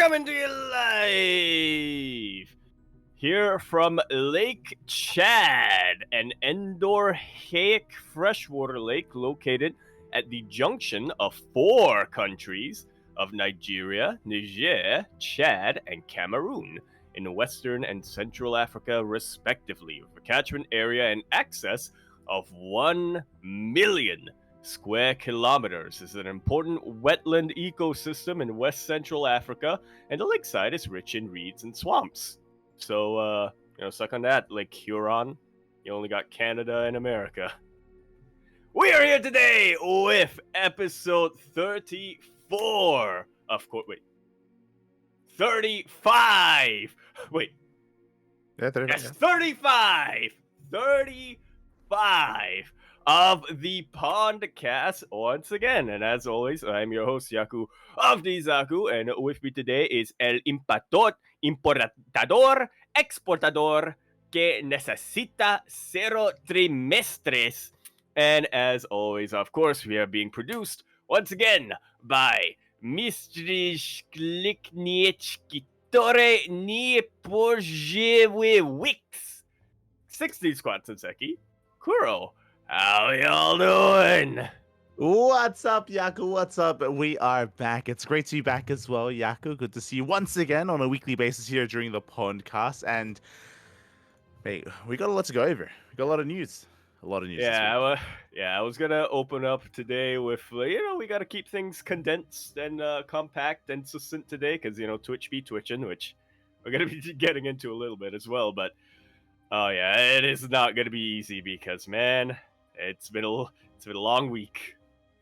coming to you live here from Lake Chad, an endorheic freshwater lake located at the junction of 4 countries of Nigeria, Niger, Chad, and Cameroon in Western and Central Africa, respectively, with a catchment area and access of 1 million square kilometers. Is an important wetland ecosystem in West Central Africa, and the lakeside is rich in reeds and swamps. So, suck on that, Lake Huron. You only got Canada and America. We are here today with episode 34 of 35. Wait. Yeah, 35. Yes, 35. 35 of the PondCast once again. And as always, I'm your host, Yaku of Dizaku, and with me today is el importador, exportador que necesita 0 trimestres. And as always, of course, we are being produced once again by Mistrz Klikniechkitore ni Porjewe Wix 60 Squats and Seki Kuro. How y'all doing? What's up, Yaku? What's up? We are back. It's great to be back as well, Yaku. Good to see you once again on a weekly basis here during the PondCast. And, mate, we got a lot to go over. We got a lot of news. I was gonna open up today with, we gotta keep things condensed and compact and succinct today, because, Twitch be twitching, which we're gonna be getting into a little bit as well. But, it is not gonna be easy because, man, it's been a long week.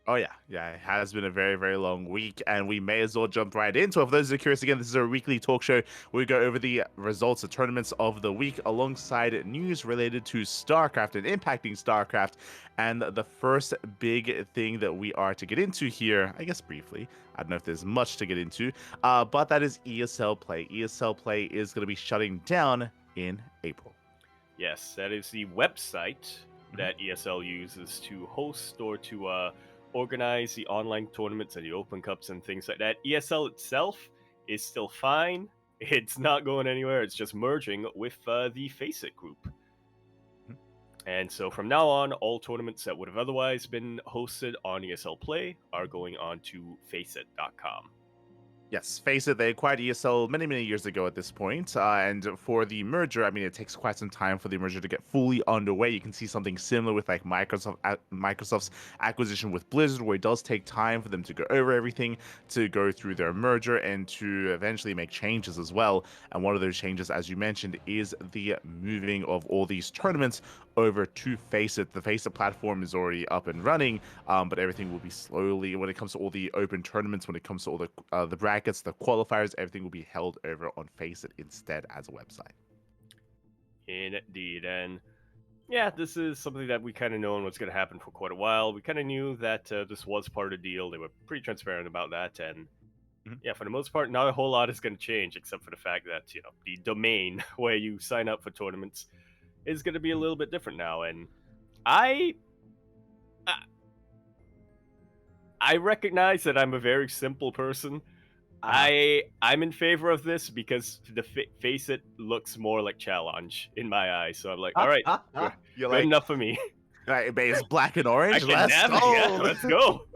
Oh, yeah. Yeah, it has been a very, very long week, and we may as well jump right into it. For those who are curious, again, this is our weekly talk show. We go over the results of tournaments of the week alongside news related to StarCraft and impacting StarCraft. And the first big thing that we are to get into here, I guess briefly, I don't know if there's much to get into, but that is ESL Play. ESL Play is going to be shutting down in April. Yes, that is the website that ESL uses to host or to organize the online tournaments and the Open Cups and things like that. ESL itself is still fine. It's not going anywhere. It's just merging with the Faceit group. And so from now on, all tournaments that would have otherwise been hosted on ESL Play are going on to Faceit.com. Yes, Faceit, they acquired ESL many, many years ago at this point. And for the merger, I mean, it takes quite some time for the merger to get fully underway. You can see something similar with like Microsoft's acquisition with Blizzard, where it does take time for them to go over everything, to go through their merger, and to eventually make changes as well. And one of those changes, as you mentioned, is the moving of all these tournaments over to Faceit. The Faceit platform is already up and running, but everything will be slowly, when it comes to all the open tournaments, when it comes to all the brackets, the qualifiers, everything will be held over on Faceit instead as a website. Indeed, and yeah, this is something that we kind of known was going to happen for quite a while. We kind of knew that this was part of the deal. They were pretty transparent about that, and yeah, for the most part, not a whole lot is going to change, except for the fact that, the domain where you sign up for tournaments is going to be a little bit different now. And I recognize that I'm a very simple person. I'm in favor of this because the Faceit looks more like challenge in my eyes. So I'm like, all right, good enough for me. Right, it's black and orange. Let's go.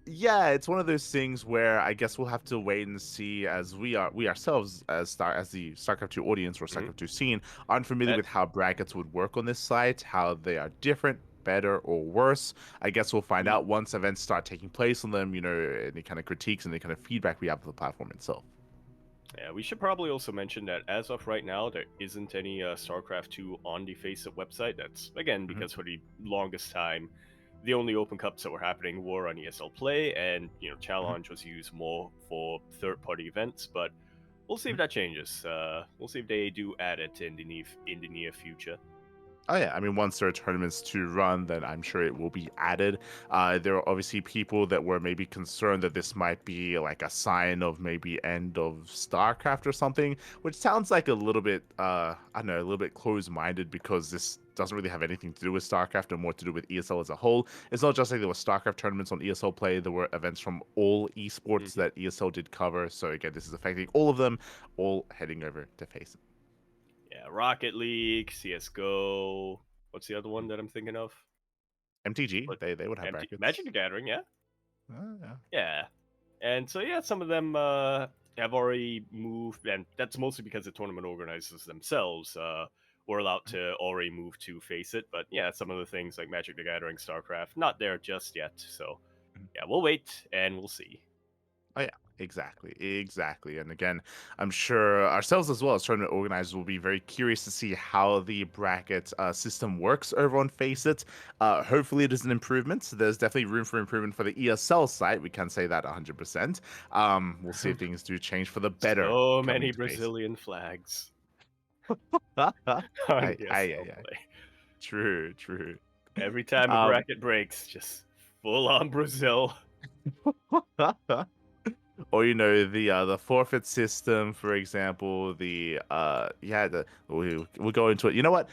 Yeah, it's one of those things where I guess we'll have to wait and see, as we ourselves as the StarCraft 2 audience or StarCraft 2 scene aren't familiar with how brackets would work on this site, how they are different, better, or worse. I guess we'll find out once events start taking place on them, any kind of critiques and the kind of feedback we have of the platform itself. Yeah, we should probably also mention that as of right now, there isn't any StarCraft 2 on the Faceit website. That's, again, because for the longest time, the only Open Cups that were happening were on ESL Play, and, Challenge was used more for third-party events, but we'll see if that changes. We'll see if they do add it in the near future. Oh yeah, I mean, once there are tournaments to run, then I'm sure it will be added. There are obviously people that were maybe concerned that this might be like a sign of maybe end of StarCraft or something, which sounds like a little bit, a little bit closed-minded, because this doesn't really have anything to do with StarCraft and more to do with ESL as a whole. It's not just like there were StarCraft tournaments on ESL Play, there were events from all esports Mhm. that ESL did cover. So again, this is affecting all of them, all heading over to Face It. Yeah, Rocket League, CS:GO. What's the other one that I'm thinking of? MTG, What? they would have Magic brackets. the Gathering, yeah. Yeah. Yeah. And so yeah, some of them have already moved, and that's mostly because the tournament organizers themselves were allowed to already move to Face It. But yeah, some of the things like Magic the Gathering, StarCraft, not there just yet. So yeah, we'll wait and we'll see. Oh yeah, exactly. And again, I'm sure ourselves as well as tournament organizers will be very curious to see how the bracket system works over on Face It. Hopefully, it is an improvement. There's definitely room for improvement for the ESL site. We can say that 100%. We'll see if things do change for the better So coming many to Face Brazilian flags It. on I, I, ESL I, play. True. Every time a Um, bracket breaks, just full on Brazil. or the forfeit system, for example. We'll go into it. You know what?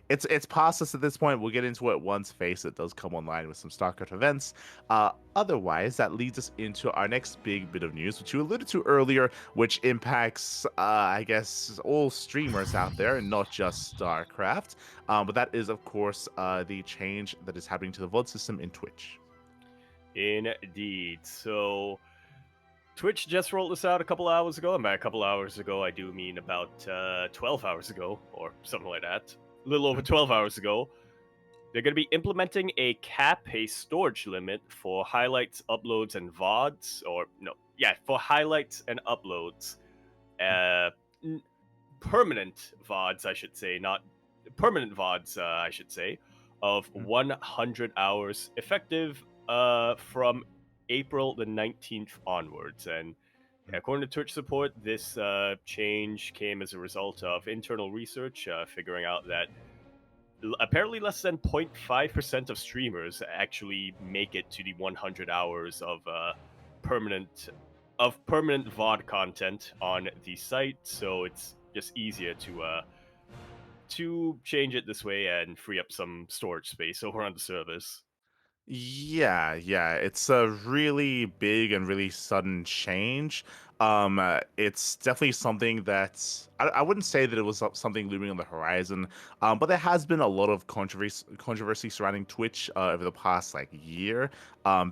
It's past us at this point. We'll get into it once Face It does come online with some StarCraft events. Otherwise, that leads us into our next big bit of news, which you alluded to earlier, which impacts, I guess, all streamers out there, and not just StarCraft. But that is, of course, the change that is happening to the VOD system in Twitch. Indeed. So Twitch just rolled this out a couple hours ago, and by a couple hours ago, I do mean about 12 hours ago, or something like that. A little over 12 hours ago. They're going to be implementing a storage limit for highlights, uploads, and VODs. For highlights and uploads. Permanent VODs, I should say, not permanent VODs, I should say, of 100 hours effective from April the 19th onwards. And according to Twitch support, this change came as a result of internal research figuring out that apparently less than 0.5% of streamers actually make it to the 100 hours of permanent VOD content on the site. So it's just easier to change it this way and free up some storage space over on the service. Yeah, it's a really big and really sudden change. It's definitely something that I wouldn't say that it was something looming on the horizon, but there has been a lot of controversy surrounding Twitch over the past like year.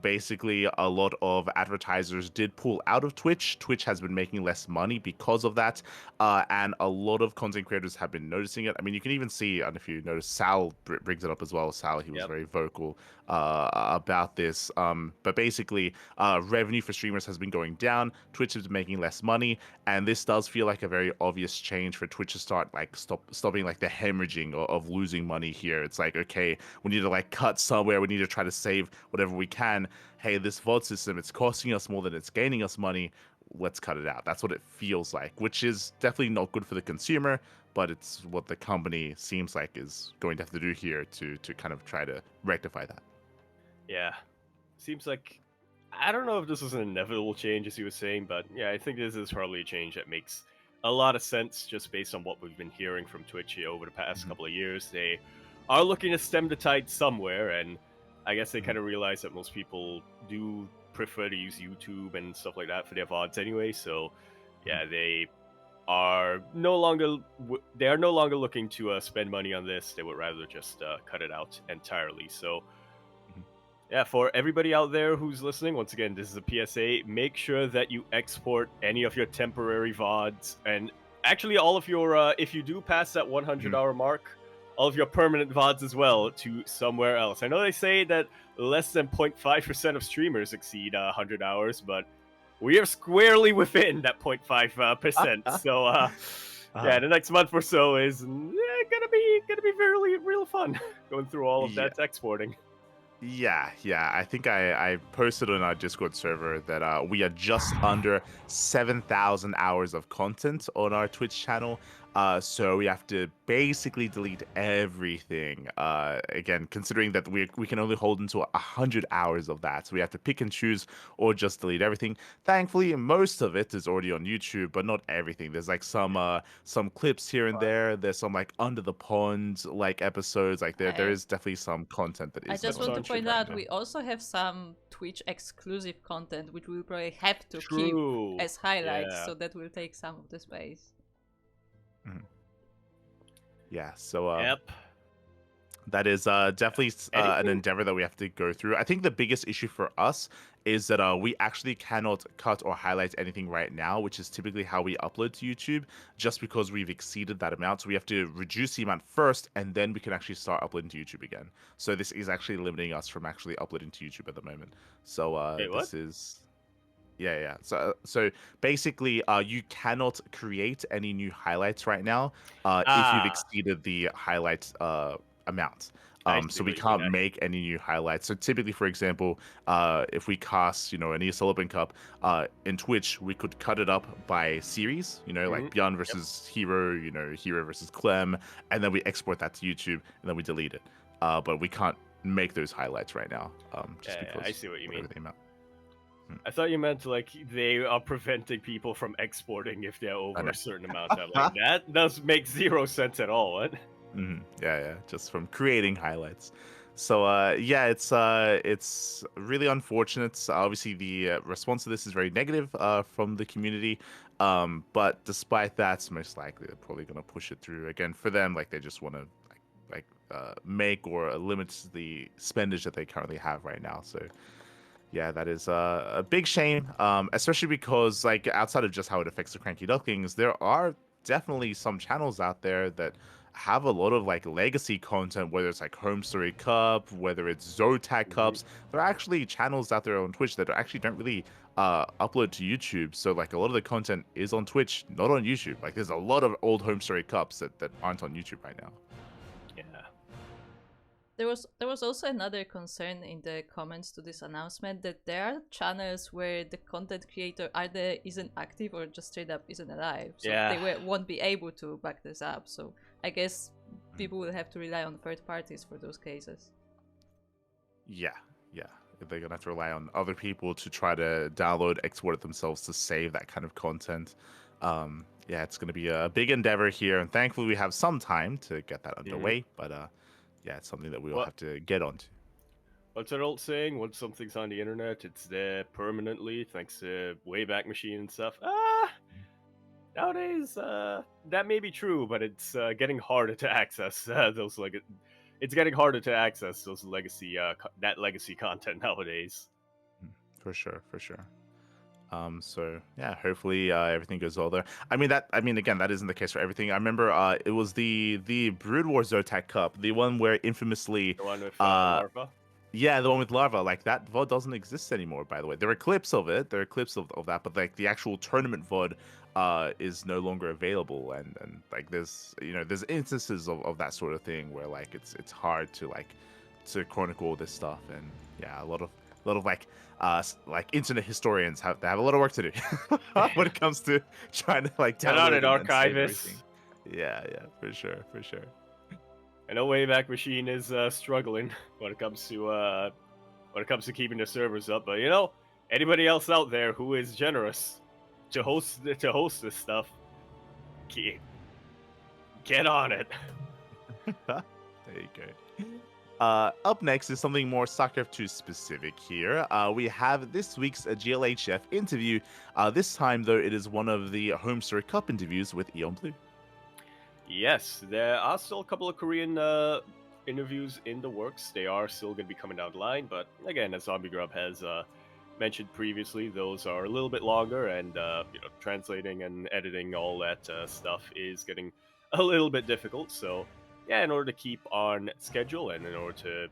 Basically, a lot of advertisers did pull out of Twitch. Twitch has been making less money because of that, and a lot of content creators have been noticing it. I mean, you can even see, and if you notice, Sal brings it up as well. Sal, he was Yep. very vocal about this. But basically, revenue for streamers has been going down. Twitch is making less money, and this does feel like a very obvious change for Twitch to start like stopping like the hemorrhaging of losing money here. It's like, okay, we need to like cut somewhere. We need to try to save whatever we can. Hey, this VOD system, it's costing us more than it's gaining us money. Let's cut it out. That's what it feels like, which is definitely not good for the consumer, but it's what the company seems like is going to have to do here to kind of try to rectify that. Yeah. Seems like I don't know if this is an inevitable change, as you were saying, but yeah, I think this is probably a change that makes a lot of sense just based on what we've been hearing from Twitch here over the past couple of years. They are looking to stem the tide somewhere, and I guess they kind of realize that most people do prefer to use YouTube and stuff like that for their VODs anyway. So yeah, they are no longer looking to spend money on this. They would rather just cut it out entirely. So yeah, for everybody out there who's listening, once again, this is a PSA. Make sure that you export any of your temporary VODs, and actually all of your, if you do pass that 100-hour mark, all of your permanent VODs as well to somewhere else. I know they say that less than 0.5% of streamers exceed 100 hours, but we are squarely within that 0.5%. So, yeah, the next month or so is gonna be very real fun going through all of Yeah. that exporting. Yeah. I think I posted on our Discord server that we are just under 7,000 hours of content on our Twitch channel. So we have to basically delete everything. Again, considering that we can only hold into 100 hours of that, so we have to pick and choose or just delete everything. Thankfully, most of it is already on YouTube, but not everything. There's like some clips here and there. There's some like under the pond like episodes. Like there is definitely some content that I isn't just on want to YouTube point right out now. we also have some Twitch exclusive content which we'll probably have to keep True. as highlights, Yeah. so that will take some of the space. Mhm. Yeah, so Yep. that is definitely an Anything? endeavor that we have to go through. I think the biggest issue for us is that we actually cannot cut or highlight anything right now, which is typically how we upload to YouTube, just because we've exceeded that amount. So we have to reduce the amount first, and then we can actually start uploading to YouTube again. So this is actually limiting us from actually uploading to YouTube at the moment. So Wait, what? this is. Yeah. So basically, you cannot create any new highlights right now if you've Ah, exceeded the highlight amount. I So see we what you mean. can't make any new highlights. So typically, for example, if we cast, an ESL Open Cup in Twitch, we could cut it up by series. Like Beyond Yep. versus Hero, Hero versus Clem, and then we export that to YouTube, and then we delete it. But we can't make those highlights right now, just Yeah, I because see what you whatever mean. the amount. I thought you meant like they are preventing people from exporting if they're I over know. a certain amount. I'm like, that does make zero sense at all. What? Yeah, just from creating highlights. So yeah, it's really unfortunate. Obviously, the response to this is very negative from the community. But despite that, most likely they're probably gonna push it through again. For them, like they just want to make or limit the spendage that they currently have right now. So yeah, that is a big shame, especially because like outside of just how it affects the CranKy Ducklings, there are definitely some channels out there that have a lot of like legacy content, whether it's like Home Story Cup, whether it's Zotac Cups. There are actually channels out there on Twitch that actually don't really upload to YouTube. So like a lot of the content is on Twitch, not on YouTube. Like there's a lot of old Home Story Cups that aren't on YouTube right now. Yeah. There was also another concern in the comments to this announcement that there are channels where the content creator either isn't active or just straight up isn't alive, so Yeah. they won't be able to back this up. So I guess people will have to rely on third parties for those cases. Yeah. They're gonna have to rely on other people to try to download, export it themselves to save that kind of content. Yeah, it's gonna be a big endeavor here, and thankfully we have some time to get that underway. But yeah, it's something that we will What? have to get onto. What's that old saying? Once something's on the internet, it's there permanently, thanks to Wayback Machine and stuff. Nowadays, that may be true, but it's getting harder to access those it's getting harder to access those legacy that legacy content nowadays. For sure. So yeah, hopefully everything goes well there. I mean again, that isn't the case for everything. I remember it was the Brood War Zotac Cup, the one where infamously The one with uh Larva. yeah, the one with Larva, like that VOD doesn't exist anymore, by the way. There are clips of it, there are clips of that, but like the actual tournament VOD is no longer available, and like there's instances of that sort of thing where like it's hard to to chronicle this stuff. And yeah, a lot of like internet historians have a lot of work to do when it comes to trying to like Get on download it, and save archivists. everything. Yeah, for sure. I know Wayback Machine is struggling when it comes to keeping the servers up, but anybody else out there who is generous to host this stuff, get on it. There you go. Up next is something more StarCraft 2 specific here. We have this week's GLHF interview. This time, though, it is one of the Home Story Cup interviews with Eonblu. Yes, there are still a couple of Korean interviews in the works. They are still going to be coming down the line, but again, as Zombie Grub has mentioned previously, those are a little bit longer, and translating and editing all that stuff is getting a little bit difficult. So, yeah, in order to keep on schedule and in order to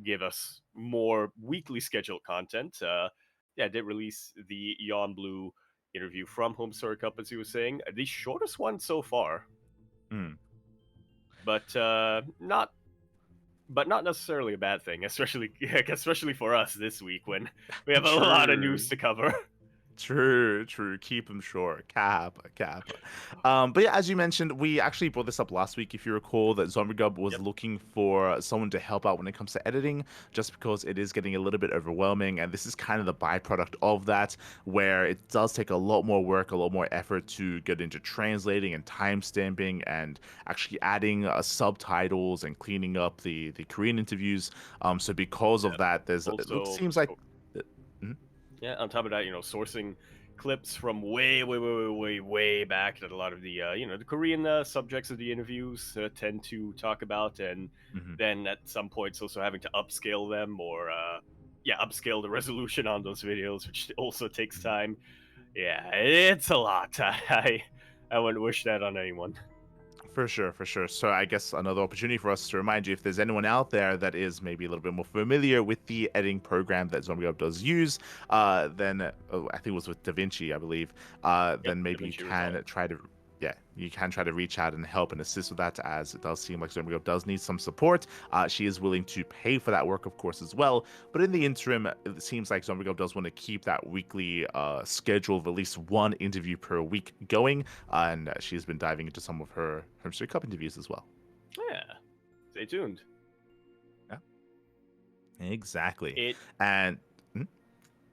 give us more weekly scheduled content, I did release the Eonblu interview from Home Story Cup, as he was saying, the shortest one so far. But not necessarily a bad thing, especially for us this week when we have a lot of news to cover. True, true. Keep them short. Kappa, kappa. But yeah, as you mentioned, we actually brought this up last week, if you recall, that ZombieGub was Yep. looking for someone to help out when it comes to editing, just because it is getting a little bit overwhelming. And this is kind of the byproduct of that, where it does take a lot more work, a lot more effort to get into translating and timestamping and actually adding subtitles and cleaning up the Korean interviews. So because of that, it Also, seems like. Mhm. yeah, on top of that, sourcing clips from way back that a lot of the the Korean subjects of the interviews tend to talk about, and Mhm. then at some points also having to upscale them or upscale the resolution on those videos, which also takes Mhm. time. Yeah, it's a lot. I wouldn't wish that on anyone. For sure, for sure. So I guess another opportunity for us to remind you, if there's anyone out there that is maybe a little bit more familiar with the editing program that ZombieGub does use, then I think it was with DaVinci, I believe. Yep, Then maybe you DaVinci Resolve. can try to, yeah, you can try to reach out and help and assist with that, as it does seem like ZombieGub does need some support. She is willing to pay for that work, of course, as well. But in the interim, it seems like ZombieGub does want to keep that weekly schedule of at least one interview per week going, and she's been diving into some of her Home Cup interviews as well. Yeah, stay tuned. Yeah, exactly. It And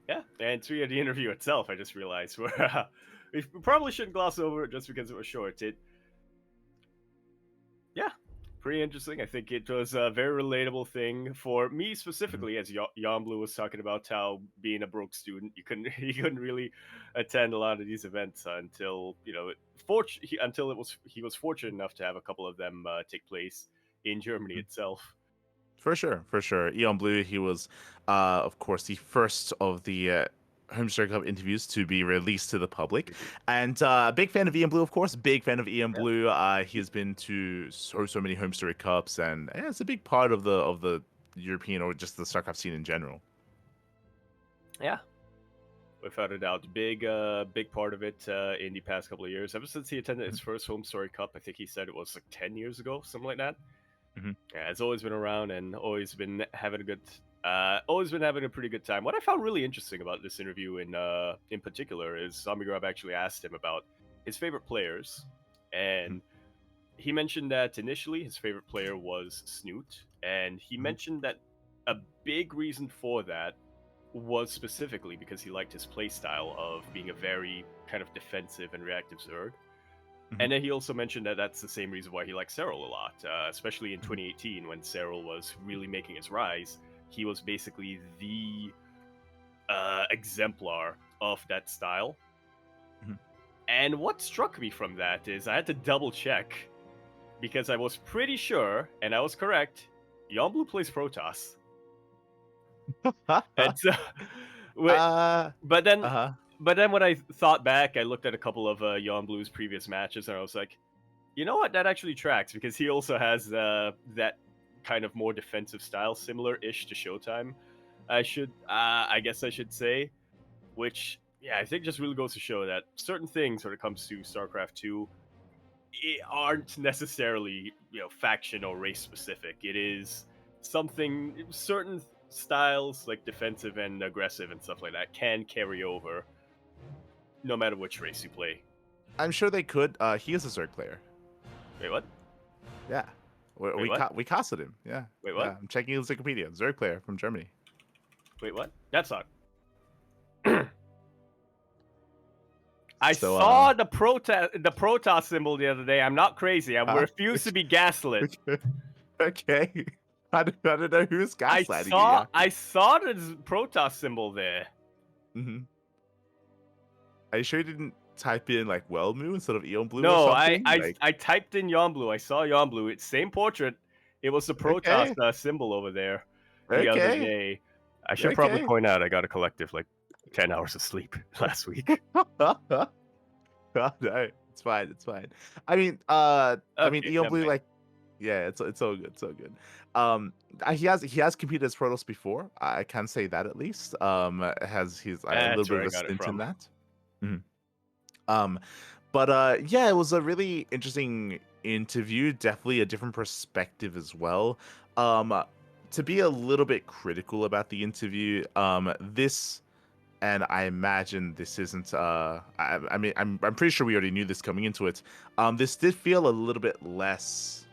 Yeah, and to the interview itself, I just realized we probably shouldn't gloss over it just because it was short. Yeah, pretty interesting. I think it was a very relatable thing for me specifically, as Eonblu was talking about how being a broke student, you couldn't really attend a lot of these events until until he was fortunate enough to have a couple of them take place in Germany itself. for sure, for sure. Eonblu, he was, of course, the first of the Homestar Cup interviews to be released to the public, and big fan of Eonblu, of course. Big fan of Eonblu. He has been to so many Homestar Cups, and yeah, it's a big part of the European or just the StarCraft scene in general. Yeah, without a doubt, big part of it in the past couple of years. Ever since he attended his first Home Story Cup, I think he said it was like 10 years ago, something like that. Mm-hmm. Yeah, it's always been around and always been having a pretty good time. What I found really interesting about this interview in particular is Zombie Grub actually asked him about his favorite players, and he mentioned that initially his favorite player was Snoot, and he mentioned that a big reason for that was specifically because he liked his playstyle of being a very kind of defensive and reactive Zerg. And then he also mentioned that that's the same reason why he likes Cyril a lot, especially in 2018 when Cyril was really making his rise. He was basically the exemplar of that style. And what struck me from that is I had to double check because I was pretty sure, and I was correct, Eonblu plays Protoss. And so, but then But then when I thought back, I looked at a couple of Eonblu's previous matches, and I was like, you know what? That actually tracks because he also has that kind of more defensive style, similar-ish to Showtime. I guess I should say, which yeah, I think just really goes to show that certain things when it comes to StarCraft 2 aren't necessarily faction or race specific. It is something certain styles like defensive and aggressive and stuff like that can carry over no matter which race you play. I'm sure they could. He is a Zerg player. Wait, what? Yeah. We casted him. Yeah. Wait, what? Yeah, I'm checking his Wikipedia. Zerg player from Germany. Wait, what? That's not. I saw the Protoss symbol the other day. I'm not crazy. I refuse to be gaslit. Okay. I don't know who's gaslighting you. I saw the Protoss symbol there. Are you sure you didn't type in like Wellmu instead of Eonblu No, or something? I typed in Eonblu. I saw Eonblu. It's same portrait. It was the Protoss symbol over there the other day. I should probably point out I got a collective like 10 hours of sleep last week. No, it's fine. It's fine. I mean, Eonblu, like, yeah, it's all good. It's all good. He has competed as Protoss before. I can say that at least. He's a little bit of a stint in that. Yeah, it was a really interesting interview. Definitely a different perspective as well. To be a little bit critical about the interview, this and I imagine this isn't. I mean, I'm pretty sure we already knew this coming into it. This did feel a little bit less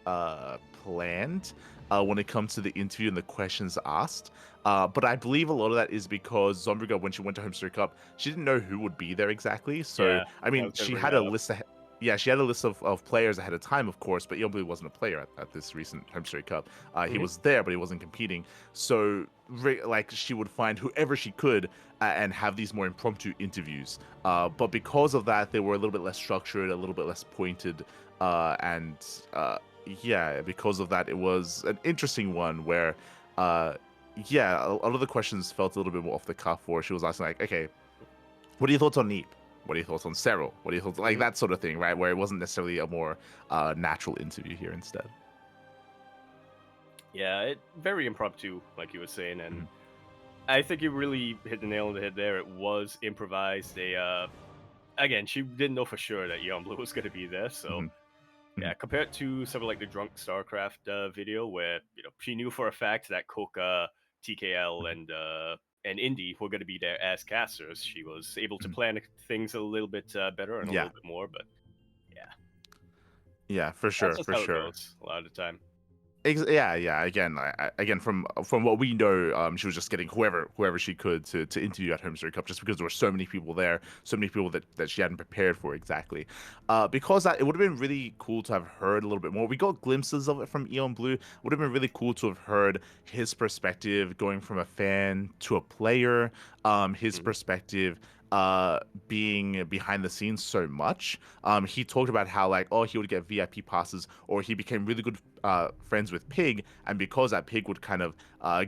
planned when it comes to the interview and the questions asked. But I believe a lot of that is because Zombriga, when she went to Home Story Cup, she didn't know who would be there exactly. So Yeah, I I mean, was gonna she bring had that a up. list. Yeah, she had a list of players ahead of time, of course, but Eonblu wasn't a player at this recent Home Story Cup. He Mhm. was there, but he wasn't competing. So, like, she would find whoever she could and have these more impromptu interviews. But because of that, they were a little bit less structured, a little bit less pointed, and yeah, because of that, it was an interesting one where, yeah, a lot of the questions felt a little bit more off the cuff. Where she was asking like, okay, what are your thoughts on Neep? What are your thoughts on Cyril? What are your thoughts like Mhm. that sort of thing, right? Where it wasn't necessarily a more natural interview here instead. Yeah, it very impromptu, like you were saying, and Mhm. I think you really hit the nail on the head there. It was improvised. They again, she didn't know for sure that Eonblu was gonna be there, so Mhm. yeah, Mhm. compared to something like the drunk StarCraft video, where she knew for a fact that Coca, TKL, Mhm. and Indy were going to be there as casters, she was able to Mhm. plan things a little bit better and a Yeah, little bit more. But yeah, yeah, for that's sure, just for how it sure. goes a lot of the time. Yeah, yeah. Again, again, from what we know, she was just getting whoever she could to interview at Home Story Cup, just because there were so many people there, so many people that she hadn't prepared for exactly. Because that it would have been really cool to have heard a little bit more. We got glimpses of it from Eonblu. Would have been really cool to have heard his perspective, going from a fan to a player. His Mhm. perspective being behind the scenes so much. He talked about how like, oh, he would get VIP passes, or he became really good friends with Pig, and because that Pig would kind of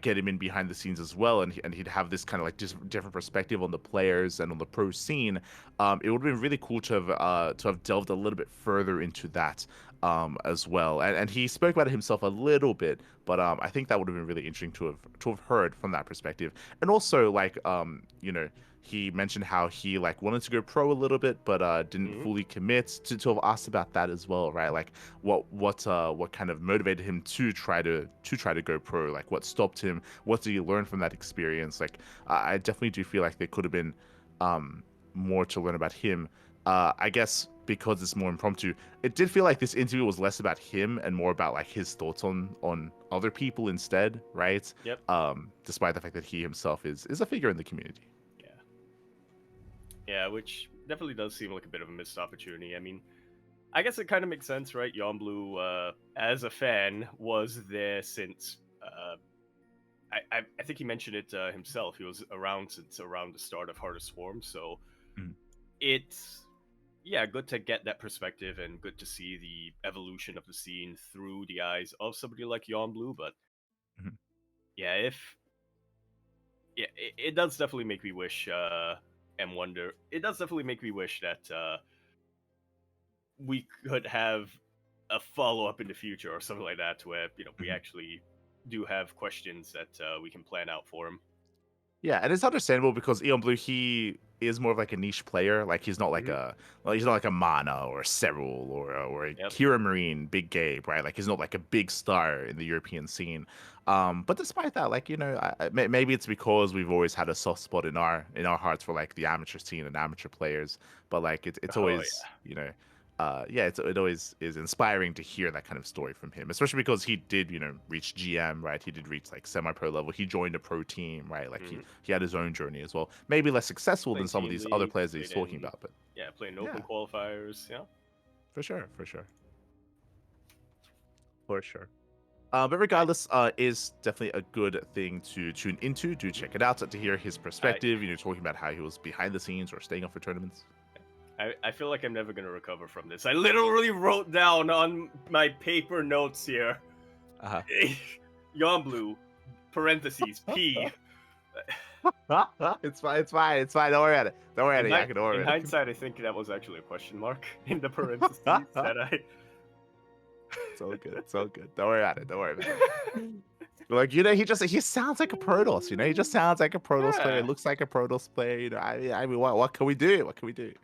get him in behind the scenes as well, and he'd have this kind of like different perspective on the players and on the pro scene. It would have been really cool to have delved a little bit further into that as well. And he spoke about it himself a little bit, but I think that would have been really interesting to have heard from that perspective. And also like you know, he mentioned how he like wanted to go pro a little bit, but didn't Mhm. fully commit. To have asked about that as well, right? Like what kind of motivated him to try to go pro? Like what stopped him? What did he learn from that experience? Like I definitely do feel like there could have been um more to learn about him. I guess because it's more impromptu, it did feel like this interview was less about him and more about like his thoughts on other people instead, right? Yep. Despite the fact that he himself is a figure in the community. Yeah. Yeah, which definitely does seem like a bit of a missed opportunity. I mean, I guess it kind of makes sense, right? Eonblu, as a fan, was there since I think he mentioned it himself. He was around since around the start of Heart of Swarm, so Mhm. it's yeah, good to get that perspective and good to see the evolution of the scene through the eyes of somebody like Eonblu. But Mhm. yeah, if yeah, it does definitely make me wish and wonder. It does definitely make me wish that we could have a follow up in the future or something like that, where we Mhm. actually do have questions that we can plan out for him. Yeah, and it's understandable because Eonblu, he is more of like a niche player. Like he's not like Hmm. a well, he's not like a Mana or a Serral or a Yep. Kira Marine, Big Gabe, right? Like he's not like a big star in the European scene. But despite that, like maybe it's because we've always had a soft spot in our hearts for like the amateur scene and amateur players. But like it's Oh always yeah, it always is inspiring to hear that kind of story from him, especially because he did, reach GM, right? He did reach like semi-pro level. He joined a pro team, right? Like yeah. he had his own journey as well. Maybe less successful than Playing some of team these other leagues, players that he's played talking in about, but playing yeah, open qualifiers. Yeah. for sure, for sure, for sure. But I, regardless, is definitely a good thing to tune into. Do mhm. check it out to hear his I perspective. Talking about how he was behind the scenes or staying up for tournaments. I feel like I'm never gonna recover from this. I literally wrote down on my paper notes here, Uh Yonblu, parentheses P. huh. It's fine. It's fine. It's fine. Don't worry about it. Don't worry In, about it. Yeah, I can in worry about hindsight, I think that was actually a question mark in the parentheses it. that I. It's all good. It's all good. Don't worry about it. Don't worry about it. Like, he sounds like a Protoss, he just sounds like a Protoss player, Yeah. looks like a Protoss player, I mean, what can we do? What can we do?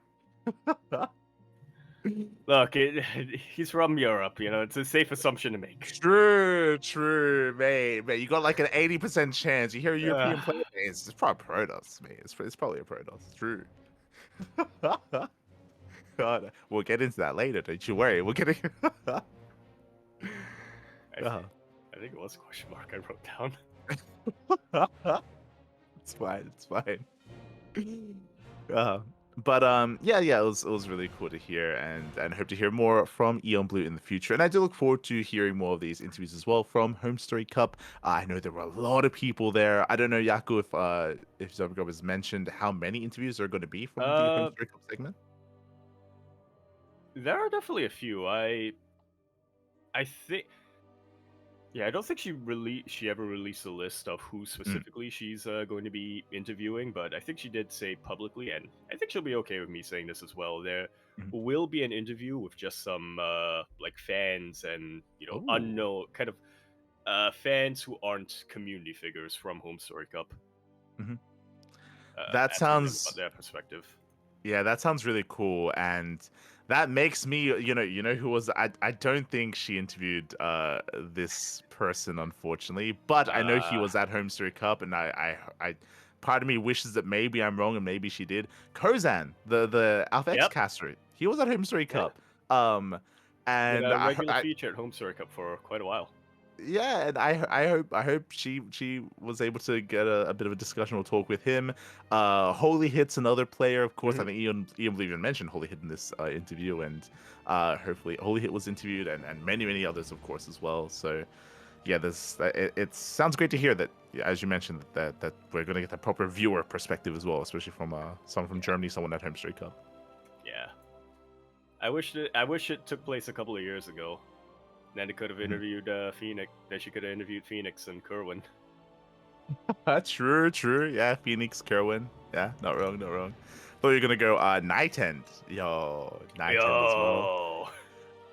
Look, he's from Europe. It's a safe assumption to make. True, true, mate. You got like an 80% chance. You hear a Uh, European player, It's probably Protoss, mate. It's probably a Protoss. True. God, we'll get into that later. Don't you worry. We'll get. I, Uh, I think it was a question mark I wrote down. it's fine. It's fine. Uh, but yeah, it was really cool to hear, and hope to hear more from Eonblu in the future. And I do look forward to hearing more of these interviews as well from Home Story Cup. I know there were a lot of people there. I don't know, Yaku, if Zobagov has mentioned how many interviews are going to be from the Home Story Cup segment. There are definitely a few. I think. Yeah, I don't think she ever released a list of who specifically she's going to be interviewing, but I think she did say publicly, and I think she'll be okay with me saying this as well. There will be an interview with just some like fans and Ooh. unknown kind of fans who aren't community figures from Home Story Cup. That sounds about their perspective. Yeah, that sounds really cool, and that makes me, you know who was I don't think she interviewed this person, unfortunately, but I know he was at Home Story Cup, and I part of me wishes that maybe I'm wrong and maybe she did. Kozan, the Alpha X caster, he was at Home Story Cup, and a regular feature at Home Story Cup for quite a while. Yeah, and I hope she was able to get a bit of a discussion or talk with him. Holy Hit's another player, of course. I think Ian even mentioned Holy Hit in this interview, and hopefully Holy Hit was interviewed, and many others, of course, as well. So yeah, it sounds great to hear that, as you mentioned, that we're going to get the proper viewer perspective as well, especially from someone from Germany, someone at Home Story Cup. Yeah, I wish it took place a couple of years ago. Then it could have interviewed Phoenix. Then she could have interviewed Phoenix and Kerwin. True. Yeah, Phoenix, Kerwin. Yeah, not wrong. Thought you were gonna go Night End. Yo, Night End as well.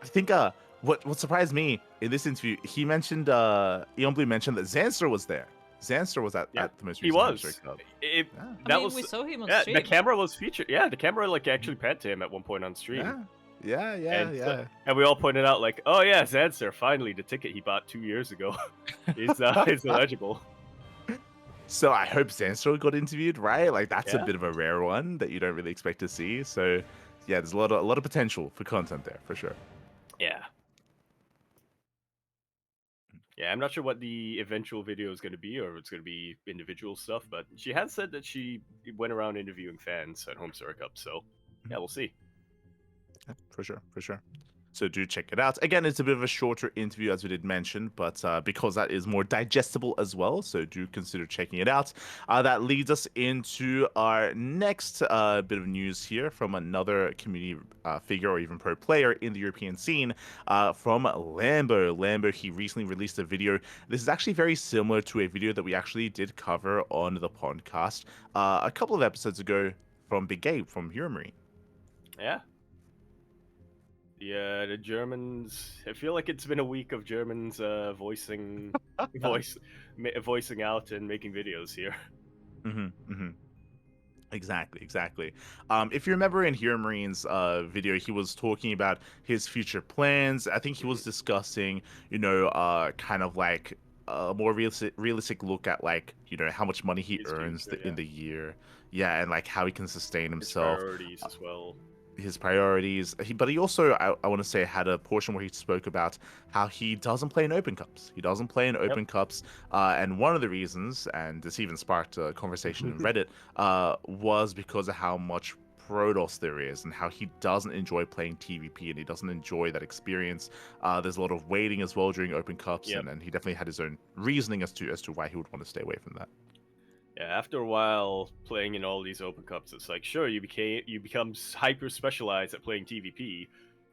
I think what surprised me in this interview, he mentioned Eonblu mentioned that Zanster was there. Zanster was at the most recent Home Story Cup. We saw him on stream. The camera was featured. Yeah, the camera actually panned to him at one point on stream. Yeah. And we all pointed out, like, oh yeah, Zanster, finally, the ticket he bought 2 years ago is eligible. So I hope Zanster got interviewed, right? Like, that's a bit of a rare one that you don't really expect to see. So yeah, there's a lot of potential for content there, for sure. Yeah, I'm not sure what the eventual video is going to be, or if it's going to be individual stuff, but she has said that she went around interviewing fans at Home Story Cup, so yeah, we'll see. Yeah, for sure. So do check it out. Again, it's a bit of a shorter interview, as we did mention, but because that is more digestible as well, so do consider checking it out. That leads us into our next bit of news here from another community figure or even pro player in the European scene, from Lambo. Lambo, he recently released a video. This is actually very similar to a video that we actually did cover on the PondCast a couple of episodes ago from Big Gabe from Euromarine. Yeah. Yeah, the Germans. I feel like it's been a week of Germans voicing out and making videos here. Exactly. If you remember in Hero Marine's video, he was talking about his future plans. I think he was discussing, kind of like a more realistic look at, like, how much money he earns in the year. Yeah, and like how he can sustain himself. His priorities as well. His priorities, but he also, I want to say, had a portion where he spoke about how he doesn't play in Open Cups. He doesn't play in Open Cups, and one of the reasons, and this even sparked a conversation in Reddit, was because of how much Protoss there is and how he doesn't enjoy playing TvP and he doesn't enjoy that experience. There's a lot of waiting as well during Open Cups, and he definitely had his own reasoning as to why he would want to stay away from that. Yeah, after a while playing in all these Open Cups, it's like, sure, you become hyper specialized at playing TvP,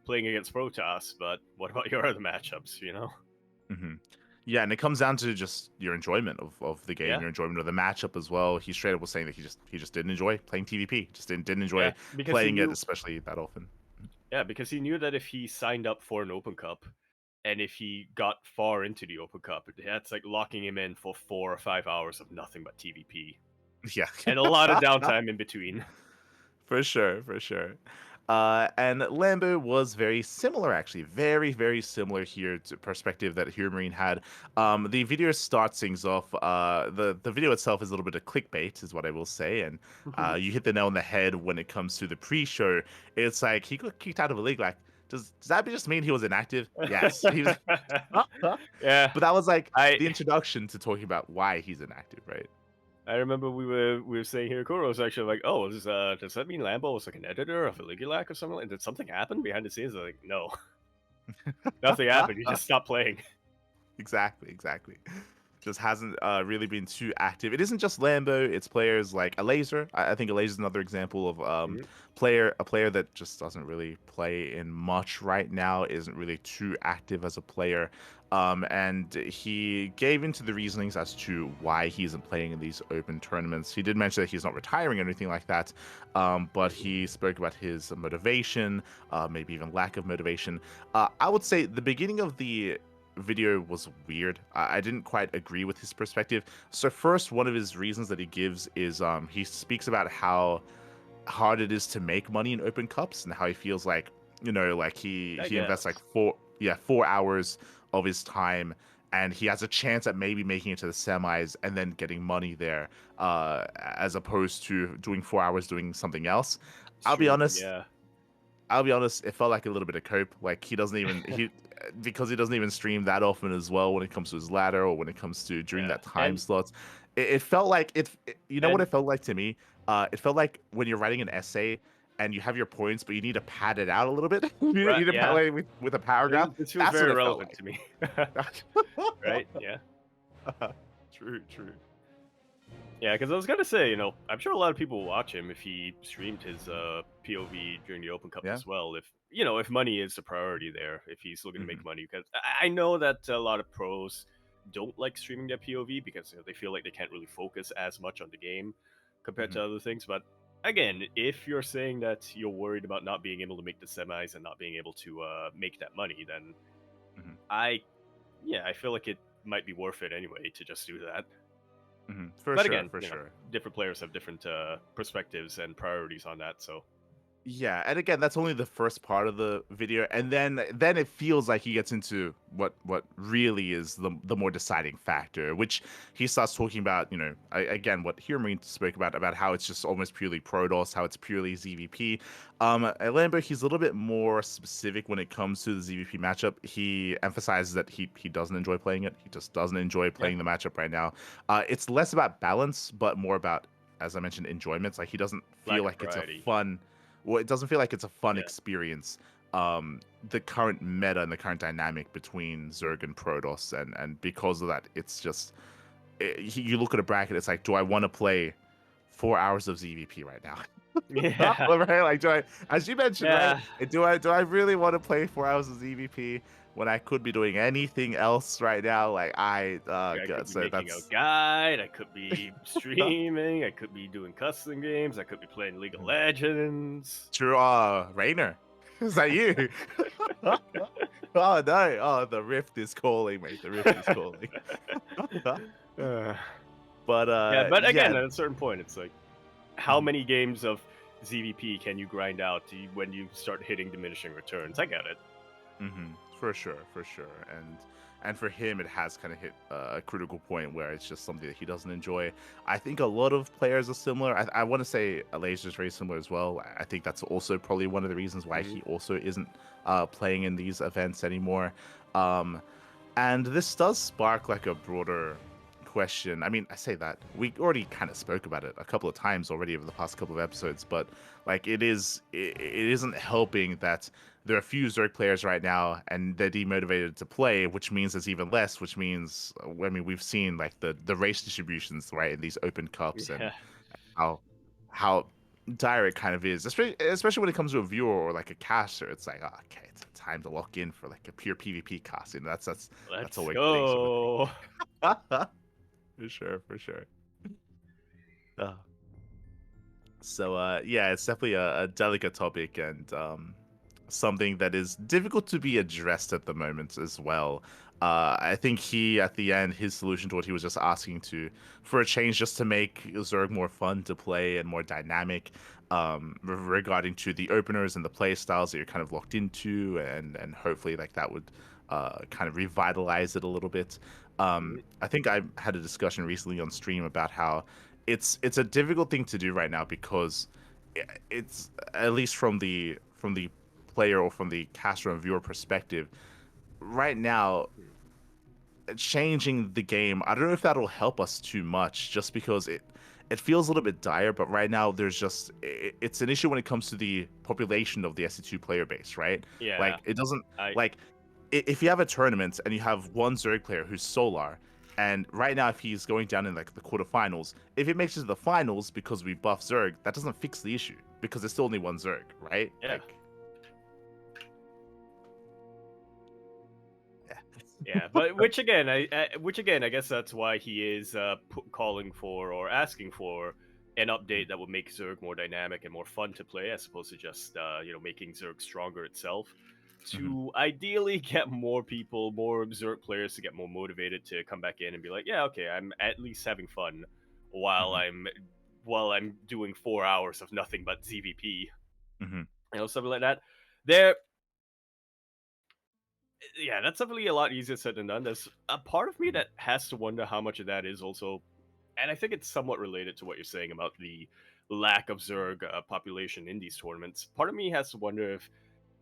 playing against Protoss, but what about your other matchups, Yeah, and it comes down to just your enjoyment of the game, your enjoyment of the matchup as well. He straight up was saying that he just didn't enjoy playing TvP, just didn't enjoy playing it, especially that often. Yeah, because he knew that if he signed up for an Open Cup, and if he got far into the Open Cup, that's like locking him in for 4 or 5 hours of nothing but TvP. Yeah. And a lot of downtime in between. For sure. And Lambo was very similar, actually, very, very similar here to perspective that Hero Marine had. The video starts things off. The video itself is a little bit of clickbait, is what I will say, and you hit the nail on the head when it comes to the pre-show. It's like he got kicked out of a league. Like, does that just mean he was inactive? Yes, he was. But Yeah, that was like I the introduction to talking about why he's inactive, right? I remember we were saying here, Kuro was actually like, "Oh, does that mean Lambo was like an editor of Eligulac or something? Like, did something happen behind the scenes?" Like, no, nothing happened. He just stopped playing. Exactly. Just hasn't really been too active. It isn't just Lambo; it's players like a Laser. I think a Laser is another example of Mhm. a player that just doesn't really play in much right now. Isn't really too active as a player, and he gave into the reasonings as to why he isn't playing in these open tournaments. He did mention that he's not retiring or anything like that, but he spoke about his motivation, maybe even lack of motivation. I would say the beginning of the video was weird. I didn't quite agree with his perspective. So first, one of his reasons that he gives is he speaks about how hard it is to make money in open cups and how he feels like, like I he invests like guess. 4 hours of his time, and he has a chance at maybe making it to the semis and then getting money there, as opposed to doing 4 hours doing something else. I'll be Streaming, honest, yeah. it felt like a little bit of cope. Like he doesn't even because he doesn't even stream that often as well when it comes to his ladder or when it comes to during Yeah, that time slots. It felt like you know what and it felt like to me? It felt like when you're writing an essay and you have your points, but you need to pad it out a little bit. You right, need to pad yeah. it with a paragraph. This feels That's what very it felt relevant to me. like. Right? Yeah. True. Yeah, because I was gonna say, I'm sure a lot of people will watch him if he streamed his POV during the Open Cup Yeah. as well. If if money is the priority there, if he's looking to Hmm. make money, because I know that a lot of pros don't like streaming their POV because they feel like they can't really focus as much on the game compared Hmm. to other things. But again, if you're saying that you're worried about not being able to make the semis and not being able to make that money, then Hmm. I yeah, I feel like it might be worth it anyway to just do that. Hmm. For But sure, again, for sure. different players have different perspectives and priorities on that. So Yeah, and again, that's only the first part of the video, and then it feels like he gets into what really is the more deciding factor, which he starts talking about. Again, what Hiromine spoke about how it's just almost purely Protoss, how it's purely ZVP. At Lambo, he's a little bit more specific when it comes to the ZVP matchup. He emphasizes that he doesn't enjoy playing it. He just doesn't enjoy yeah, playing the matchup right now. It's less about balance, but more about, as I mentioned, enjoyment. Like he doesn't feel lack of like it's a variety. fun well, it doesn't feel like it's a fun Yeah, experience. The current meta and the current dynamic between Zerg and Protoss, and because of that, it's just you look at a bracket. It's like, do I want to play 4 hours of ZVP right now? yeah, Right? Like, do I, as you mentioned, right? yeah. Do I really want to play 4 hours of ZVP when I could be doing anything else right now? Like, I could God, be so making a that's guide. I could be streaming. I could be doing custom games. I could be playing League of Legends. true. Rainer, is that you? Oh no! Oh, the rift is calling, mate. The rift is calling. Uh, But yeah, but yeah. again, at a certain point, it's like, how many games of ZVP can you grind out when you start hitting diminishing returns? I get it. Mm-hmm. For sure, and for him, it has kind of hit a critical point where it's just something that he doesn't enjoy. I think a lot of players are similar. I want to say Alasia is very similar as well. I think that's also probably one of the reasons why Mhm. he also isn't playing in these events anymore. Um, and this does spark like a broader question. I mean, I say that we already kind of spoke about it a couple of times already over the past couple of episodes, but like it isn't helping that there are a few Zerg players right now and they're demotivated to play, which means there's even less, which means I mean we've seen like the race distributions right in these open cups and Yeah, how how dire it kind of is, especially when it comes to a viewer or like a caster. It's like, oh, okay, it's time to lock in for like a pure PvP cast. That's let's always getting sort of go. thing. For sure. Uh, so yeah, it's definitely a delicate topic, and something that is difficult to be addressed at the moment as well. I think he, at the end, his solution to what he was just asking for a change just to make Zerg more fun to play and more dynamic, regarding to the openers and the play styles that you're kind of locked into, and hopefully like that would kind of revitalize it a little bit. I think I had a discussion recently on stream about how it's a difficult thing to do right now because it's, at least from the player or from the caster and viewer perspective, right now changing the game, I don't know if that'll help us too much, just because it feels a little bit dire. But right now there's just it's an issue when it comes to the population of the SC2 player base, right? Yeah, Like it doesn't I like if you have a tournament and you have one Zerg player who's Solar, and right now if he's going down in like the quarterfinals, if it makes it to the finals because we buff Zerg, that doesn't fix the issue because there's still only one Zerg, right? yeah. Like, Yeah, but which again, I guess that's why he is calling for or asking for an update that would make Zerg more dynamic and more fun to play, as opposed to just making Zerg stronger itself. Mhm, To ideally get more people, more Zerg players, to get more motivated to come back in and be like, yeah, okay, I'm at least having fun while mhm, I'm doing 4 hours of nothing but ZVP, mhm, something like that. There, yeah, that's definitely a lot easier said than done. There's a part of me mhm, that has to wonder how much of that is also, and I think it's somewhat related to what you're saying about the lack of Zerg population in these tournaments. Part of me has to wonder if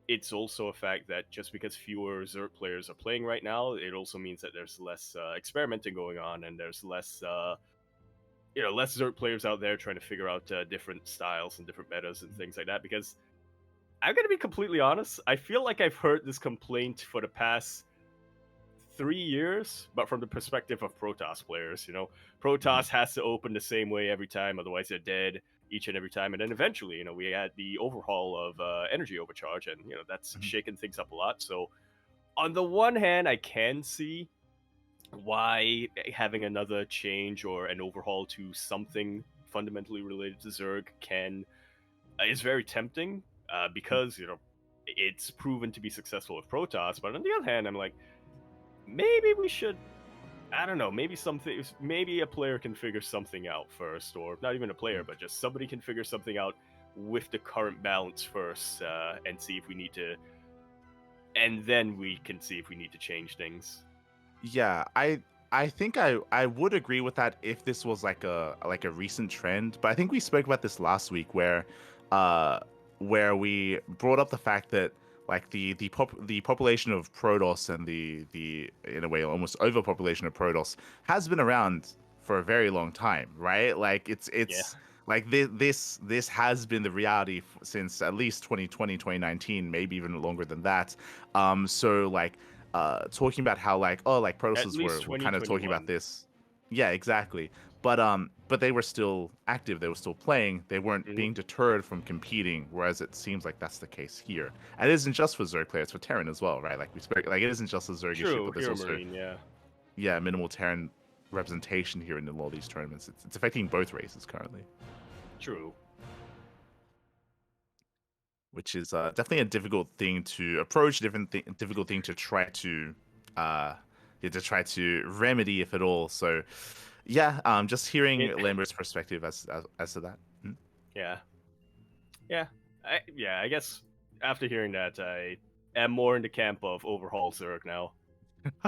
it's also a fact that just because fewer Zerg players are playing right now, it also means that there's less experimenting going on, and there's less, less Zerg players out there trying to figure out different styles and different metas and things like that. Because I'm gonna be completely honest, I feel like I've heard this complaint for the past 3 years, but from the perspective of Protoss players. mhm, Protoss has to open the same way every time, otherwise they're dead each and every time. And then eventually, we had the overhaul of energy overcharge, and that's mhm, shaken things up a lot. So on the one hand, I can see why having another change or an overhaul to something fundamentally related to Zerg can is very tempting, because it's proven to be successful with Protoss. But on the other hand, I'm like, maybe we should, I don't know, maybe a player can figure something out first, or not even a player, mhm. but just somebody can figure something out with the current balance first, and see if we need to, and then we can see if we need to change things. Yeah, I think I would agree with that if this was like a recent trend. But I think we spoke about this last week uh where we brought up the fact that like the population of Protoss and the in a way almost overpopulation of Protoss has been around for a very long time, right? Like Yeah, it's like this has been the reality since at least 2020, 2019, maybe even longer than that. So like talking about how like, oh, like at protesters least were kind of talking about 2021. this. Yeah, exactly. But they were still active, they were still playing, they weren't Hmm. being deterred from competing, whereas it seems like that's the case here. And it isn't just for Zerg players, for Terran as well, right? Like we spoke, like it isn't just a Zerg issue, True, but there's Hero also, Marine, yeah. yeah, minimal Terran representation here in all these tournaments. It's affecting both races currently, True. which is definitely a difficult thing to approach, difficult thing to try to uh to try to remedy, if at all. So yeah, just hearing It, Lambert's perspective as to that. Mhm. yeah, yeah, I guess after hearing that, I am more in the camp of overhaul Zerg now.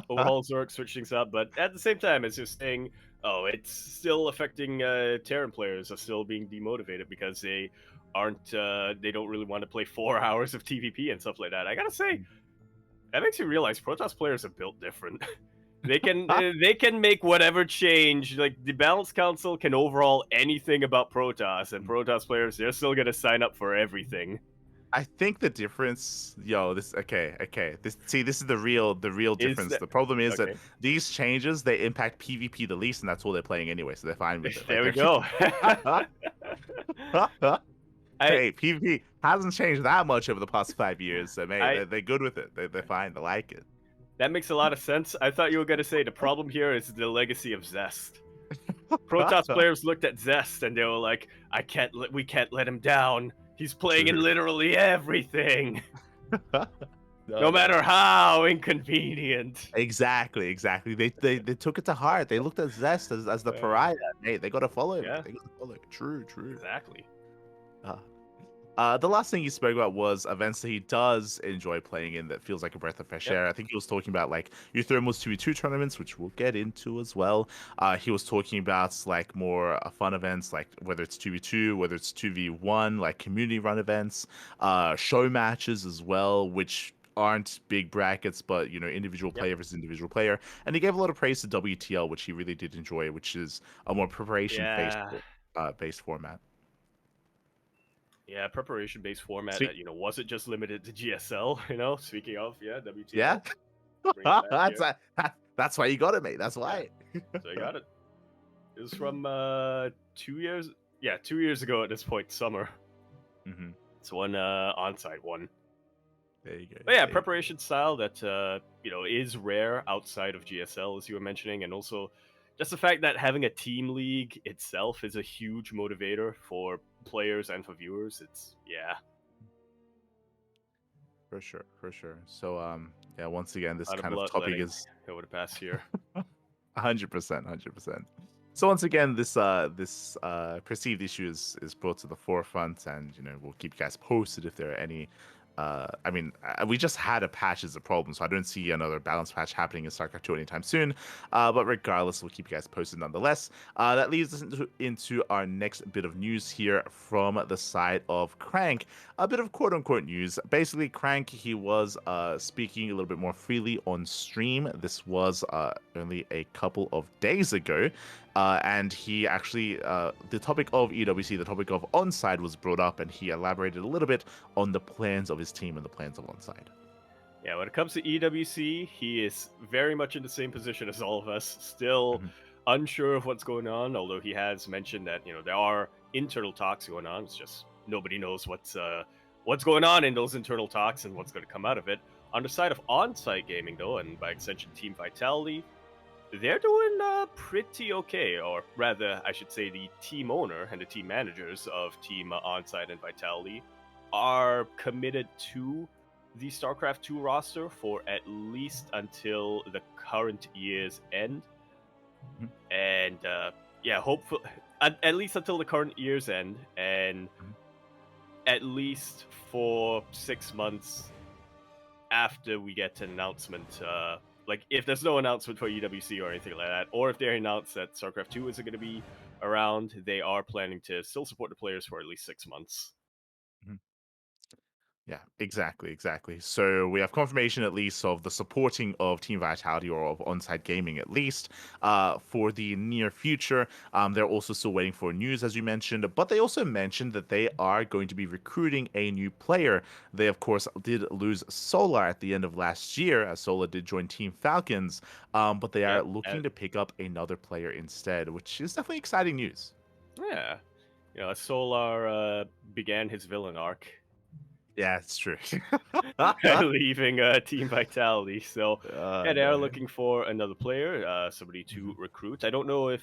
Overhaul Zerg, switch things up, but at the same time, it's just saying, oh, it's still affecting Terran players are still being demotivated because they don't really want to play 4 hours of TVP and stuff like that. I gotta say, that makes you realize Protoss players are built different. They can make whatever change. Like the Balance Council can overhaul anything about Protoss, and Protoss players, they're still gonna sign up for everything. I think the difference, yo, this okay. This is the real Is difference. that The problem is that okay? these changes they impact PvP the least, and that's all they're playing anyway, so they're fine with it. Like There we they're go. I hey, PvP hasn't changed that much over the past 5 years, so mate, I they're good with it. They're fine. They like it. That makes a lot of sense. I thought you were gonna say the problem here is the legacy of Zest. Protoss players looked at Zest and they were like, we can't let him down. He's playing in True. literally everything." No matter how inconvenient. Exactly. They took it to heart. They looked at Zest as the pariah. Hey, they gotta follow him. Yeah. They gotta follow him. True. Exactly. Uh, the last thing he spoke about was events that he does enjoy playing in that feels like a breath of fresh Yep. air. I think he was talking about like your thermals 2v2 tournaments, which we'll get into as well. He was talking about like more fun events, like whether it's 2v2, whether it's 2v1, like community run events, show matches as well, which aren't big brackets, but individual player versus individual player. And he gave a lot of praise to WTL, which he really did enjoy, which is a more preparation based format. Yeah, preparation-based format Sweet. that wasn't just limited to GSL. Speaking of, WTL. Yeah. Bring it back here. That's why you got it, mate. That's Yeah. why. So I got it. It was from 2 years. Yeah, 2 years ago at this point, summer. Mm-hmm. It's one on-site one. There you go. But yeah, preparation style that is rare outside of GSL, as you were mentioning, and also just the fact that having a team league itself is a huge motivator for players and for viewers. It's For sure. So yeah, once again, this a lot of kind of topic bloodletting is over the past year. 100%. So once again, this perceived issue is brought to the forefront, and we'll keep you guys posted if there are any. We just had a patch as a problem, so I don't see another balance patch happening in StarCraft 2 anytime soon. But regardless, we'll keep you guys posted nonetheless. That leads us into our next bit of news here from the side of Crank. A bit of quote-unquote news. Basically, Crank, he was speaking a little bit more freely on stream. This was only a couple of days ago. And he actually, the topic of EWC, the topic of ONSYDE was brought up, and he elaborated a little bit on the plans of his team and the plans of ONSYDE. Yeah, when it comes to EWC, he is very much in the same position as all of us, still unsure of what's going on, although he has mentioned that, there are internal talks going on. It's just nobody knows what's going on in those internal talks and what's going to come out of it. On the side of on-site gaming, though, and by extension Team Vitality, they're doing pretty okay, or rather, I should say the team owner and the team managers of Team OnSite and Vitality are committed to the StarCraft 2 roster for at least until the current year's end. And hopefully, at least until the current year's end, and at least for 6 months after we get an announcement. Like, if there's no announcement for EWC or anything like that, or if they announce that StarCraft 2 isn't going to be around, they are planning to still support the players for at least 6 months. Yeah, exactly. So we have confirmation at least of the supporting of Team Vitality or of OnSite Gaming at least for the near future. They're also still waiting for news, as you mentioned, but they also mentioned that they are going to be recruiting a new player. They, of course, did lose Solar at the end of last year, as Solar did join Team Falcons, but they are looking to pick up another player instead, which is definitely exciting news. Yeah. Solar began his villain arc. Yeah, it's true. Leaving Team Vitality. So, they are looking for another player, somebody to recruit. I don't know if...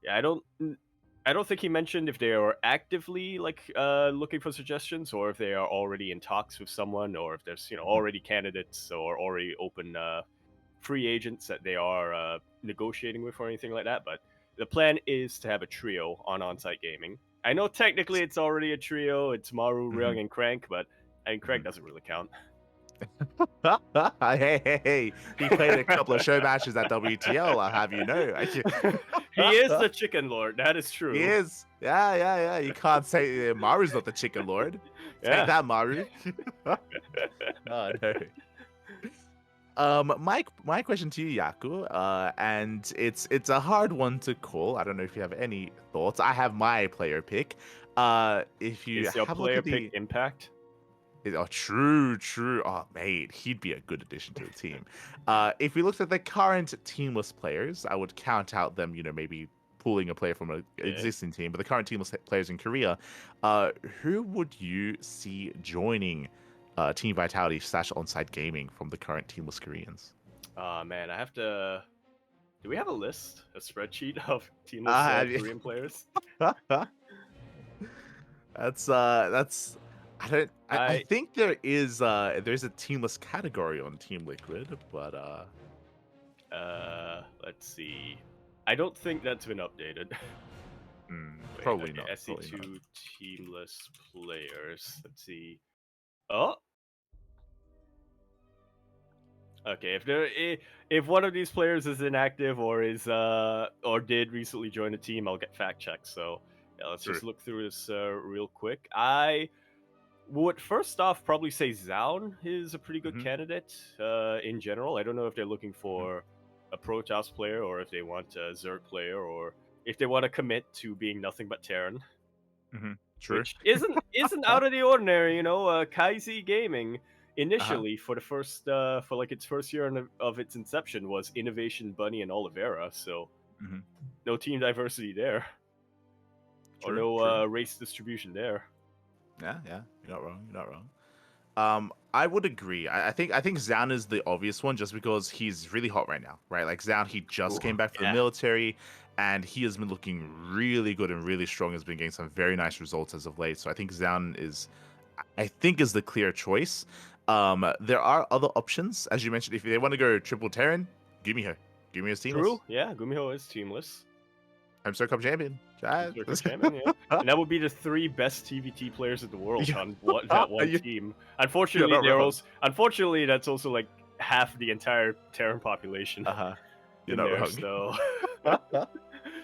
I don't think he mentioned if they are actively looking for suggestions, or if they are already in talks with someone, or if there's already candidates or already open free agents that they are negotiating with or anything like that. But the plan is to have a trio on OnSite Gaming. I know technically it's already a trio. It's Maru, Ryung, and Crank, but Crank doesn't really count. Hey, he played a couple of show matches at WTL, I'll have you know. He is the Chicken Lord, that is true. He is. Yeah. You can't say Maru's not the Chicken Lord. Take that, Maru. Oh, no. My question to you, Yaku, and it's a hard one to call. I don't know if you have any thoughts. I have my player pick. If you is your have player pick Impact? Oh, true. Oh, mate, he'd be a good addition to the team. If we looked at the current teamless players, I would count out them, maybe pulling a player from an existing team, but the current teamless players in Korea, who would you see joining Team Vitality / OnSite Gaming from the current teamless Koreans? Man, I have to... Do we have a list, a spreadsheet of teamless Korean players? That's I don't. I I think there's a teamless category on Team Liquid, but let's see. I don't think that's been updated. Wait, probably okay, not. Probably not. SC2 teamless players. Let's see. Oh, okay. If one of these players is inactive or is or did recently join a team, I'll get fact checked. So yeah, let's True. just look through this real quick. I would first off probably say Zaun is a pretty good Mhm. candidate in general. I don't know if they're looking for a Protoss player or if they want a Zerg player or if they want to commit to being nothing but Terran, True. which isn't out of the ordinary. You know, Kaizi Gaming Uh-huh. initially for the first for like its first year of its inception was Innovation, Bunny, and Oliveira. So Mhm. no team diversity there or True. no True. race distribution there. Yeah. Yeah. You're not wrong. You're not wrong. I would agree. I think Zan is the obvious one just because he's really hot right now, right? Like Zan, he just Ooh, came back from the yeah. military, and he has been looking really good and really strong. Has been getting some very nice results as of late. So I think Zan is the clear choice. There are other options, as you mentioned. If they want to go triple Terran, give me her. Give me a True, seamless. yeah. Gumiho is teamless. I'm Star Cup champion. Chat. Circuit champion, yeah. And that would be the three best TVT players in the world Yeah. on that one You- team. You're not wrong. Unfortunately, that's also like half the entire Terran population Uh-huh. You're in not there, wrong. so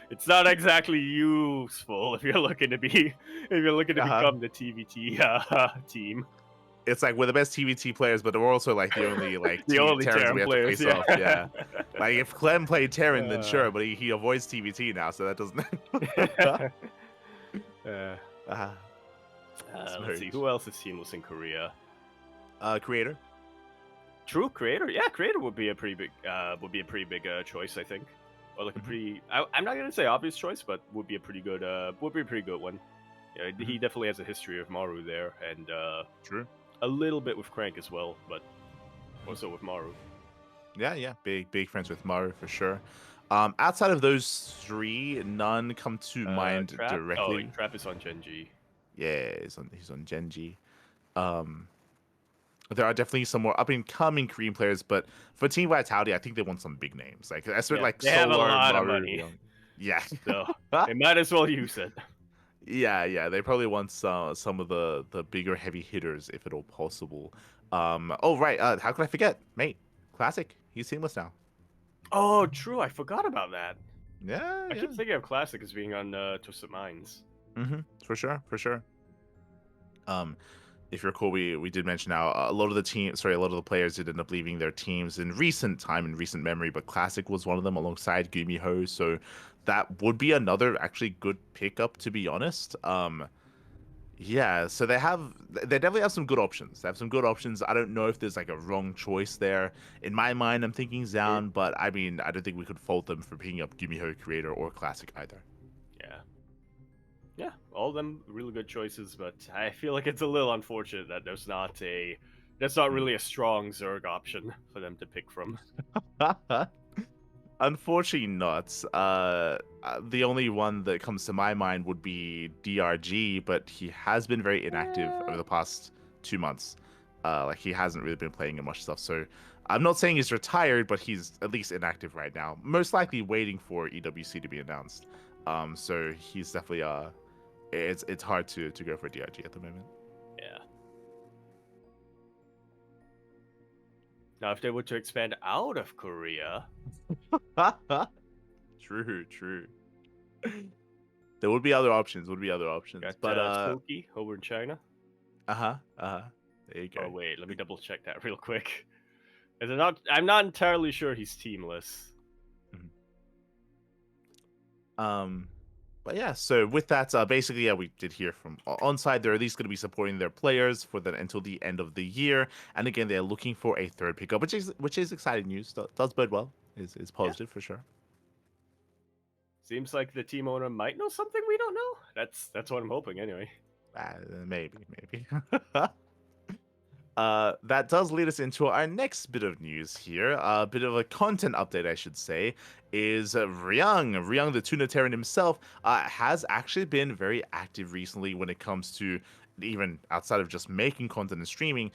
it's not exactly useful if you're looking to Uh-huh. become the TVT team. It's like we're the best TVT players, but we're also like the only like The only Terrans Terran we have to players, face yeah. off. Yeah. Like if Clem played Terran, then Uh, sure, but he avoids TVT now, so that doesn't. uh, uh, let's see, smooth. who else is teamless in Korea? Creator. True creator, yeah, creator would be a pretty big choice, I think, or like a Mhm. pretty. I'm not gonna say obvious choice, but would be a pretty good one. Yeah, he definitely has a history of Maru there, and True. a little bit with Crank as well, but also with Maru. Yeah, yeah. Big friends with Maru for sure. Outside of those three, none come to mind Trap. Oh, directly. Trap is on Genji. Yeah, he's on Genji. Um, there are definitely some more up and coming Korean players, but for Team Vitality, I think they want some big names. Like I said, Yeah, like they have a Solar, lot of Maru, money, Young. Yeah. so they might as well use it. Yeah, yeah, they probably want some of the bigger heavy hitters if at all possible. Oh right, how could I forget, mate? Classic, he's seamless now. Oh, true. I forgot about that. Yeah, I yeah. keep thinking of Classic as being on Twisted Minds. For sure, for sure. Um, if you recall, we did mention how a lot of a lot of the players did end up leaving their teams in recent memory, but Classic was one of them alongside Gumiho. So that would be another actually good pickup, to be honest. Yeah, so they definitely have some good options. They have some good options. I don't know if there's like a wrong choice there. In my mind, I'm thinking Zan, but I mean, I don't think we could fault them for picking up Gumiho Creator or Classic either. Yeah. Yeah, all of them really good choices, but I feel like it's a little unfortunate that that's not really a strong Zerg option for them to pick from. Unfortunately, not. The only one that comes to my mind would be DRG, but he has been very inactive over the past 2 months. Like he hasn't really been playing in much stuff. So I'm not saying he's retired, but he's at least inactive right now. Most likely waiting for EWC to be announced. So he's definitely it's hard to go for DRG at the moment. Yeah. Now, if they were to expand out of Korea, True. There would be other options. got But Toki over in China. there you go. Oh wait, let me double check that real quick. Is it not? I'm not entirely sure he's teamless. But yeah, so with that, basically, yeah, we did hear from OnSide. They're at least going to be supporting their players for the until the end of the year. And again, they're looking for a third pickup, which is exciting news. Does bode well. Is positive for sure. Seems like the team owner might know something we don't know. That's what I'm hoping anyway. Maybe. That does lead us into our next bit of news here. A bit of a content update, I should say, is Ryung the Tuna Terran himself, has actually been very active recently when it comes to even outside of just making content and streaming,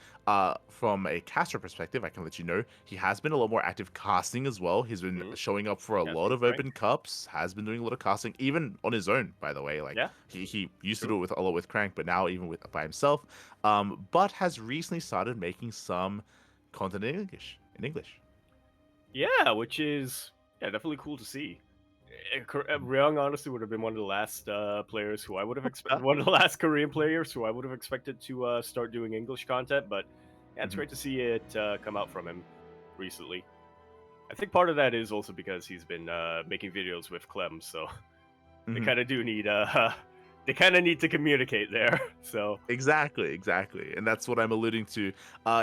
from a caster perspective, I can let you know he has been a lot more active casting as well. He's been Mhm. showing up for a lot Casting of Frank. open cups, has been doing a lot of casting, even on his own, by the way. Like Yeah, he used to true. do it with a lot with Crank, but now even with by himself. But has recently started making some content in English. Yeah, which is definitely cool to see. Ryung honestly would have been one of the last players who I would have expected, one of the last Korean players who I would have expected to start doing English content. But yeah, it's Mhm. great to see it come out from him recently. I think part of that is also because he's been making videos with Clem, so they Mhm. kind of do need they kind of need to communicate there. So Exactly. And that's what I'm alluding to.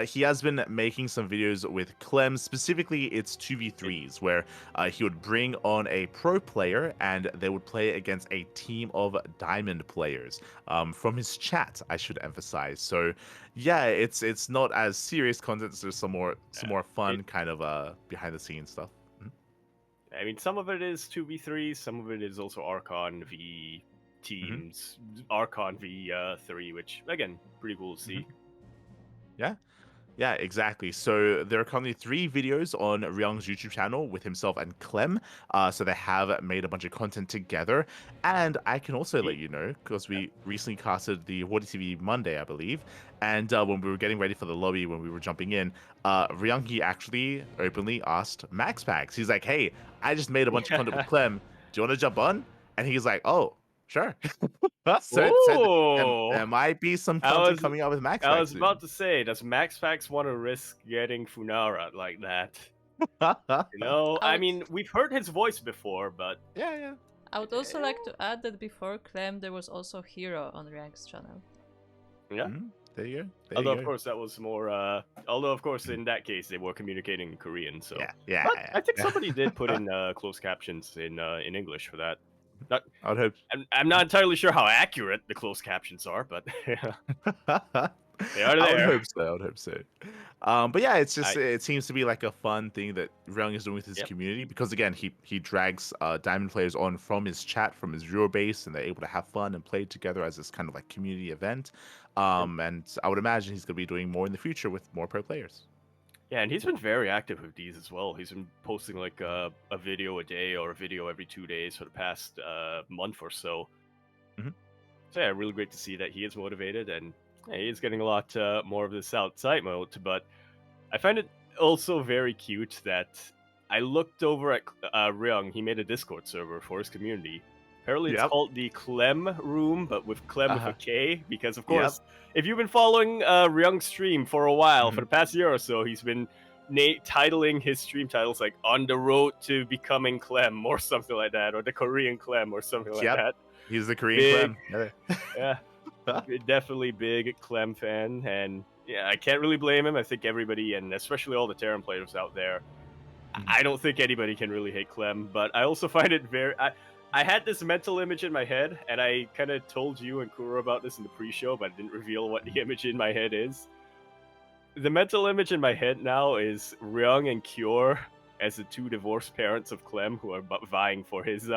He has been making some videos with Clem. Specifically, it's 2v3s, where he would bring on a pro player and they would play against a team of diamond players, from his chat, I should emphasize. So, yeah, it's not as serious content. There's some more it, fun kind of behind the scenes stuff. Mhm. I mean, some of it is 2v3, some of it is also Archon v Mhm. teams, Archon v 3, which again, pretty cool to Mhm. see. Yeah. Yeah, exactly. So there are currently 3 videos on Ryung's YouTube channel with himself and Clem. So they have made a bunch of content together. And I can also let you know, because we recently casted the Horde TV Monday, I believe. And when we were getting ready for the lobby, when we were jumping in, Ryung, he actually openly asked Max Packs. He's like, hey, I just made a bunch of content with Clem. Do you want to jump on? And he's like, oh, sure. So it said Oh, there might be some I content was coming out with Max I Packs was soon. about to say, does Max Pax want to risk getting Funara like that? You know, I I would mean, we've heard his voice before, but Yeah. I would also eh, like to add that before Clem there was also Hero on Rank's channel. yeah. There you go. There Although you of go. course that was more. Although of course in that case they were communicating in Korean, so. But Yeah. I think somebody did put in closed captions in English for that. Not, I would hope. I'm not entirely sure how accurate the closed captions are, but they are I would there. hope so. I would hope so. But yeah, it's just I it seems to be like a fun thing that Ryung is doing with his Yep. community because again, he drags diamond players on from his chat, from his viewer base, and they're able to have fun and play together as this kind of like community event. Yep. And I would imagine he's gonna be doing more in the future with more pro players. Yeah, and he's been very active with these as well. He's been posting like a video a day or a video every 2 days for the past month or so. Mhm. So yeah, really great to see that he is motivated and yeah, he is getting a lot more of this outside mode. But I find it also very cute that I looked over at Ryung. He made a Discord server for his community. Apparently, it's Yep. called the Clem Room, but with Clem with a Uh-huh. K. Because of Yep. course, if you've been following Ryung's stream for a while, for Mhm. the past year or so, he's been titling his stream titles like "On the Road to Becoming Clem" or something like that, or the Korean Clem or something like Yep. that. He's the Korean Big, Clem. Yeah. yeah, definitely big Clem fan, and yeah, I can't really blame him. I think everybody, and especially all the Terran players out there, Mhm. I don't think anybody can really hate Clem. But I also find it very. I had this mental image in my head, and I kind of told you and Kuro about this in the pre-show, but I didn't reveal what the image in my head is. The mental image in my head now is Ryung and Kyor as the 2 divorced parents of Clem who are vying for his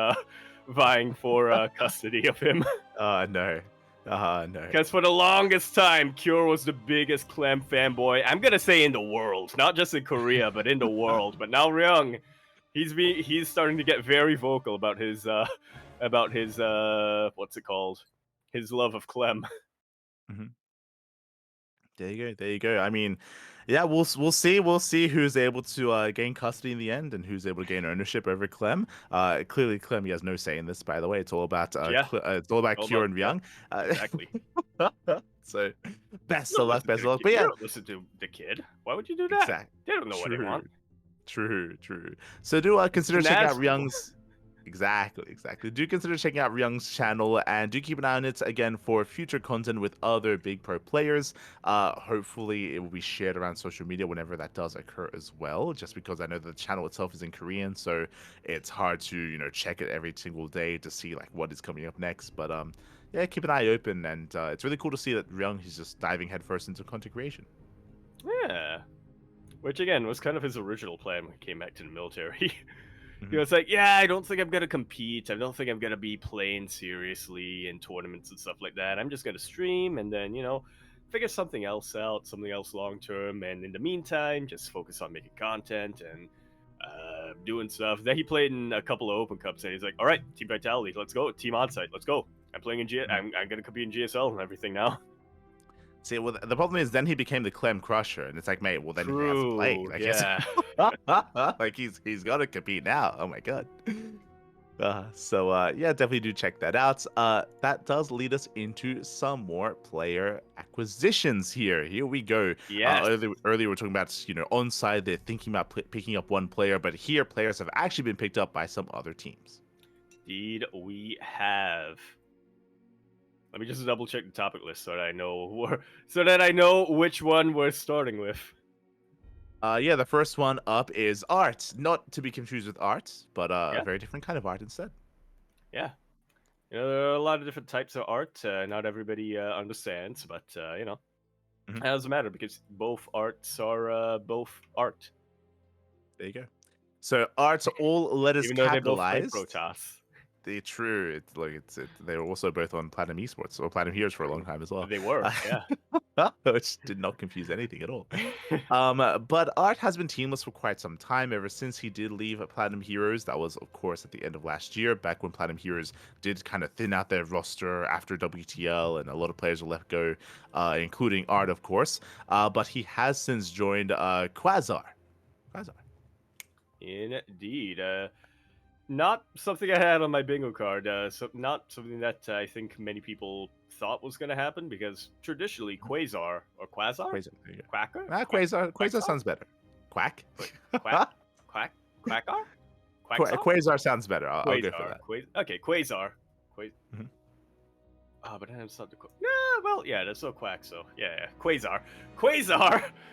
vying for custody of him. No. No. Because for the longest time, Kyor was the biggest Clem fanboy. I'm gonna say in the world, not just in Korea, but in the world. But now Ryung, he's starting to get very vocal about his what's it called, his love of Clem. Mhm. There you go. I mean, yeah, we'll see who's able to gain custody in the end and who's able to gain ownership over Clem. Clearly, Clem he has no say in this. By the way, it's all about Yeah, it's all about all Kyo about and yep, Ryung. exactly. So, best You of don't luck, listen to best of the luck. kid. But You yeah, don't listen to the kid. Why would you do that? exact, They don't know what they true, want. true. So do consider checking out Shenazgo. Ryung's. Exactly. Do consider checking out Ryung's channel and do keep an eye on it again for future content with other big pro players. Hopefully, it will be shared around social media whenever that does occur as well. Just because I know the channel itself is in Korean, so it's hard to check it every single day to see like what is coming up next. But yeah, keep an eye open, and it's really cool to see that Ryung is just diving headfirst into content creation. Yeah. Which again was kind of his original plan when he came back to the military. He was like, yeah, I don't think I'm going to compete. I don't think I'm going to be playing seriously in tournaments and stuff like that. I'm just going to stream and then, figure something else out, something else long term. And in the meantime, just focus on making content and doing stuff. Then he played in a couple of Open Cups and he's like, all right, Team Vitality, let's go. Team OnSIDE, let's go. I'm playing in I'm going to compete in GSL and everything now. See, well, the problem is then he became the Clem Crusher, and it's like, mate, well then he has to play. Like, yeah. like he's got to compete now. Oh my god. Yeah, definitely do check that out. That does lead us into some more player acquisitions here. Here we go. Yes. Earlier we were talking about, OnSIDE, they're thinking about picking up one player, but here players have actually been picked up by some other teams. Indeed, we have. Let me just double check the topic list so that I know which one we're starting with. Yeah, the first one up is art. Not to be confused with art, but a very different kind of art instead. Yeah. There are a lot of different types of art. Not everybody understands, but, it doesn't matter because both arts are both art. There you go. So arts all letters Even though capitalized. They both play Protoss. They're true. It's like they were also both on Platinum Esports or Platinum Heroes for a long time as well. They were, yeah. Which did not confuse anything at all. But Art has been teamless for quite some time, ever since he did leave Platinum Heroes. That was, of course, at the end of last year, back when Platinum Heroes did kind of thin out their roster after WTL, and a lot of players were let go, including Art, of course. But he has since joined Quasar. Indeed. Not something I had on my bingo card. Not something that I think many people thought was going to happen, because traditionally Quasar or Quasar? Quacker? Quasar sounds better. Quack? Quack? Quackar? Quasar sounds better. I'll go for that. Okay, Quasar. But then it's not the there's no Quack, so yeah. Quasar,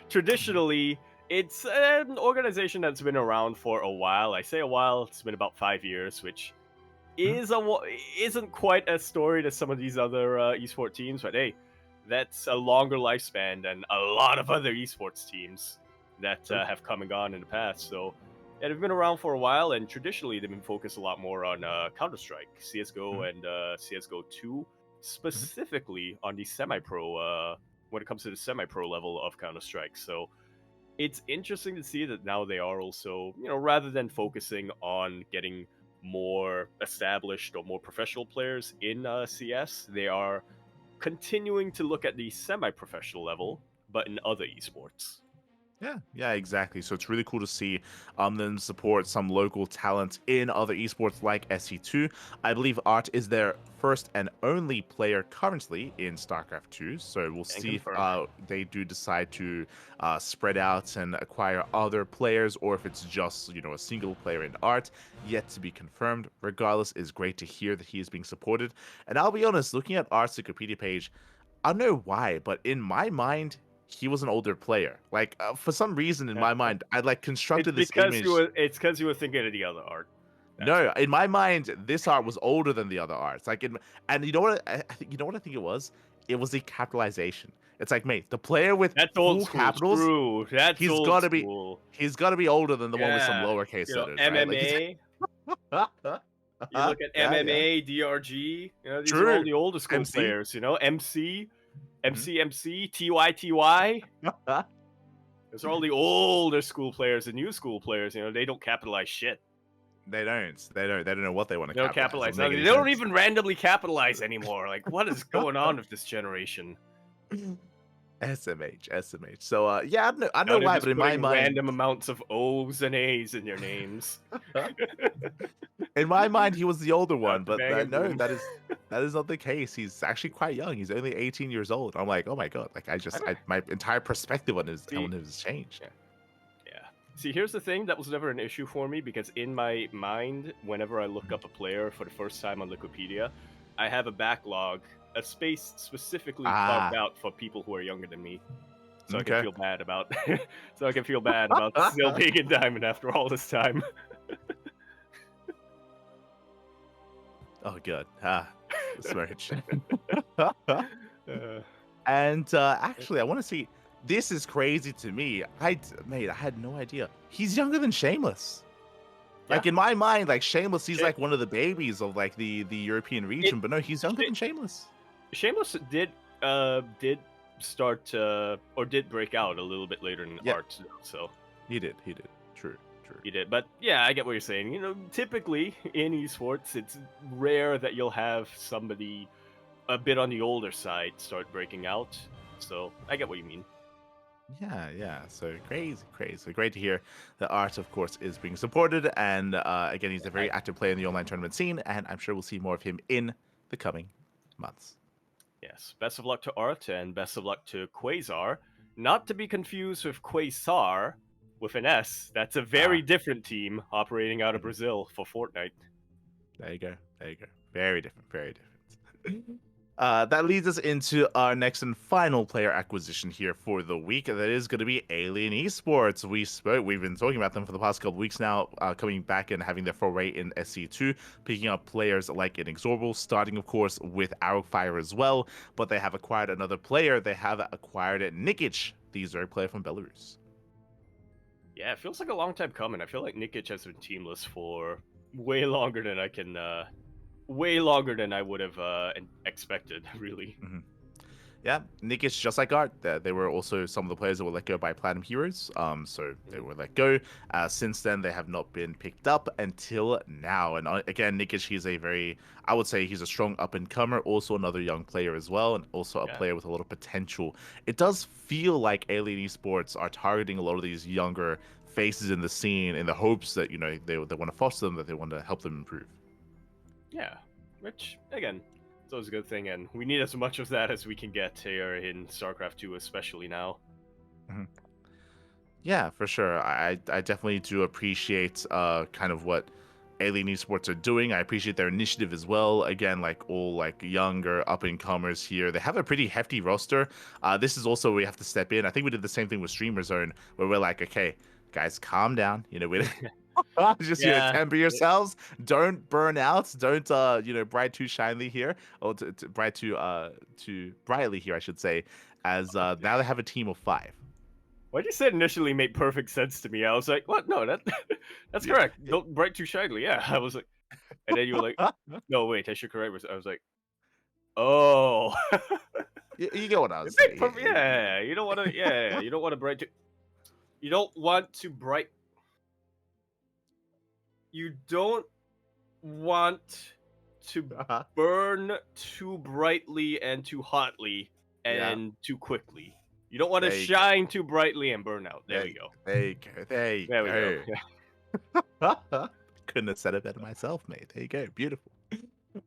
traditionally, it's an organization that's been around for a while. I say a while, it's been about 5 years, which isn't quite as storied as some of these other esports teams, but hey, that's a longer lifespan than a lot of other esports teams that have come and gone in the past. So yeah, they've been around for a while, and traditionally they've been focused a lot more on Counter-Strike, CSGO, and CSGO 2, specifically on the semi-pro, when it comes to the semi-pro level of Counter-Strike. So it's interesting to see that now they are also, rather than focusing on getting more established or more professional players in CS, they are continuing to look at the semi-professional level, but in other esports. Yeah, exactly. So it's really cool to see them support some local talent in other esports like SC2. I believe Art is their first and only player currently in StarCraft 2. So we'll see if they do decide to spread out and acquire other players, or if it's just, a single player in Art. Yet to be confirmed. Regardless, it's great to hear that he is being supported. And I'll be honest, looking at Art's Wikipedia page, I don't know why, but in my mind, he was an older player. Like, for some reason in my mind, I constructed this image. It's because you were thinking of the other Art. No, in my mind, this Art was older than the other Arts. And you know what? I think it was. It was the capitalization. It's like, mate, the player with full capitals. True. He's got to be older than the one with some lowercase letters. MMA. Right? You look at MMA, DRG. These are all the older school players. MC. TY. Those are all the older school players. The new school players, they don't capitalize shit. They don't know what they want to capitalize. They don't even randomly capitalize anymore. Like, what is going on with this generation? SMH. So I know why, but in my mind, random amounts of O's and A's in your names. In my mind, he was the older one, but no, that is not the case. He's actually quite young. He's only 18 years old. I'm like, oh my god! Like my entire perspective on his has changed. Yeah. See, here's the thing. That was never an issue for me, because in my mind, whenever I look up a player for the first time on Wikipedia, I have a backlog, a space specifically carved out for people who are younger than me, so I can feel bad about still being in Diamond after all this time. Oh god, smirch. And actually, I want to see. This is crazy to me. I had no idea. He's younger than Shameless. Like in my mind, like Shameless, he's Sha- like one of the babies of like the European region, but no, he's younger than Shameless. Shameless did start or did break out a little bit later in Yeah. art, so He did. True. he did. But yeah, I get what you're saying. Typically in esports, it's rare that you'll have somebody a bit on the older side start breaking out. So I get what you mean. Yeah. So crazy. Great to hear that Art, of course, is being supported, and again, he's a very active player in the online tournament scene, and I'm sure we'll see more of him in the coming months. Yes, best of luck to Art and best of luck to Quasar. Not to be confused with Quasar with an S. That's a very different team operating out of Brazil for Fortnite. There you go. Very different. That leads us into our next and final player acquisition here for the week. That is going to be Alien Esports. We've been talking about them for the past couple weeks now, coming back and having their foray in SC2, picking up players like Inexorable, starting, of course, with Arrowfire as well. But they have acquired another player. They have acquired Nikic, the Zerg player from Belarus. Yeah, it feels like a long time coming. I feel like Nikic has been teamless for way longer than I would have expected, really. Mm-hmm. Yeah, Nikic, just like Art, they were also some of the players that were let go by Platinum Heroes. So they were let go. Since then, they have not been picked up until now. And again, Nikic, I would say he's a strong up-and-comer, also another young player as well, and also a player with a lot of potential. It does feel like Alien Esports are targeting a lot of these younger faces in the scene in the hopes that, they want to foster them, that they want to help them improve. Yeah, which, again, it's always a good thing, and we need as much of that as we can get here in StarCraft 2, especially now. Mm-hmm. Yeah, for sure. I definitely do appreciate kind of what Alien Esports are doing. I appreciate their initiative as well. Again, like all like younger up and comers here, they have a pretty hefty roster. This is also where we have to step in. I think we did the same thing with Streamer Zone, where we're like, okay, guys, calm down. We just temper yourselves. Don't burn out. Don't bright too shinily here, or to bright too brightly here, I should say. As now they have a team of 5. What you said initially made perfect sense to me. I was like, "What? No, that's correct. Don't bright too shyly." Yeah, I was like, and then you were like, "No, wait, I should correct myself." I was like, "Oh." You get what I was saying. Yeah, you don't want to. Yeah, you don't want to bright. You don't want to bright. You don't want to burn too brightly and too hotly and too quickly. You don't want to shine too brightly and burn out. There we go. There you go. Couldn't have said it better myself, mate. There you go. Beautiful.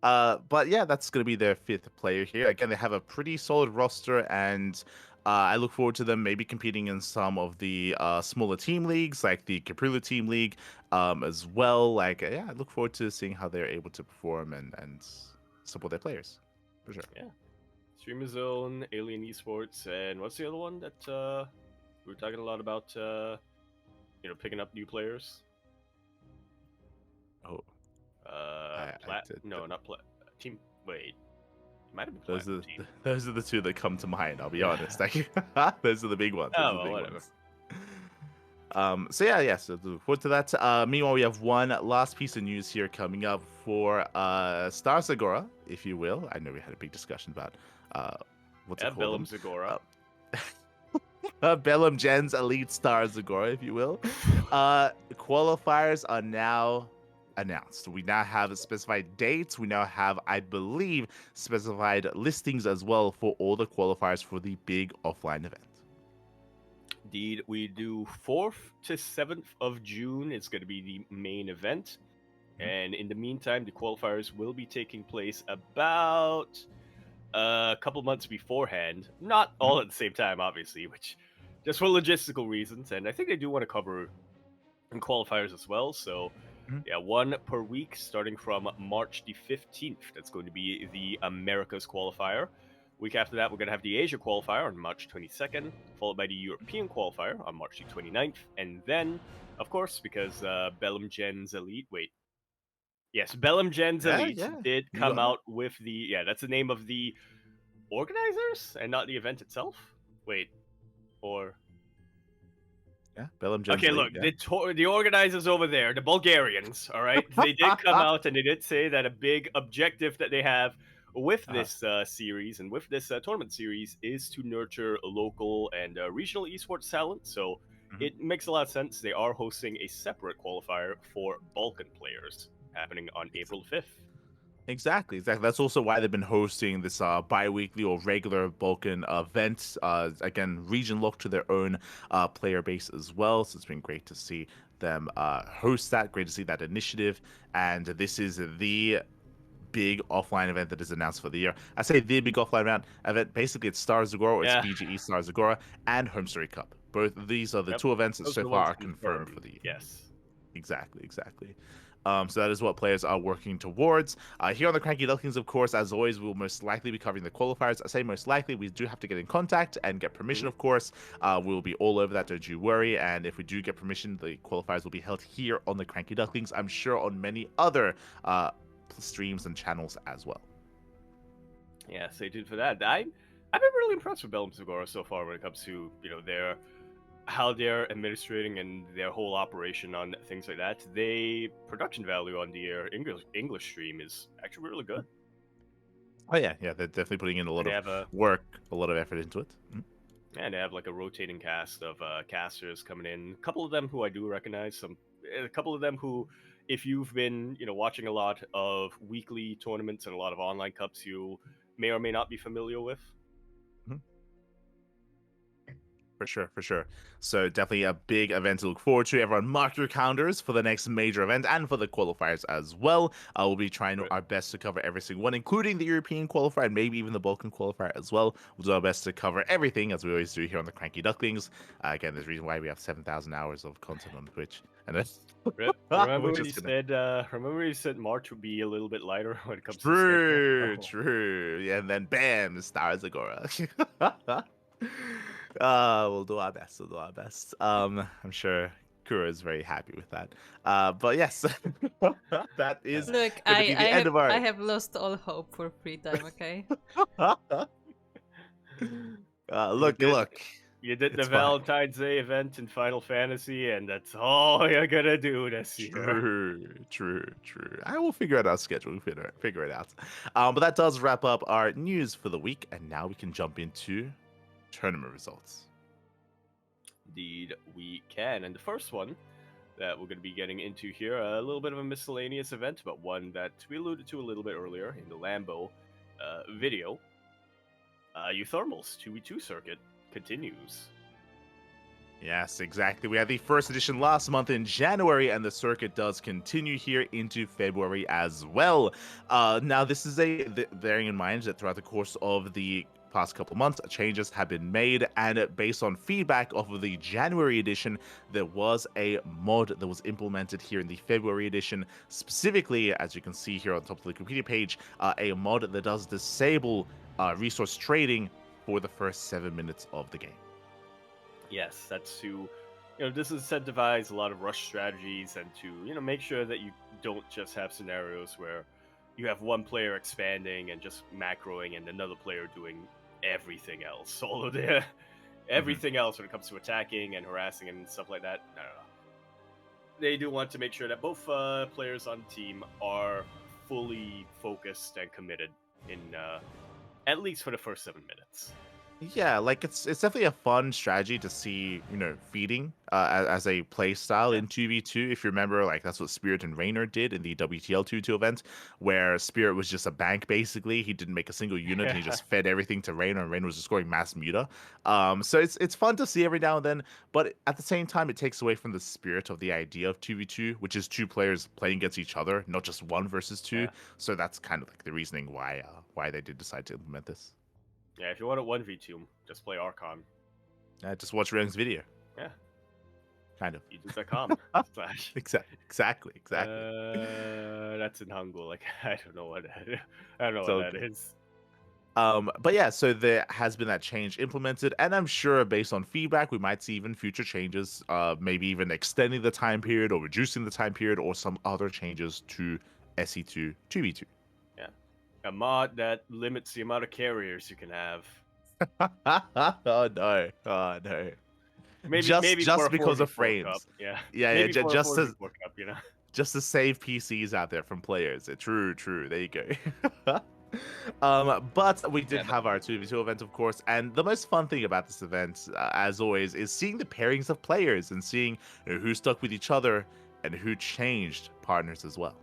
But yeah, that's going to be their 5th player here. Again, they have a pretty solid roster, and I look forward to them maybe competing in some of the smaller team leagues, like the Caprula Team League as well. Like, yeah, I look forward to seeing how they're able to perform and support their players, for sure. Yeah. Streamer Zone, Alien Esports, and what's the other one that we were talking a lot about? Picking up new players. Oh, not Plat. Team. Wait, it might have been Platinum Team. Those are the two that come to mind. I'll be honest. Those are the big ones. Whatever. So look forward to that. Meanwhile, we have one last piece of news here coming up for Star Zagora, if you will. I know we had a big discussion about what's it called? Bellum Zagora. Bellum Gens Elite Star Zagora, if you will. Qualifiers are now announced. We now have specified dates. We now have, I believe, specified listings as well for all the qualifiers for the big offline event. Indeed, we do 4th to 7th of June. It's going to be the main event. And in the meantime, the qualifiers will be taking place about a couple months beforehand. Not all at the same time, obviously, which just for logistical reasons. And I think they do want to cover qualifiers as well. So, yeah, 1 per week starting from March the 15th. That's going to be the Americas qualifier. Week after that, we're going to have the Asia qualifier on March 22nd, followed by the European qualifier on March the 29th. And then, of course, because Bellum Gens Elite... Wait. Yes, Bellum Gens Elite did come out with the... Yeah, that's the name of the organizers and not the event itself? Wait. Or... Yeah, Belem Okay, Lee. look, Yeah. the organizers over there, the Bulgarians, all right, they did come out and they did say that a big objective that they have with Uh-huh. this series and with this tournament series is to nurture local and regional esports talent. So Mhm. it makes a lot of sense. They are hosting a separate qualifier for Balkan players happening on April 5th. Exactly, exactly. That's also why they've been hosting this bi-weekly or regular Balkan event. Again, region look to their own player base as well. So it's been great to see them host that. Great to see that initiative. And this is the big offline event that is announced for the year. I say the big offline event. Basically, it's Star Zagora, or it's Yeah. BGE Star Zagora, and Home Story Cup. Both of these are the Yep. two events that Those are so the far ones are confirmed for the year. Yes. Exactly, exactly. So that is what players are working towards. Here on the CranKy Ducklings, of course, as always, we'll most likely be covering the qualifiers. I say most likely, we do have to get in contact and get permission, of course. We'll be all over that, don't you worry. And if we do get permission, the qualifiers will be held here on the CranKy Ducklings. I'm sure on many other streams and channels as well. Yeah, stay tuned for that. I've been really impressed with Belém Segura so far when it comes to their how they're administrating and their whole operation on things like that. They production value on the English stream is actually really good. Oh yeah, yeah, they're definitely putting in a lot And they of have a work, a lot of effort into it. and they have like a rotating cast of casters coming in. A couple of them who I do recognize. A couple of them who, if you've been watching a lot of weekly tournaments and a lot of online cups, you may or may not be familiar with. For sure, for sure. So definitely a big event to look forward to. Everyone mark your calendars for the next major event and for the qualifiers as well. We'll be trying our best to cover every single one, including the European qualifier and maybe even the Balkan qualifier as well. We'll do our best to cover everything as we always do here on the CranKy Ducklings. Again, there's a reason why we have 7,000 hours of content on Twitch. And that's Remember when you said? Remember when you said March would be a little bit lighter when it comes to True, schedule? true. Yeah, and then bam, stars Agora. We'll do our best. We'll do our best. I'm sure Kura is very happy with that. But yes, that is Look, going to be the end of our. I have lost all hope for free time. Okay. Look. You did the It's fine. Valentine's Day event in Final Fantasy, and that's all you're gonna do this year. True. I will figure out our schedule. We'll figure it out. But that does wrap up our news for the week, and now we can jump into tournament results. Indeed, we can. And the first one that we're going to be getting into here, a little bit of a miscellaneous event, but one that we alluded to a little bit earlier in the Lambo video. Euthermal's 2v2 circuit continues. Yes, exactly. We had the first edition last month in January, and the circuit does continue here into February as well. Now, this is bearing in mind that throughout the course of the past couple months, changes have been made, and based on feedback off of the January edition, there was a mod that was implemented here in the February edition. Specifically, as you can see here on top of the Wikipedia page, a mod that does disable resource trading for the first 7 minutes of the game. Yes, that's to disincentivize a lot of rush strategies and to make sure that you don't just have scenarios where you have one player expanding and just macroing and another player doing everything else. All of the everything else when it comes to attacking and harassing and stuff like that. No. They do want to make sure that both players on the team are fully focused and committed in at least for the first 7 minutes. Yeah, like it's definitely a fun strategy to see, feeding as a play style in 2v2. If you remember, like that's what Spirit and Raynor did in the WTL 2v2 event, where Spirit was just a bank basically. He didn't make a single unit and he just fed everything to Raynor, and Raynor was just scoring mass muta. So it's fun to see every now and then, but at the same time, it takes away from the spirit of the idea of 2v2, which is two players playing against each other, not just one versus two. Yeah. So that's kind of like the reasoning why they did decide to implement this. Yeah, if you want a 1v2, just play Archon. Just watch Reng's video. Yeah. Kind of. YouTube.com / Exactly. That's in Hangul. Like I don't know what that is. But yeah, so there has been that change implemented, and I'm sure based on feedback, we might see even future changes, maybe even extending the time period or reducing the time period or some other changes to SE2 2v2. Yeah. A mod that limits the amount of carriers you can have. Oh no. maybe for just a because of 4v4 cup. frames. Yeah. Yeah, Maybe for a just to 4v4 cup, you know. just to save PCs out there from players. True, true. There you go. But we did Yeah, have our 2v2 event, of course, and the most fun thing about this event, as always, is seeing the pairings of players and seeing who stuck with each other and who changed partners as well.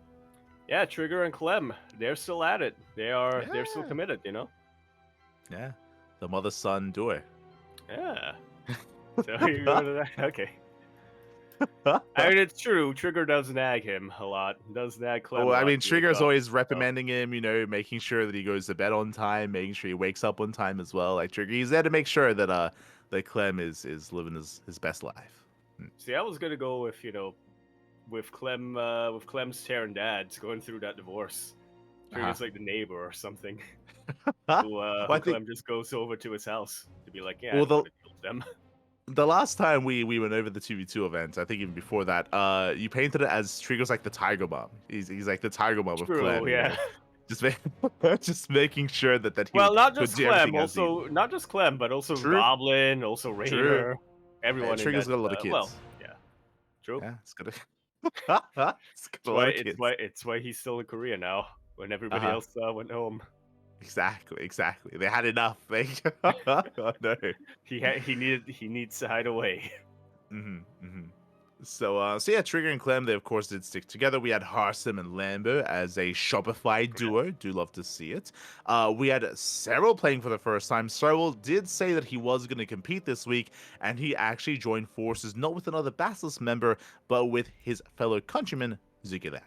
Yeah, Trigger and Clem, they're still at it. They're still Yeah. committed, you know. Yeah, the mother-son duo. Yeah. So you go to that. Okay. I mean, it's true. Trigger does nag him a lot. Does nag Clem. Well, a I lot mean, to wake Trigger's up, always so. reprimanding him, making sure that he goes to bed on time, making sure he wakes up on time as well. Like Trigger, he's there to make sure that that Clem is living his best life. See, I was gonna go with with Clem's Terran dads going through that divorce. Trigger's like the neighbor or something. Who Well, I think Clem just goes over to his house to be like, yeah, well I don't want to deal with them. the last time we went over the 2v2 event, I think even before that, you painted it as Trigger's like the Tiger Mom. He's like the Tiger Mom of True, Clem. yeah. Just making sure that he Well, not could just do Clem, everything as needed. not just Clem, but also True. Goblin, also Rainer, everyone. In Trigger's that, got a lot of kids. Well, yeah, true. Yeah, it's got a lot of kids. It's why he's still in Korea now, when everybody Uh-huh. else went home. Exactly. They had enough. Oh no. He needs to hide away. So yeah, Trigger and Clem, they of course did stick together. We had Harsem and Lambo as a Shopify duo. Do love to see it. We had Cyril playing for the first time. Cyril did say that he was going to compete this week, and he actually joined forces not with another Basilisk member, but with his fellow countryman, Zugilan.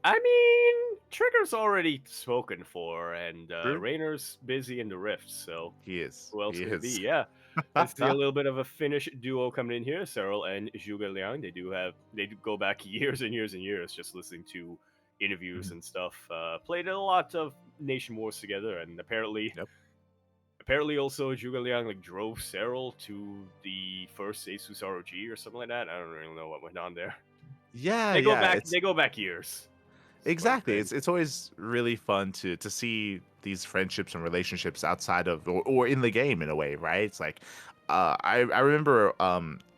I mean, Trigger's already spoken for, and True. Rainer's busy in the Rift, so He is. who else He could it is. be? Yeah. Let's see a little bit of a Finnish duo coming in here, Cyril and Zhuge Liang. They do go back years and years and years just listening to interviews and stuff. Played a lot of Nation Wars together, and apparently also Zhuge Liang like drove Cyril to the first Asus ROG or something like that. I don't really know what went on there. Yeah, They go back years. Exactly. It's always really fun to see these friendships and relationships outside of or in the game in a way, right? It's like I remember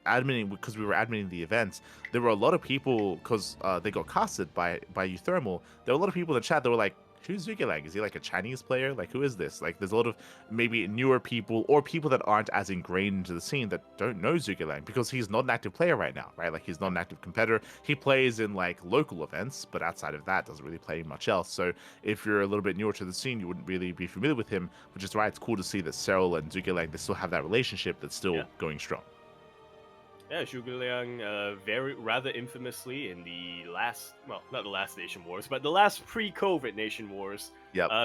adminning, because we were adminning the events. There were a lot of people, because they got casted by Uthermal. There were a lot of people in the chat that were like, who's Zugilang? Is he like a Chinese player? Like, who is this? Like, there's a lot of maybe newer people or people that aren't as ingrained into the scene that don't know Zugilang, because he's not an active player right now, right? Like, he's not an active competitor. He plays in like local events, but outside of that, doesn't really play much else. So if you're a little bit newer to the scene, you wouldn't really be familiar with him, which is why it's cool to see that Cyril and Zugilang, they still have that relationship that's still going strong. Yeah, Zhuge Liang, rather infamously in the last, well, not the last Nation Wars, but the last pre-COVID Nation Wars,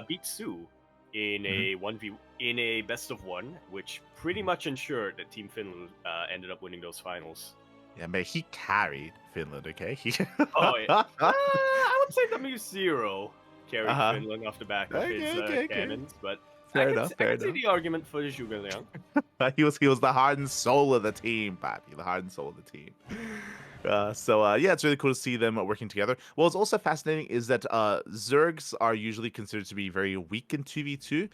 beat Su in a best of one, which pretty much ensured that Team Finland ended up winning those finals. Yeah, man, he carried Finland, okay? Oh, yeah. I would say W0 carried Finland off the back of his cannons, but Fair I enough. can see the argument for Zhuge Liang. He was the heart and soul of the team, Pappy. The heart and soul of the team. Yeah, it's really cool to see them working together. What's also fascinating is that Zergs are usually considered to be very weak in 2v2,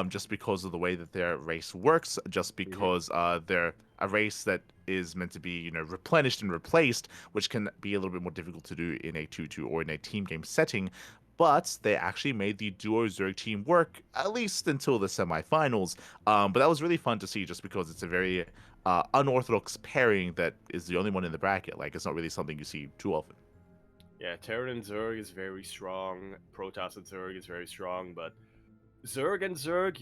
just because of the way that their race works, just because they're a race that is meant to be, replenished and replaced, which can be a little bit more difficult to do in a 2v2 or in a team game setting. But they actually made the duo Zerg team work, at least until the semifinals. But that was really fun to see, just because it's a very unorthodox pairing that is the only one in the bracket. Like, it's not really something you see too often. Yeah, Terran and Zerg is very strong. Protoss and Zerg is very strong. But Zerg and Zerg,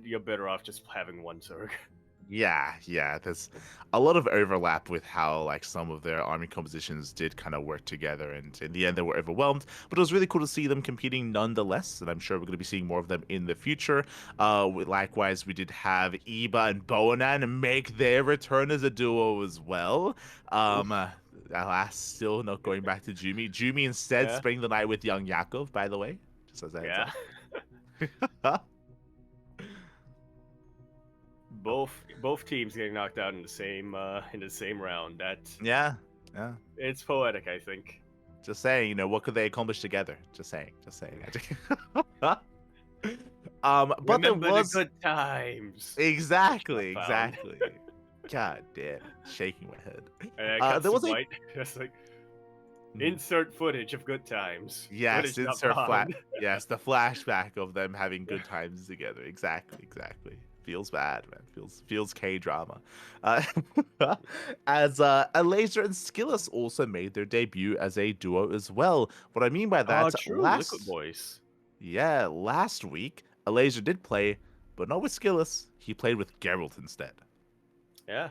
you're better off just having one Zerg. Yeah, there's a lot of overlap with how like some of their army compositions did kind of work together, and in the end they were overwhelmed, but it was really cool to see them competing nonetheless, and I'm sure we're going to be seeing more of them in the future. Likewise, we did have Iba and Boanan make their return as a duo as well. Alas, still not going back to Jumi instead spending the night with young Yakov, by the way, just as a heads up. Both teams getting knocked out in the same round. Yeah. It's poetic, I think. Just saying, what could they accomplish together? Just saying. But remember there was the good times. Exactly. God damn, shaking my head. And I cut There some was a white. Just like insert footage of good times. yes, Footage not insert flat. found. Yes, the flashback of them having good times together. Exactly. Feels bad, man. Feels K drama. Uh, as Laser and Skillus also made their debut as a duo as well. What I mean by Oh, that, true. Liquid Boys. last week, Laser did play, but not with Skillus. He played with Geralt instead. Yeah.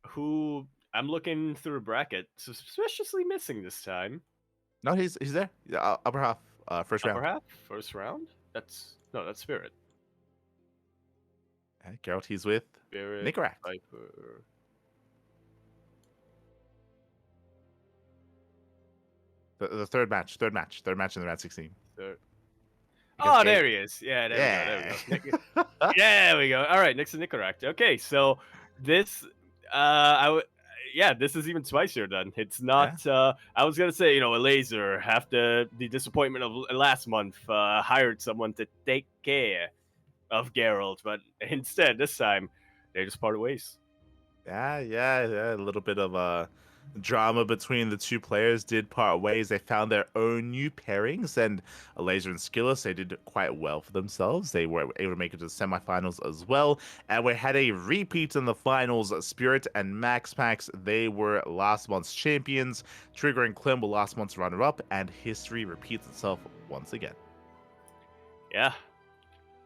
Who I'm looking through a bracket, suspiciously missing this time. No, he's there. Yeah, upper half, first Upper round. half, first round. That's Spirit. Geralt, he's with Spirit, Nicarak. Viper. The third match in the round 16. Third. Against Oh, Gate. there he is. Yeah, there we go. Yeah. There we go. All right, Nixon Nicorrect. Okay, so this, this is even spicier. Then it's not. I was gonna say, a laser after the disappointment of last month hired someone to take care of Geralt, but instead this time they just parted ways. Yeah. A little bit of drama between the two players did part ways. They found their own new pairings, and Laser and Skillus, they did quite well for themselves. They were able to make it to the semifinals as well. And we had a repeat in the finals. Spirit and Max, they were last month's champions. Trigger and Clem were last month's runner-up, and history repeats itself once again. Yeah.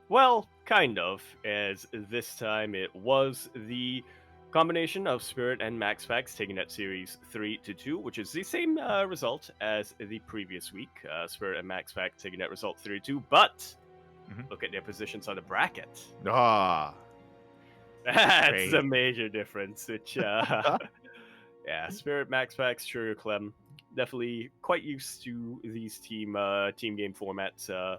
Well, kind of, as this time it was the combination of Spirit and Max taking that series 3-2, which is the same result as the previous week. Spirit and Max taking that result 3-2, but look at their positions on the bracket. That's Great. a major difference. Which, yeah, Spirit, Max, Trigger, Clem, definitely quite used to these team game formats.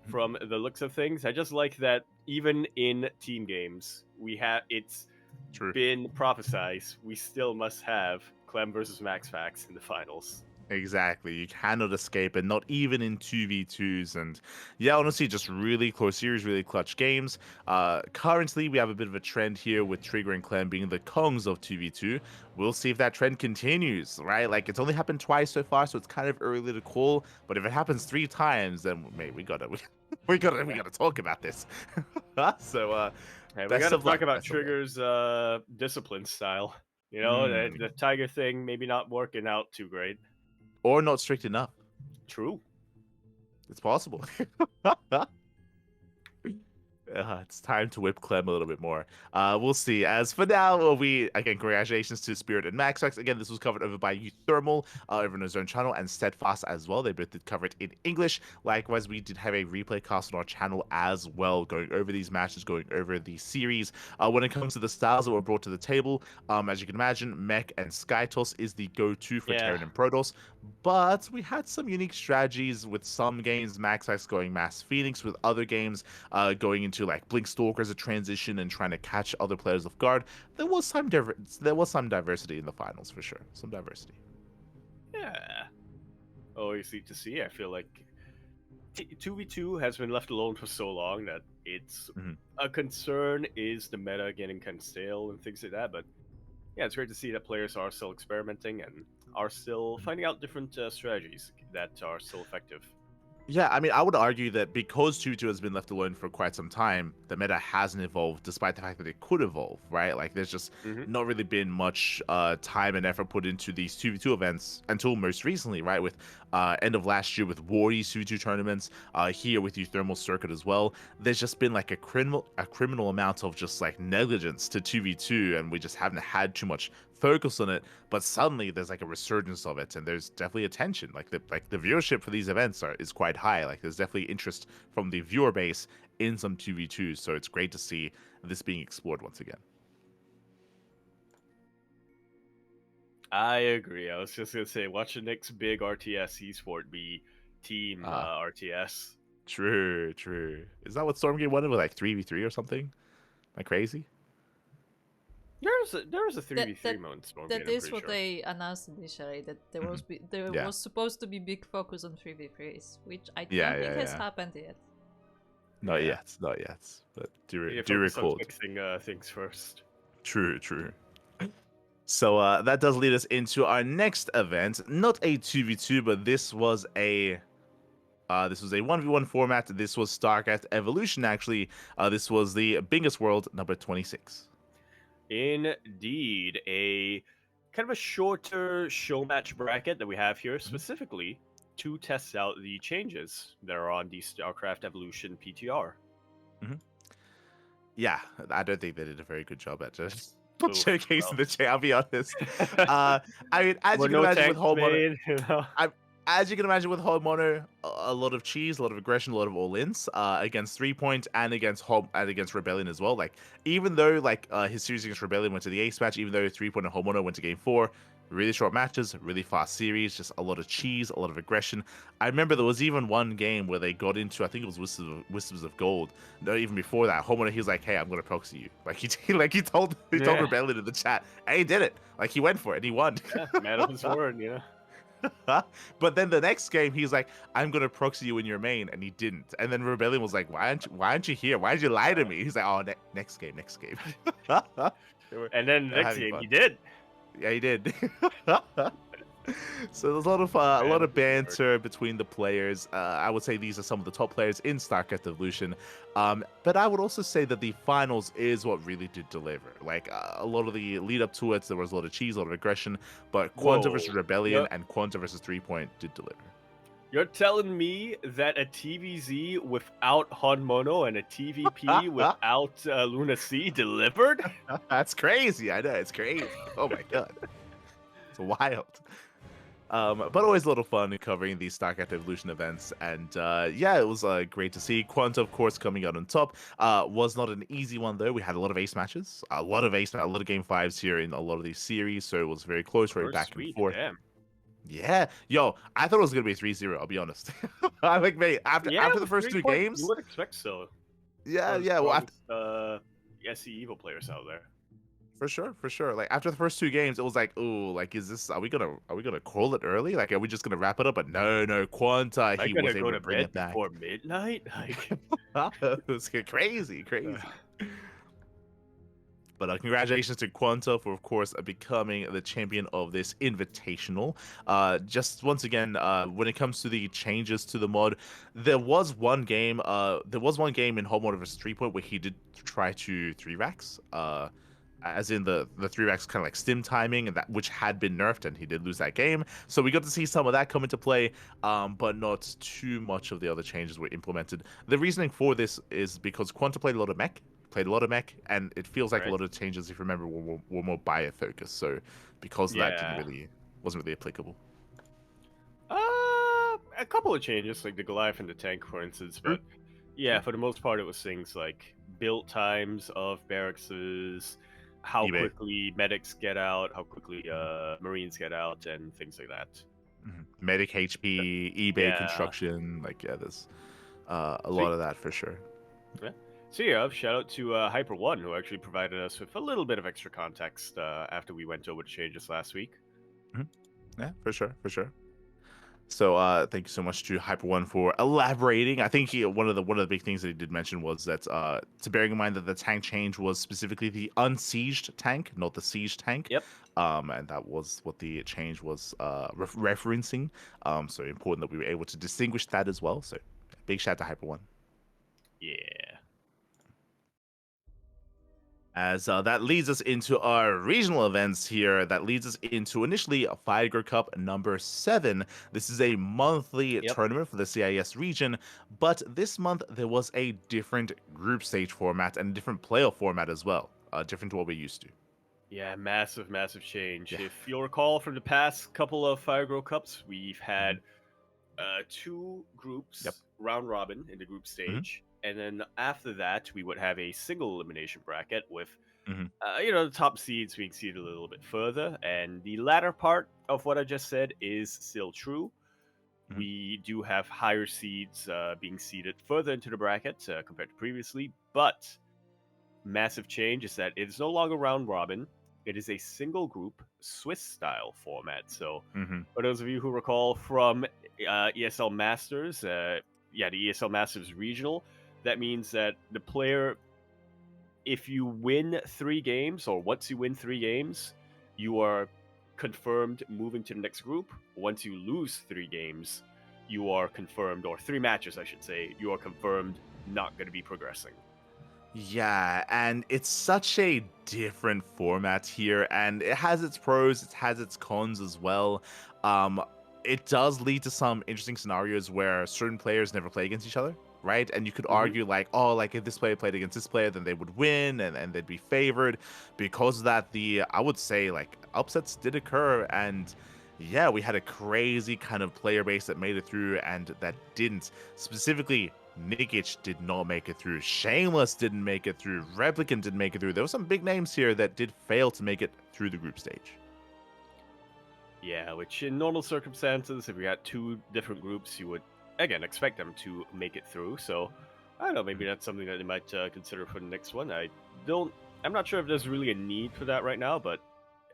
From the looks of things, I just like that even in team games, it's been prophesized we still must have Clem versus Max in the finals. Exactly. You cannot escape it, not even in 2v2s. And yeah, honestly, just really close series, really clutch games. Currently, we have a bit of a trend here with Trigger and Clem being the Kongs of 2v2. We'll see if that trend continues, right? Like, it's only happened twice so far, so it's kind of early to call. But if it happens 3 times, then mate, we gotta talk about this. So, hey, we gotta talk about Trigger's discipline style. The Tiger thing maybe not working out too great. Or not strict enough. True. It's possible. It's time to whip Clem a little bit more. We'll see. As for now, congratulations to Spirit and Max. Again, this was covered over by Thermal over on his own channel, and Steadfast as well. They both did cover it in English. Likewise, we did have a replay cast on our channel as well, going over these matches, going over the series. When it comes to the styles that were brought to the table, as you can imagine, Mech and Skytoss is the go-to for Terran and Protoss. But we had some unique strategies with some games, Max going Mass Phoenix, with other games going into like Blink Stalker as a transition and trying to catch other players off guard. There was some diversity in the finals for sure. Some diversity. Yeah. Always neat to see. I feel like 2v2 has been left alone for so long that it's a concern is the meta getting kind of stale and things like that. But yeah, it's great to see that players are still experimenting and are still finding out different strategies that are still effective. Yeah, I mean, I would argue that because 2v2 has been left alone for quite some time, the meta hasn't evolved, despite the fact that it could evolve, right? Like, there's just not really been much time and effort put into these 2v2 events until most recently, right? With end of last year with Wardy 2v2 tournaments, here with Thermal Circuit as well. There's just been like a criminal amount of just like negligence to 2v2, and we just haven't had too much focus on it. But suddenly there's like a resurgence of it, and there's definitely attention. Like the viewership for these events is quite high. Like, there's definitely interest from the viewer base in some 2v2s, so it's great to see this being explored once again. I agree. I was just gonna say, watch the next big RTS esport be team RTS. True. Is that what Stormgate wanted with like 3v3 or something? Am I crazy? There was a 3v3 mode in Stormgate. That is what they announced initially. That there was supposed to be big focus on 3v3s, which I don't think has happened yet. Not Yeah. yet, not yet. But We need to do focus on record. fixing things first. True, true. So that does lead us into our next event. Not a 2v2, but this was a 1v1 format. This was StarCraft Evolution, actually. This was the biggest world, number 26. Indeed, a kind of a shorter show match bracket that we have here specifically to test out the changes that are on the StarCraft Evolution PTR. Yeah, I don't think they did a very good job at just Oof, showcasing well. the chain, I'll be honest. I mean, as Were you can no imagine with tanks whole mono, made, you know? as you can imagine with whole mono, a lot of cheese, a lot of aggression, a lot of all-ins against 3 Point and against home and against Rebellion as well. Like even though his series against Rebellion went to the ace match, even though 3 Point and whole mono went to game 4, really short matches, really fast series, just a lot of cheese, a lot of aggression. I remember there was even one game where they got into, I think it was Wisps of Gold. No, even before that, home mono, he was like, "Hey, I'm gonna proxy you." Like he told Yeah. Rebellion in the chat, and he did it. Like he went for it, and he won. Yeah, man of his word, you know. But then the next game, he's like, "I'm gonna proxy you in your main," and he didn't. And then Rebellion was like, "Why aren't you here? Why did you lie to me?" He's like, "Oh, next game." And then the They're next having game, fun. he did. Yeah, he did. So there's a lot of banter between the players. I would say these are some of the top players in StarCraft Evolution. But I would also say that the finals is what really did deliver. Like a lot of the lead up to it, there was a lot of cheese, a lot of aggression. But Quanta versus Whoa. Rebellion Yep. and Quanta versus 3 Point did deliver. You're telling me that a TVZ without Honmono and a TVP without Luna C delivered? That's crazy. I know, it's crazy. Oh my god. It's wild. But always a lot of fun covering these StarCraft Evolution events, and yeah, it was great to see Quanta, of course, coming out on top. Was not an easy one though. We had a lot of ace matches, a lot of game fives here in a lot of these series, so it was very close, very back and Sweet, forth. damn. Yeah, yo, I thought it was gonna be 3-0. I'll be honest. I'm like, mate, after the with first 3 two points, games, you would expect so. yeah, One of the yeah, well, strongest SC Evil players out there. for sure. Like after the first two games, it was like, oh, like are we gonna call it early? Like, are we just gonna wrap it up? But no, Quanta, Am I he gonna was go able to to bring bed it back. before midnight? Like, It was crazy. But congratulations to Quanta for, of course, becoming the champion of this Invitational. Just once again, when it comes to the changes to the mod, there was one game. There was one game in home mode versus 3 Point where he did try to 3-racks. As in the 3-racks kind of like stim timing, and that which had been nerfed, and he did lose that game. So we got to see some of that come into play, but not too much of the other changes were implemented. The reasoning for this is because Quanta played a lot of mech, and it feels like a right? lot of changes, if you remember, were more bio focused. So because of that wasn't really applicable. A couple of changes, like the Goliath and the tank, for instance, but yeah, for the most part, it was things like build times of barracks, how eBay. quickly medics get out, how quickly Marines get out, and things like that. Medic HP, eBay construction, there's a lot of that for sure. Yeah. So yeah, shout out to Hyper One, who actually provided us with a little bit of extra context after we went over the changes last week. Yeah, for sure. So thank you so much to Hyper One for elaborating. I think one of the big things that he did mention was that to bearing in mind that the tank change was specifically the unsieged tank, not the siege tank. Yep. And that was what the change was referencing. So important that we were able to distinguish that as well. So big shout out to Hyper One. Yeah. As that leads us into our regional events here. That leads us into initially Figer Cup number 7. This is a monthly tournament for the CIS region, but this month there was a different group stage format and a different playoff format as well, different to what we're used to. Yeah, massive change. Yeah. If you'll recall from the past couple of Firegrow Cups, we've had 2 groups round robin in the group stage. And then after that, we would have a single elimination bracket with, the top seeds being seeded a little bit further. And the latter part of what I just said is still true. We do have higher seeds being seeded further into the bracket compared to previously. But massive change is that it is no longer round robin. It is a single group Swiss style format. So for those of you who recall from ESL Masters, the ESL Masters regional, that means that the player, if you win 3 games, or once you win 3 games, you are confirmed moving to the next group. Once you lose 3 games, you are confirmed, or 3 matches, I should say, you are confirmed not going to be progressing. Yeah, and it's such a different format here, and it has its pros, it has its cons as well. Um, it does lead to some interesting scenarios where certain players never play against each other, right? And you could argue like, oh, like if this player played against this player, then they would win and they'd be favored. Because of that, I would say like upsets did occur, and yeah, we had a crazy kind of player base that made it through and that didn't. Specifically, Nikic did not make it through. Shameless didn't make it through. Replicant didn't make it through. There were some big names here that did fail to make it through the group stage. Yeah, which in normal circumstances, if you had 2 different groups, you would, again, expect them to make it through. So, I don't know, maybe that's something that they might consider for the next one. I'm not sure if there's really a need for that right now, but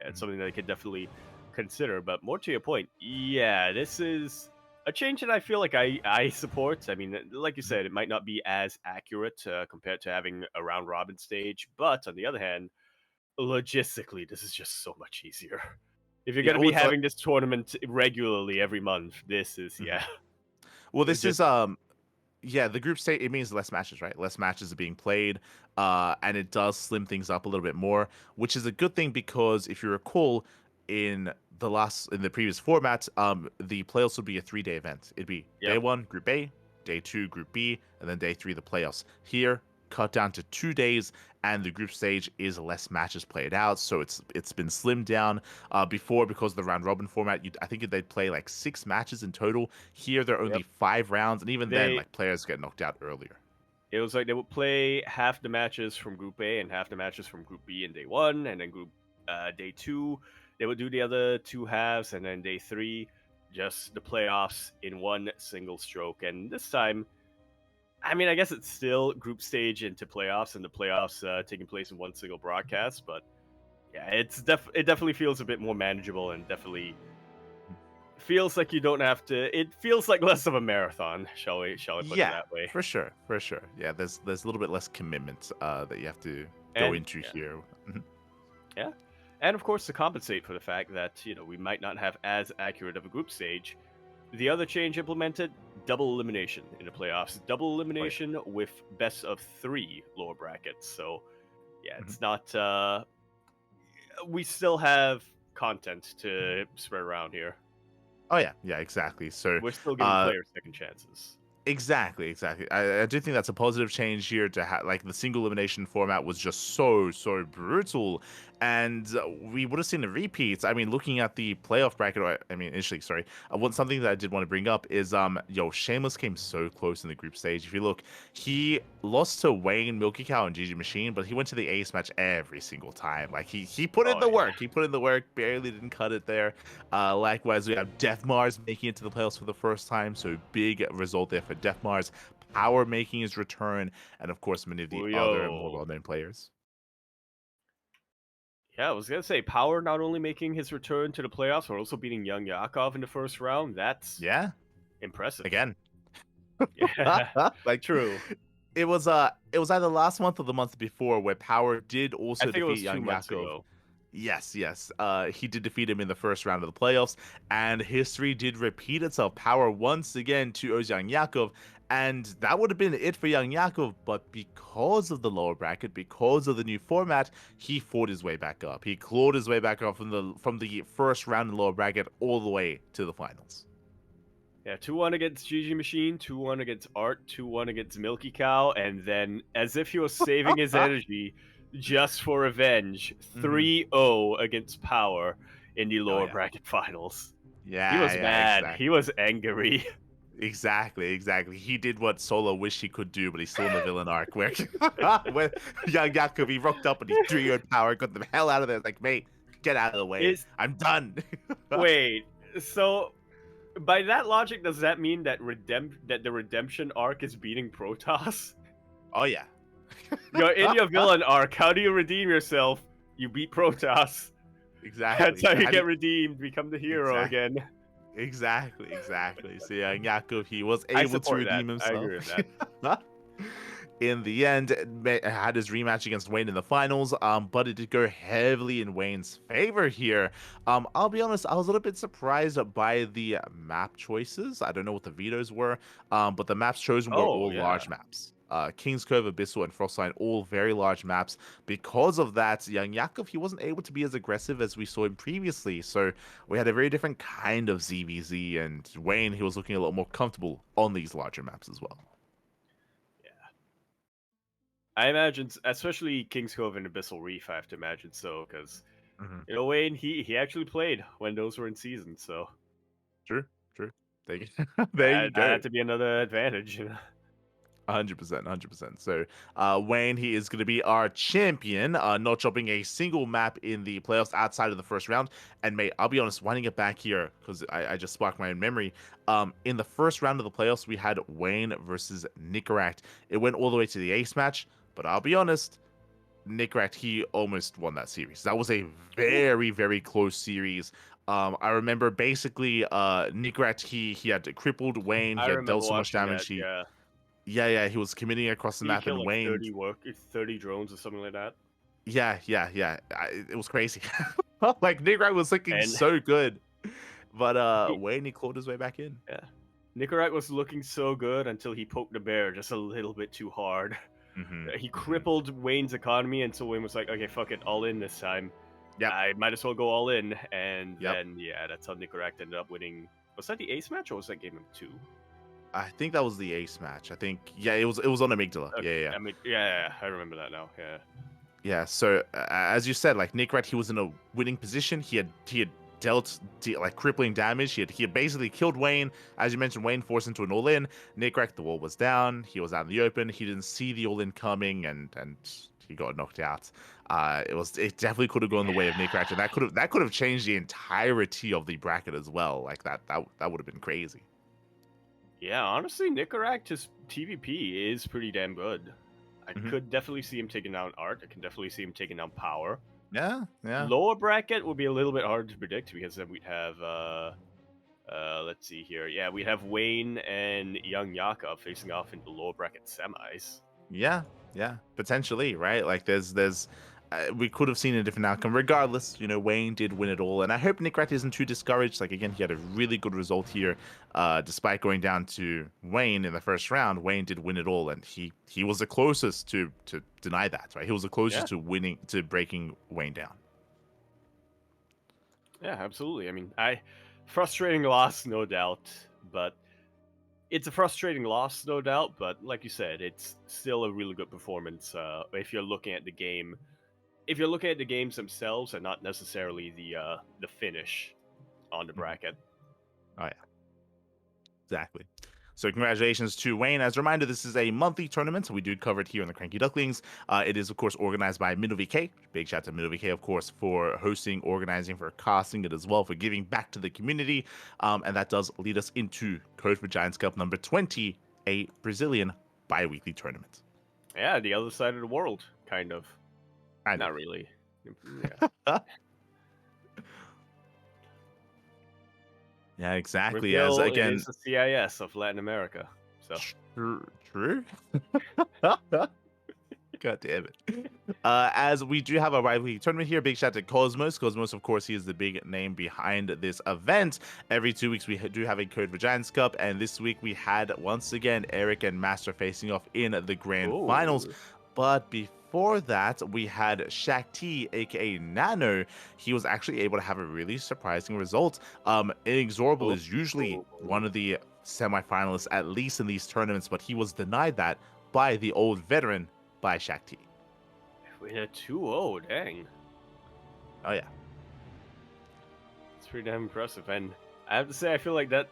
it's something that they could definitely consider. But more to your point, yeah, this is a change that I feel like I support. I mean, like you said, it might not be as accurate compared to having a round robin stage, but on the other hand, logistically, this is just so much easier. If you're Yeah, going to well, be having this tournament regularly every month, this is, well, this is just yeah, the group stage, it means less matches, right? Less matches are being played, and it does slim things up a little bit more, which is a good thing because if you recall, in the previous format, the playoffs would be a 3-day event. It'd be day yep. 1, Group A, day 2, Group B, and then day 3, the playoffs. Here, cut down to 2 days, and the group stage is less matches played out, so it's been slimmed down. Before, because of the round robin format, I think they'd play like 6 matches in total. Here, there are only Yep. 5 rounds, and even then, They like players get knocked out earlier. It was like they would play half the matches from Group A and half the matches from Group B in day 1, and then day 2 they would do the other 2 halves, and then day 3 just the playoffs in one single stroke. And this time, I mean, I guess it's still group stage into playoffs, and the playoffs taking place in one single broadcast. But yeah, it definitely feels a bit more manageable, and definitely feels like you don't have to. It feels like less of a marathon, shall we put it Yeah, that way? for sure, for sure. Yeah, there's a little bit less commitment that you have to go into here. Yeah. And of course, to compensate for the fact that, we might not have as accurate of a group stage, the other change implemented, double elimination in the playoffs. Double elimination with best of 3 lower brackets. So, yeah, it's not... we still have content to spread around here. Oh, yeah, exactly. So we're still giving players second chances. Exactly. I do think that's a positive change here to have, like, the single elimination format was just so brutal, and we would have seen the repeats. I mean, looking at the playoff bracket, initially, sorry, something that I did want to bring up is, Shameless came so close in the group stage. If you look, he lost to Wayne, Milky Cow, and GG Machine, but he went to the ace match every single time. Like, he put in the work. He put in the work, barely didn't cut it there. Likewise, we have Death Mars making it to the playoffs for the first time, so big result there for Death Mars. Power making his return, and of course many of the other more well-known players. Yeah, I was gonna say Power not only making his return to the playoffs, but also beating Young Yakov in the first round. That's impressive. Again. Yeah, like true. It was either last month or the month before where Power did also defeat Young Yakov. Yes. He did defeat him in the first round of the playoffs, and history did repeat itself. Power once again 2-0 Young Yakov, and that would have been it for Young Yakov, but because of the lower bracket, because of the new format, he fought his way back up. He clawed his way back up from the first round in the lower bracket all the way to the finals. Yeah, 2-1 against GG Machine, 2-1 against Art, 2-1 against Milky Cow, and then, as if he was saving his energy just for revenge, 3-0 against Power in the lower bracket finals. Yeah, he was mad. Exactly. He was angry. Exactly. He did what Solo wished he could do, but he's still in the villain arc where Young Yakov, he rocked up and he 3-0 Power, got the hell out of there. Like, mate, get out of the way. I'm done. Wait, so by that logic, does that mean that the redemption arc is beating Protoss? Oh yeah. In your villain arc, how do you redeem yourself? You beat Protoss. Exactly. That's how you get redeemed, become the hero again. Exactly. So yeah, Yakov, he was able to redeem himself. I agree with that. in the end, had his rematch against Wayne in the finals, but it did go heavily in Wayne's favor here. I'll be honest, I was a little bit surprised by the map choices. I don't know what the vetoes were, but the maps chosen were Oh all yeah. large maps. King's Cove, Abyssal, and Frostline, all very large maps. Because of that, young Yakov, he wasn't able to be as aggressive as we saw him previously. So we had a very different kind of ZVZ, and Wayne, he was looking a lot more comfortable on these larger maps as well. I imagine, especially King's Cove and Abyssal Reef, I have to imagine so, because Wayne, he actually played when those were in season, so True. There you, there you that go. had to be another advantage. 100%, 100%. So, Wayne, he is going to be our champion, not dropping a single map in the playoffs outside of the first round. And, mate, I'll be honest, winding it back here, because I just sparked my own memory. In the first round of the playoffs, we had Wayne versus Nicaract. It went all the way to the ace match, but I'll be honest, Nicaract, he almost won that series. That was a very, very close series. I remember basically Nicaract, he had crippled Wayne, I he had dealt remember so much watching damage. that. Yeah, Yeah, he was committing across the he map, killed and like Wayne, 30 drones or something like that. yeah. It was crazy. Like Nicaract was looking And so good, but he, Wayne, he clawed his way back in. yeah, Nicaract was looking so good until he poked the bear just a little bit too hard. He crippled Wayne's economy, and so Wayne was like, "Okay, fuck it, all in this time. Yep. I might as well go all in." And Yep. then yeah, that's how Nicaract ended up winning. Was that the ace match or was that game number 2? I think that was the ace match. I think, yeah, it was on Amygdala. Okay. Yeah. I mean, yeah, I remember that now. Yeah. Yeah, so as you said, like Nicaract, he was in a winning position. He had dealt like crippling damage. He had basically killed Wayne. As you mentioned, Wayne forced into an all-in. Nicaract, the wall was down. He was out in the open. He didn't see the all-in coming, and he got knocked out. It definitely could have gone the way of Nicaract, and that could have changed the entirety of the bracket as well. Like that would have been crazy. Yeah, honestly, Nicaract, his TVP is pretty damn good. I could definitely see him taking down Art. I can definitely see him taking down Power. Yeah. Lower bracket would be a little bit hard to predict because then we'd have let's see here. Yeah, we'd have Wayne and Young Yakov facing off into lower bracket semis. Yeah, potentially, right? Like there's we could have seen a different outcome. Regardless, Wayne did win it all, and I hope Nicaract isn't too discouraged. Like again, he had a really good result here, despite going down to Wayne in the first round. Wayne did win it all, and he was the closest to deny that, right? He was the closest to breaking Wayne down. Yeah, absolutely. I mean, frustrating loss, no doubt, but it's a frustrating loss, no doubt. But like you said, it's still a really good performance. If you're looking at the game. If you're looking at the games themselves and not necessarily the finish on the bracket. Oh yeah, exactly. So congratulations to Wayne. As a reminder, this is a monthly tournament, so we do cover it here on the CranKy Ducklings. It is, of course, organized by MiddleVK. Big shout out to MiddleVK, of course, for hosting, organizing, for casting it as well, for giving back to the community. And that does lead us into Code for Giants Cup number 20, a Brazilian bi-weekly tournament. Yeah, the other side of the world, kind of. Not really. Yeah. Yeah, exactly. Brazil, As again, it is the CIS of Latin America. So true. God damn it. As we do have a rivalry tournament here, big shout out to Cosmos. Cosmos, of course, he is the big name behind this event. Every 2 weeks, we do have a Code for Giants Cup, and this week we had, once again, Eric and Master facing off in the grand finals. But before that, we had Shaq T, aka Nano. He was actually able to have a really surprising result. Inexorable is usually one of the semifinalists, at least in these tournaments, but he was denied that by the old veteran, by Shaq T. We had 2-0, dang. Oh yeah. It's pretty damn impressive. And I have to say, I feel like that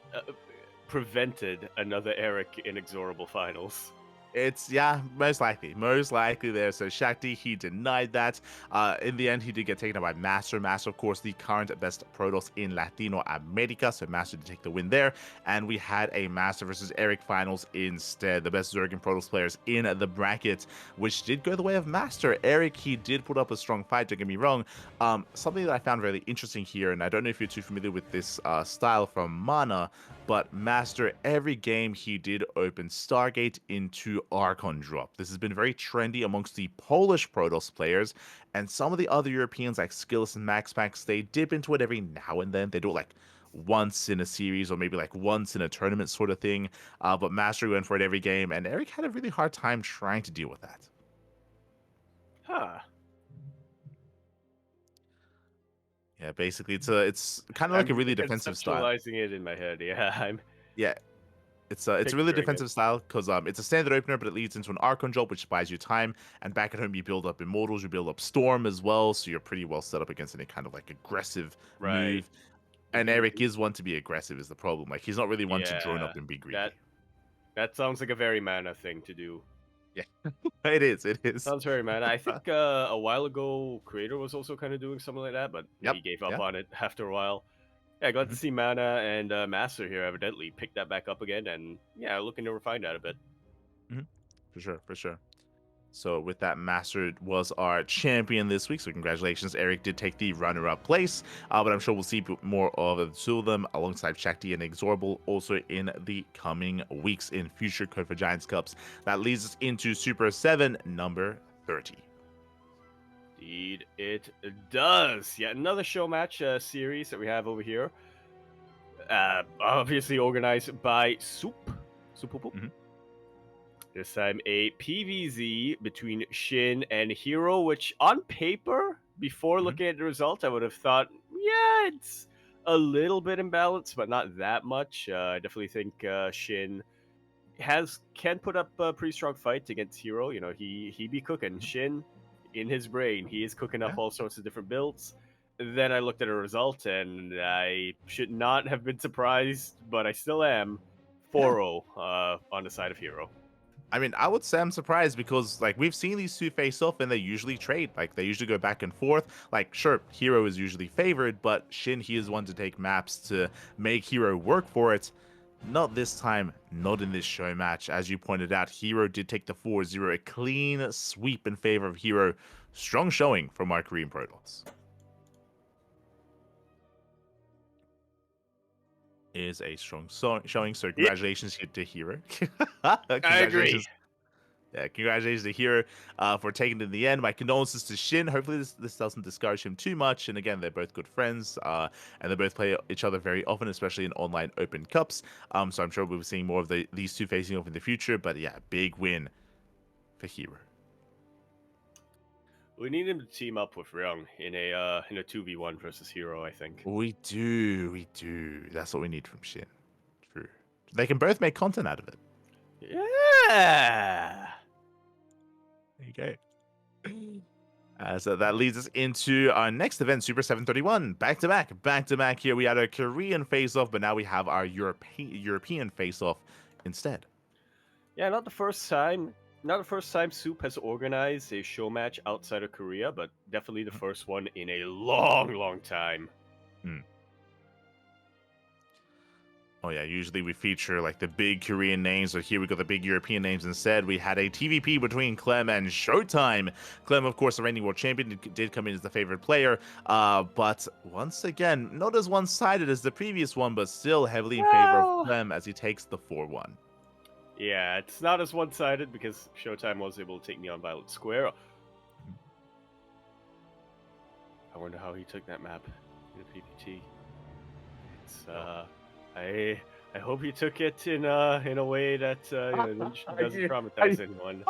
prevented another Eric Inexorable finals. It's, most likely there. So Shakti, he denied that. In the end, he did get taken out by Master. Master, of course, the current best Protoss in Latino America. So Master did take the win there. And we had a Master versus Eric finals instead. The best Zerg and Protoss players in the bracket, which did go the way of Master. Eric, he did put up a strong fight, don't get me wrong. Something that I found really interesting here, and I don't know if you're too familiar with this style from Mana, But Master, every game he did open Stargate into Archon drop. This has been very trendy amongst the Polish Protoss players, and some of the other Europeans like Skillus and MaxPax, they dip into it every now and then. They do it like once in a series or maybe like once in a tournament sort of thing. But Master went for it every game, and Eric had a really hard time trying to deal with that. Huh. Yeah, basically it's kind of like a really defensive style. Conceptualizing it in my head. Yeah, I'm Yeah, it's a really picturing defensive it. style because it's a standard opener, but it leads into an Archon job, which buys you time. And back at home, you build up Immortals, you build up Storm as well, so you're pretty well set up against any kind of like aggressive Right. move. And Eric is one to be aggressive is the problem. Like he's not really one to drone Yeah. up and be greedy. That sounds like a very mana thing to do. Yeah, it is. It is. Sounds very mana. I think a while ago, Creator was also kind of doing something like that, but Yep. he gave up Yeah. on it after a while. Yeah, glad to Mhm. see Mana and Master here evidently pick that back up again, and yeah, looking to refine that a bit. For sure. For sure. So with that, Master was our champion this week. So congratulations, Eric did take the runner-up place. But I'm sure we'll see more of the two of them alongside Shakti and Exorbital also in the coming weeks in future Code for Giants Cups. That leads us into Super 7 number 30. Indeed, it does. Yet another show match series that we have over here. Obviously organized by Soup. Mhm. This time a PVZ between Shin and Hero, which on paper, before Mhm. looking at the result, I would have thought, yeah, it's a little bit imbalanced, but not that much. I definitely think Shin can put up a pretty strong fight against Hero. You know, he be cooking. Shin, in his brain, he is cooking up Yeah. all sorts of different builds. Then I looked at a result, and I should not have been surprised, but I still am. Yeah. 4-0 on the side of Hero. I mean, I would say I'm surprised because like we've seen these two face off and they usually trade. Like they usually go back and forth. Like sure, Hero is usually favored, but Shin he is one to take maps to make Hero work for it. Not this time, not in this show match. As you pointed out, Hero did take the 4-0, a clean sweep in favor of Hero. Strong showing from our Korean Protoss. Is a strong showing, so congratulations to Hero. I agree. Congratulations. Yeah, congratulations to Hero for taking it in the end. My condolences to Shin. Hopefully this doesn't discourage him too much. And again, they're both good friends, and they both play each other very often, especially in online open cups. So I'm sure we'll be seeing more of these two facing off in the future. But yeah, big win for Hero. We need him to team up with Ryung in a 2v1 versus Hero, I think. We do. That's what we need from Shin. True. They can both make content out of it. Yeah. There you go. So that leads us into our next event, Super 731. Back to back here. We had a Korean face-off, but now we have our European face-off instead. Yeah, not the first time. Not the first time Soup has organized a show match outside of Korea, but definitely the first one in a long time. Oh yeah, usually we feature like the big Korean names, but here we got the big European names instead. We had a TVP between Clem and Showtime. Clem, of course, the reigning world champion, did come in as the favorite player, but once again, not as one-sided as the previous one, but still heavily in favor of Clem as he takes the 4-1. Yeah, it's not as one-sided because Showtime was able to take Neon Violet Square. I wonder how he took that map in a PPT. It's I hope he took it in a way that doesn't traumatize anyone.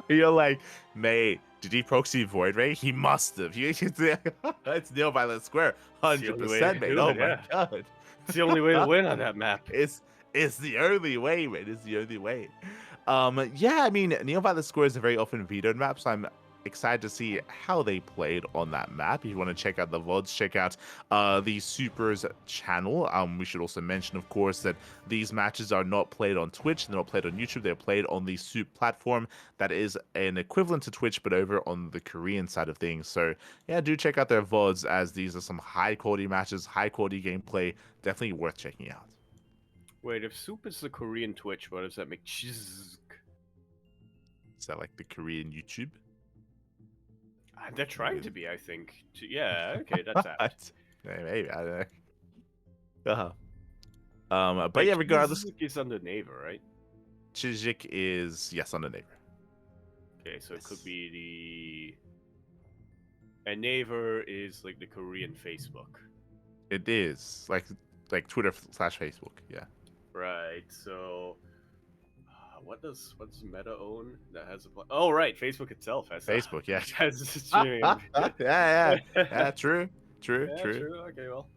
You're like, mate, did he proxy Void Ray? He must have. It's Neo Violet Square, 100%, mate. Oh my god, it's the only way to win on that map. It's the only way, mate. It's the only way. Yeah, I mean, Neo Violet Square is a very often vetoed map, so I'm excited to see how they played on that map. If you want to check out the VODs, check out the Supers channel. We should also mention, of course, that these matches are not played on Twitch. They're not played on YouTube. They're played on the Soup platform that is an equivalent to Twitch, but over on the Korean side of things. So yeah, do check out their VODs, as these are some high quality matches, high quality gameplay. Definitely worth checking out. Wait, if Soup is the Korean Twitch, what does that make? Is that like the Korean YouTube? They're trying to be, I think. Yeah, okay, that's apt. Maybe, I don't know. But yeah, regardless, Suzuki's under Naver, right? Chijik is yes on the neighbor. Okay, so it could Yes. be and Naver is like the Korean Facebook. It is like Twitter / Facebook. Yeah. Right. So, what's Meta own that has a oh right, Facebook itself has Facebook, yeah. has a streaming. yeah. True. Yeah, true. Okay, well,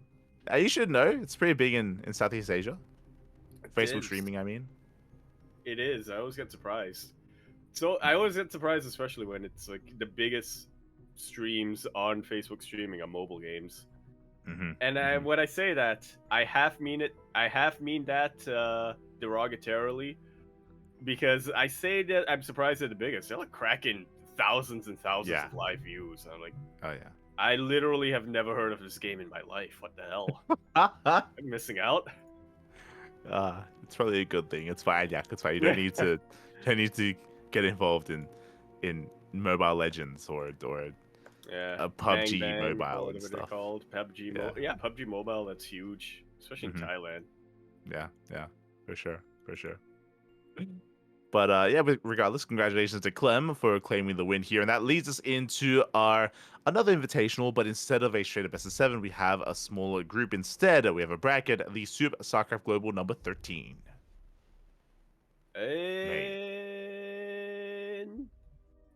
You should know it's pretty big in Southeast Asia. it Facebook is. streaming, I mean. It is. I always get surprised. So I always get surprised, especially when it's like the biggest streams on Facebook streaming on mobile games. Mm-hmm. And when I say that, I half mean it. I half mean that derogatorily, because I say that I'm surprised they're the biggest. They're like cracking thousands and thousands of live views. I'm like, oh yeah. I literally have never heard of this game in my life. What the hell? I'm missing out. It's probably a good thing. It's fine, yeah. It's fine. You don't need to get involved in Mobile Legends or a PUBG Bang, mobile and whatever stuff. they're called. PUBG Yeah. PUBG Mobile, that's huge, especially in Thailand. Yeah, for sure. But yeah, but regardless, congratulations to Clem for claiming the win here, and that leads us into our another invitational. But instead of a straight up best of 7, we have a smaller group. Instead, we have a bracket, the Super StarCraft Global number 13.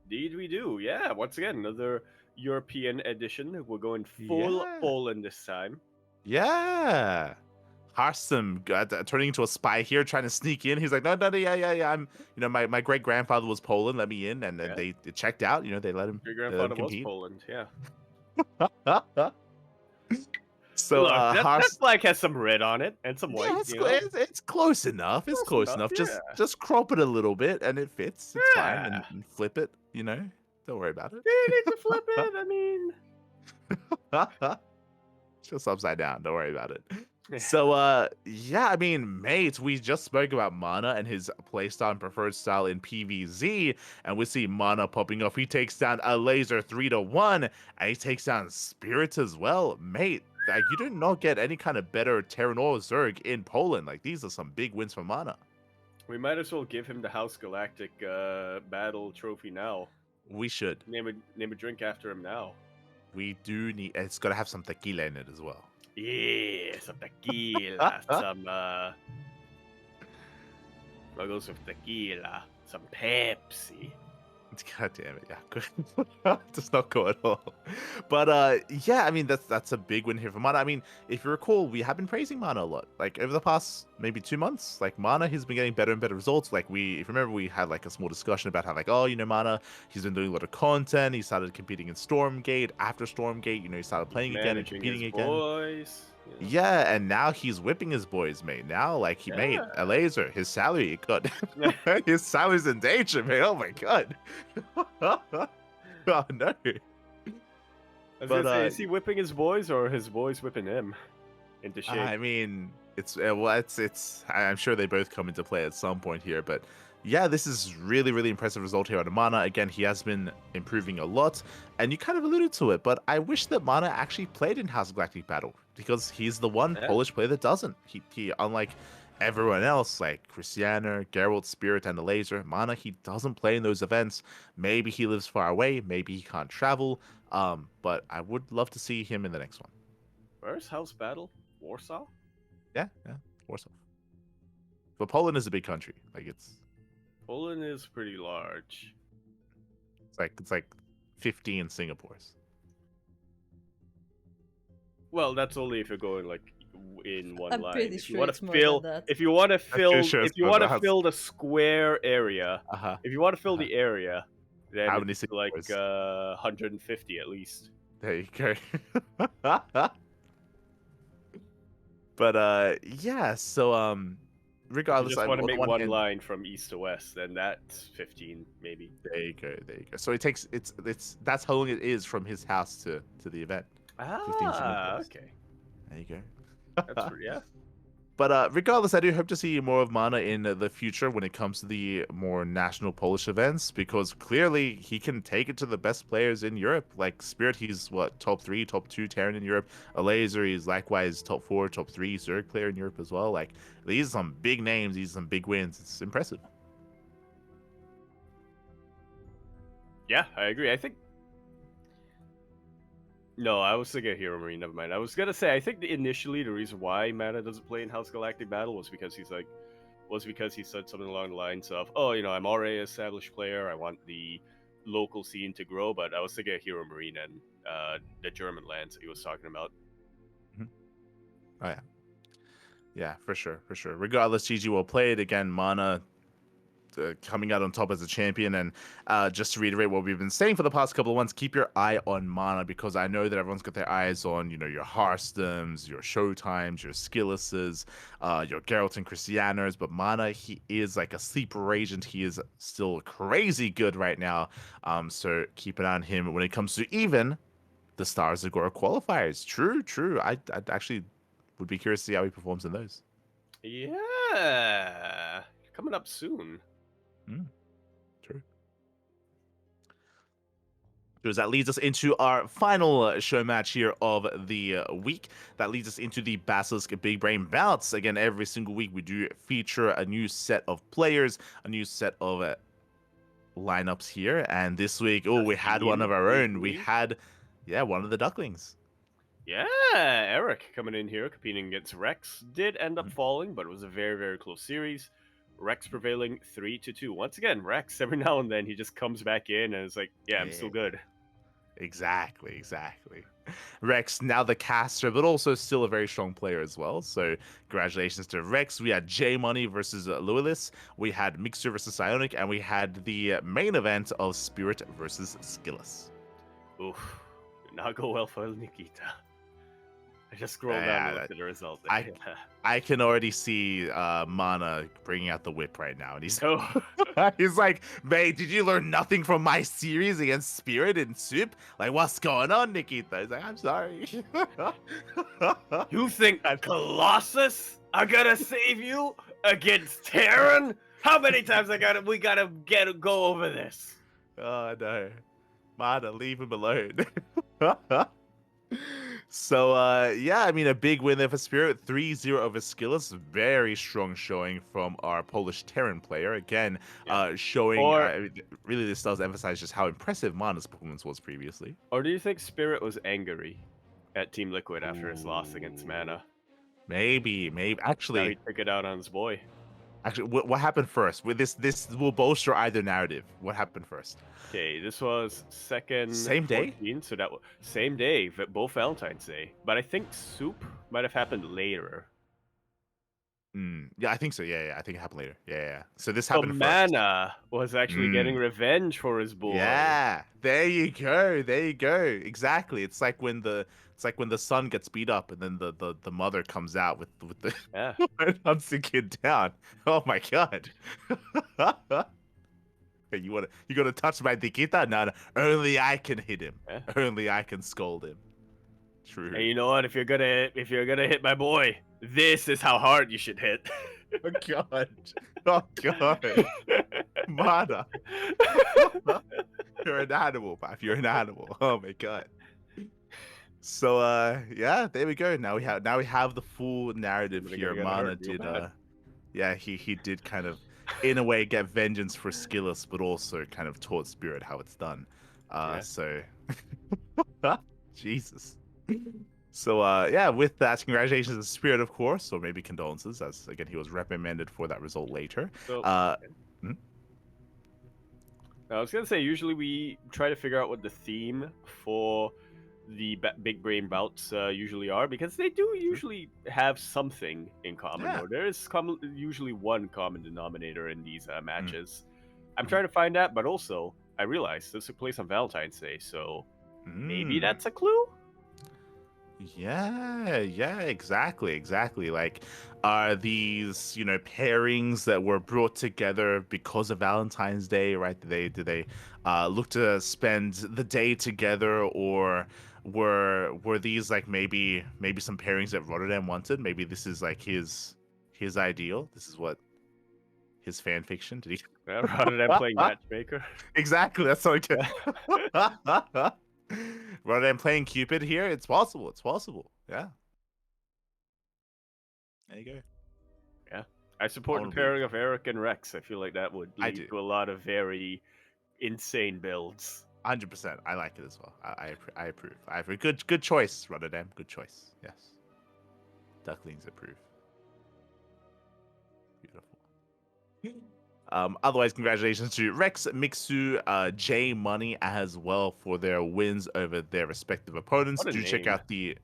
Indeed, we do. Yeah, once again, another European edition. We're going full Poland this time. Yeah. Harsum turning into a spy here, trying to sneak in. He's like, no, yeah. I'm, my great grandfather was Poland. Let me in, and then they checked out. They let him. Your grandfather was Poland, yeah. So look, that flag has some red on it and some white. Yeah, it's close enough. It's close enough. Yeah. Just crop it a little bit, and it fits. It's fine, and flip it. Don't worry about it. You need to flip it. I mean, just upside down. Don't worry about it. So, yeah, I mean, mate, we just spoke about Mana and his playstyle and preferred style in PvZ, and we see Mana popping off. He takes down a laser 3-1, and he takes down Spirit as well. Mate, like, you did not get any kind of better Terran or Zerg in Poland. Like, these are some big wins for Mana. We might as well give him the House Galactic battle trophy now. We should. Name a drink after him now. We do need, it's got to have some tequila in it as well. Yeah, some tequila, some I'll go some tequila, some Pepsi. God damn it, yeah, does not go at all. But yeah, I mean that's a big win here for Mana. I mean, if you recall, we have been praising Mana a lot. Like over the past maybe 2 months, like Mana has been getting better and better results. Like if you remember, we had like a small discussion about how Mana, he's been doing a lot of content. He started competing in Stormgate. After Stormgate, he started playing again and competing again. Boys. Yeah, and now he's whipping his boys, mate. Now, like, he made a laser. His salary got... his salary's in danger, mate. Oh, my God. Oh, no. Is he whipping his boys, or his boys whipping him into shape? I mean, it's I'm sure they both come into play at some point here, but... yeah, this is really, really impressive result here on Mana. Again, he has been improving a lot, and you kind of alluded to it, but I wish that Mana actually played in House Galactic Battle, because he's the one Polish player that doesn't. He unlike everyone else, like Christiana, Geralt, Spirit, and the Laser, Mana, he doesn't play in those events. Maybe he lives far away, maybe he can't travel, but I would love to see him in the next one. Where's House Battle? Warsaw? Yeah, Warsaw. But Poland is a big country. Like, Poland is pretty large. It's like 15 Singapores. Well, that's only if you're going like in one line. Pretty if sure you want it's to more fill, than that. if you want to fill, if you want to fill the square area, Uh-huh. if you want to fill the area, then How many it's like Singapores? 150 at least. There you go. But yeah, so regardless, If you just want to make one hand, line from east to west, then that's 15 maybe. There you go. So it takes that's how long it is from his house to the event. 15 Singapores. Okay. There you go. That's yeah. But regardless, I do hope to see more of Mana in the future when it comes to the more national Polish events, because clearly he can take it to the best players in Europe. Like Spirit, he's what, top 3, top 2 Terran in Europe. Laser, he's likewise top 4, top 3 Zerg player in Europe as well. Like these are some big names, these are some big wins. It's impressive. Yeah, I agree. I think. No, I was thinking Hero Marine. Never mind. I was gonna say I think initially the reason why Mana doesn't play in House Galactic Battle was because he said something along the lines of, "Oh, I'm already an established player. I want the local scene to grow." But I was thinking of Hero Marine and the German lands that he was talking about. Mm-hmm. Oh yeah, yeah, for sure, for sure. Regardless, GG will play it again. Mana coming out on top as a champion. And just to reiterate what we've been saying for the past couple of months, keep your eye on Mana, because I know that everyone's got their eyes on, your Hearthstones, your Showtimes, your Skilluses, your Geralt and Christianers. But Mana, he is like a sleeper agent. He is still crazy good right now. So keep an eye on him when it comes to even the Stars Agora qualifiers. True, true. I actually would be curious to see how he performs in those. Yeah, coming up soon. True. Because that leads us into our final show match here of the week. That leads us into the Basilisk Big Brain Bouts. Again, every single week we do feature a new set of players, a new set of lineups here. And this week, we had one of our own. We had, one of the Ducklings. Yeah, Eric coming in here competing against Rex. Did end up falling, but it was a very, very close series. Rex prevailing 3-2. Once again, Rex, every now and then he just comes back in and is like, I'm still good. Exactly. Rex, now the caster, but also still a very strong player as well. So congratulations to Rex. We had J Money versus Lewis. We had Mixer versus Psionic, and we had the main event of Spirit versus Skillus. Oof, did not go well for Nikita. I just scrolled down and looked at the result. I can already see Mana bringing out the whip right now, and he's he's like, "Mate, did you learn nothing from my series against Spirit and Soup? Like, what's going on, Nikita?" He's like, "I'm sorry." You think Colossus are gonna save you against Terran? How many times we gotta go over this? Oh no, Mana, leave him alone. So, I mean, a big win there for Spirit. 3-0 over Skillus. Very strong showing from our Polish Terran player. Again, showing, really this does emphasize just how impressive Mana's performance was previously. Or do you think Spirit was angry at Team Liquid after his loss against Mana? Maybe. Actually, now he took it out on his boy. Actually, what happened first? With this will bolster either narrative. What happened first? Okay, this was second. Same day? 14, so that was same day, both Valentine's Day. But I think Soup might have happened later. Yeah, I think so. Yeah, I think it happened later. Yeah. So this happened first. Mana was actually getting revenge for his boy. Yeah, there you go. Exactly. It's like when the son gets beat up and then the mother comes out with the and hunts the kid down. Oh my god. You gonna touch my Nikita? No, only I can hit him. Only I can scold him. True. Hey, you know what? If you're gonna hit my boy, this is how hard you should hit. Oh god. Mana. You're an animal, Pap. You're an animal. Oh my god. So there we go. Now we have the full narrative here. Mana did he did kind of in a way get vengeance for Skillus, but also kind of taught Spirit how it's done. So Jesus. So with that, congratulations to Spirit, of course, or maybe condolences, as again he was reprimanded for that result later. So, I was gonna say, usually we try to figure out what the theme for the big brain bouts usually are, because they do usually have something in common, or there is usually one common denominator in these matches. I'm trying to find that, but also I realized this took place on Valentine's Day, so maybe that's a clue. Yeah, exactly. Like, are these, pairings that were brought together because of Valentine's Day, right? Did they look to spend the day together, or were these like maybe some pairings that Rotterdam wanted? Maybe this is like his his ideal. This is what his fan fiction. Did he? Rather than playing matchmaker. Exactly. That's what I Rather than playing Cupid here, it's possible. It's possible. Yeah. There you go. Yeah. I support the pairing of Eric and Rex. I feel like that would lead to a lot of very insane builds. 100%. I like it as well. I approve. I approve. Good choice, Rotterdam. Good choice. Yes. Ducklings approve. Beautiful. Otherwise, congratulations to Rex, Mixu, J Money as well for their wins over their respective opponents. Do check out the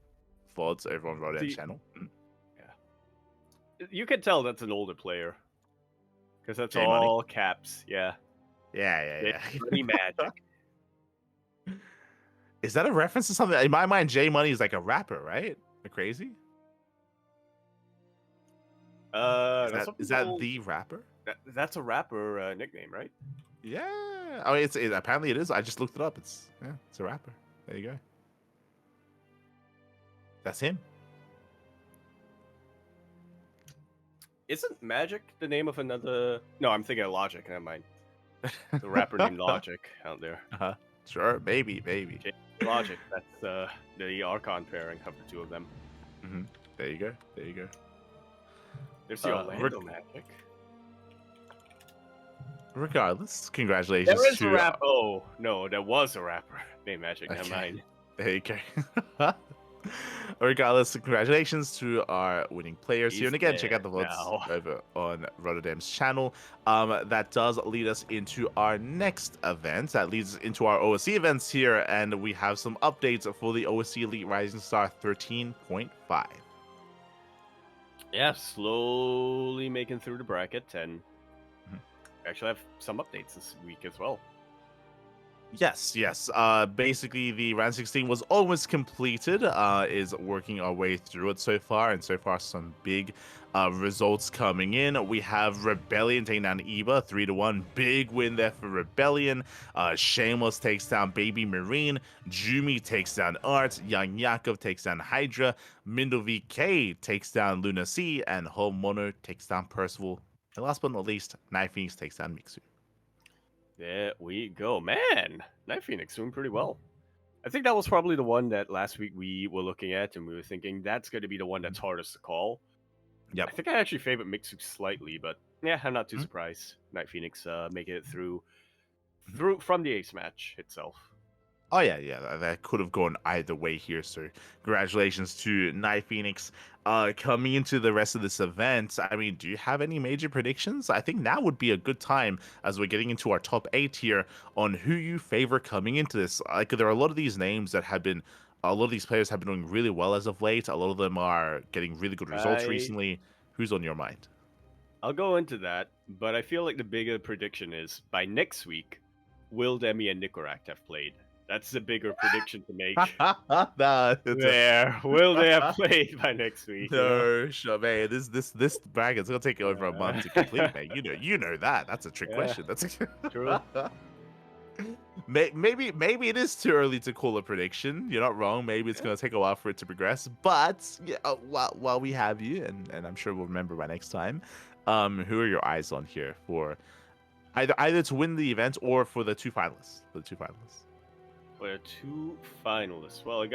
VODs over on Rotterdam's channel. Yeah. You can tell that's an older player. Because that's all caps. Yeah. Yeah. Money magic. Is that a reference to something? In my mind, J Money is like a rapper, right? Am I crazy? Is that the rapper? That's a rapper nickname, right? Yeah. Oh, apparently it is. I just looked it up. It's a rapper. There you go. That's him. Isn't Magic the name of another? No, I'm thinking of Logic. Never mind. The rapper named Logic out there. Sure, maybe. Logic. That's the Archon pairing of the two of them. Mm-hmm. There you go. There's the Orlando Magic. Regardless, congratulations. There is a rapper. Oh no, there was a rapper named Magic. Never mind. There you go. Regardless, congratulations to our winning players here. And again, check out the VODs over on Rotterdam's channel. That does lead us into our next event. That leads us into our OSC events here. And we have some updates for the OSC Elite Rising Star 13.5. Yeah, slowly making through the bracket. And actually have some updates this week as well. Yes. Basically, the round 16 was almost completed. Is working our way through it so far, and so far some big results coming in. We have Rebellion taking down EVA 3-1. Big win there for Rebellion. Shameless takes down Baby Marine. Jumi takes down Art. Young Yakov takes down Hydra. Mindle VK takes down Luna C, and Home Mono takes down Percival. And last but not least, Night Phoenix takes down Mixu. There we go. Man, Night Phoenix doing pretty well. I think that was probably the one that last week we were looking at, and we were thinking that's going to be the one that's hardest to call. Yeah, I think I actually favored Mixu slightly, but yeah, I'm not too surprised. Night Phoenix making it through from the ace match itself. Oh, yeah, that could have gone either way here, so congratulations to Night Phoenix. Coming into the rest of this event, I mean, do you have any major predictions? I think now would be a good time as we're getting into our top 8 here on who you favor coming into this. Like, there are a lot of these names that have been, a lot of these players have been doing really well as of late. A lot of them are getting really good results recently. Who's on your mind? I'll go into that, but I feel like the bigger prediction is by next week, will Demi and Nicoract have played? That's the bigger prediction to make. Will they have played by next week? No, sure, man. This bracket's gonna take over a month to complete, man. You know that. That's a trick question. That's true. Maybe it is too early to call a prediction. You're not wrong. Maybe it's gonna take a while for it to progress. But yeah, while we have you, and I'm sure we'll remember by next time. Who are your eyes on here for either to win the event or for the two finalists? For the two finalists. Well, I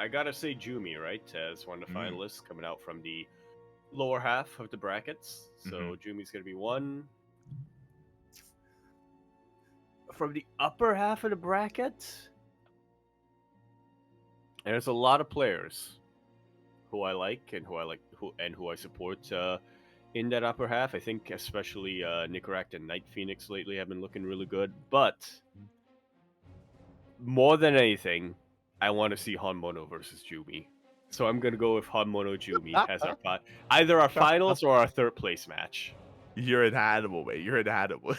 gotta say Jumi, right, as one of the finalists coming out from the lower half of the brackets. So Jumi's gonna be one. From the upper half of the bracket, there's a lot of players who I like and who I support in that upper half. I think especially Nicoract and Night Phoenix lately have been looking really good, but more than anything, I want to see Hanmono versus Jumi. So I'm going to go with Hanmono Jumi as either our finals or our third place match. You're in Hannibal, mate. You're in Hannibal.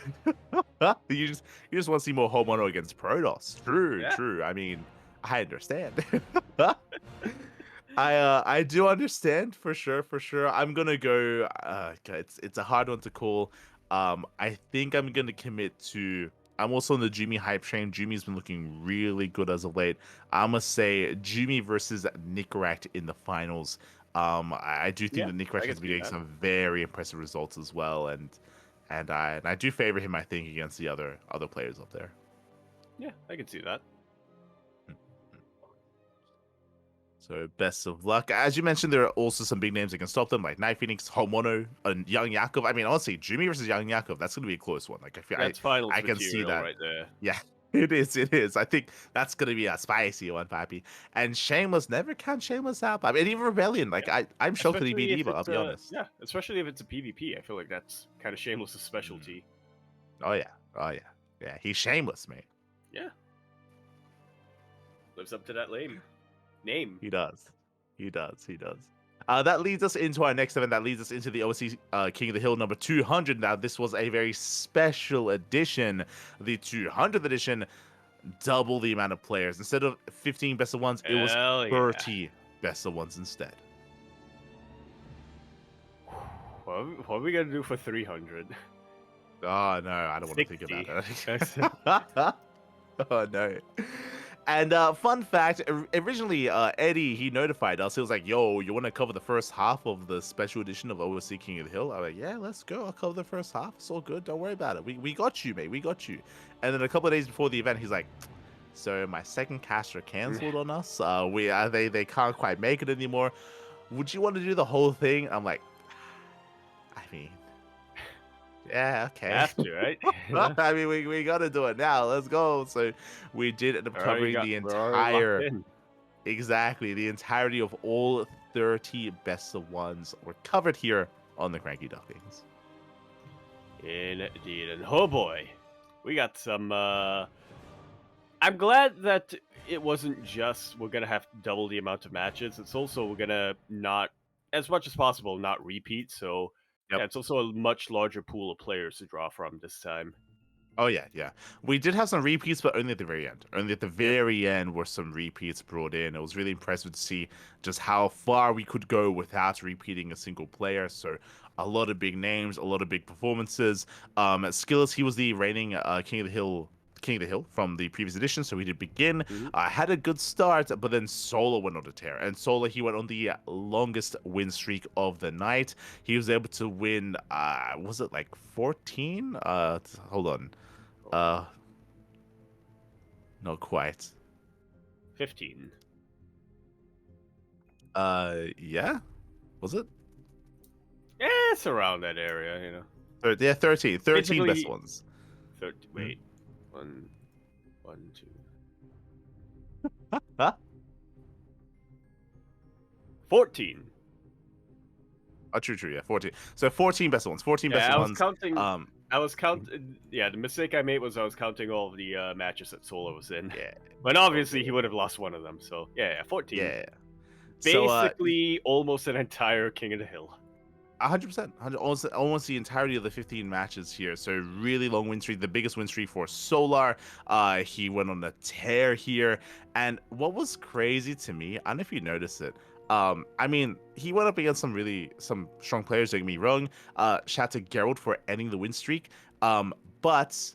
you just want to see more Hanmono against Protoss. True. I mean, I understand. I do understand for sure. I'm going to go it's a hard one to call. I think I'm going to commit to I'm also on the Jumi hype train. Jumi's been looking really good as of late. I'm going to say Jumi versus Nicoract in the finals. I do think Yeah, that Nick I Rush can has been see getting that. some very impressive results as well, and I do favor him, I think, against the other players up there. Yeah, I can see that. So best of luck. As you mentioned, there are also some big names that can stop them, like Night Phoenix, Homono, and Young Yakov. I mean, honestly, Jimmy versus Young Yakov, that's gonna be a close one. Like, I feel That's finals I can see material that. right there. Yeah, it is. It is. I think that's gonna be a spicy one, Pappy. And Shameless, never count Shameless out. I mean, even Rebellion. Like, Yeah. I'm shocked that he beat Eva. I'll be honest. Yeah, especially if it's a PvP. I feel like that's kind of Shameless' Mm. specialty. Oh yeah. Oh yeah. Yeah. He's shameless, mate. Yeah. Lives up to that name. He does. He does. He does. That leads us into our next event. That leads us into the OSC King of the Hill number 200. Now, this was a very special edition. The 200th edition, double the amount of players. Instead of 15 best of ones, it was Hell 30 best of ones instead. What are we gonna do for 300? Oh, no, I don't want to think 60. about it. Oh, no. And fun fact, originally Eddie, he notified us. He was like, yo, you want to cover the first half of the special edition of OSC King of the Hill? I was like, yeah, let's go. I'll cover the first half. It's all good. Don't worry about it. We got you, mate. We got you. And then a couple of days before the event, he's like, so my second caster canceled on us. They can't quite make it anymore. Would you want to do the whole thing? I'm like, I mean, yeah, okay. Have to, right? I mean, we got to do it now. Let's go. So we did end up covering the entire, exactly, the entirety of all 30 best of ones were covered here on the CranKy Ducklings. Indeed, and oh boy, we got some. I'm glad that it wasn't just we're gonna have double the amount of matches. It's also we're gonna not, as much as possible, not repeat. So Yep. yeah, it's also a much larger pool of players to draw from this time. Oh yeah, yeah. We did have some repeats, but only at the very end. Only at the very end were some repeats brought in. It was really impressive to see just how far we could go without repeating a single player. So a lot of big names, a lot of big performances. Skills, he was the reigning King of the Hill from the previous edition, so he did begin. Had a good start, but then Solar went on a tear. And Solar, he went on the longest win streak of the night. He was able to win, was it like 14? Hold on. Not quite. 15. Yeah? Was it? Yeah, it's around that area, you know. Yeah, 13. 13 Basically, best ones. Wait. One, two. Huh? 14. Oh, true, yeah, 14. So 14 best ones. 14 best I was ones. counting. I was counting. Yeah, the mistake I made was I was counting all of the matches that Solar was in. Yeah. But obviously he would have lost one of them. So yeah, 14. Yeah. Basically, almost an entire King of the Hill. 100%. Almost the entirety of the 15 matches here. So really long win streak, the biggest win streak for Solar. He went on a tear here. And what was crazy to me, I don't know if you noticed it. I mean, he went up against some strong players, don't get me wrong. Shout out to Geralt for ending the win streak. But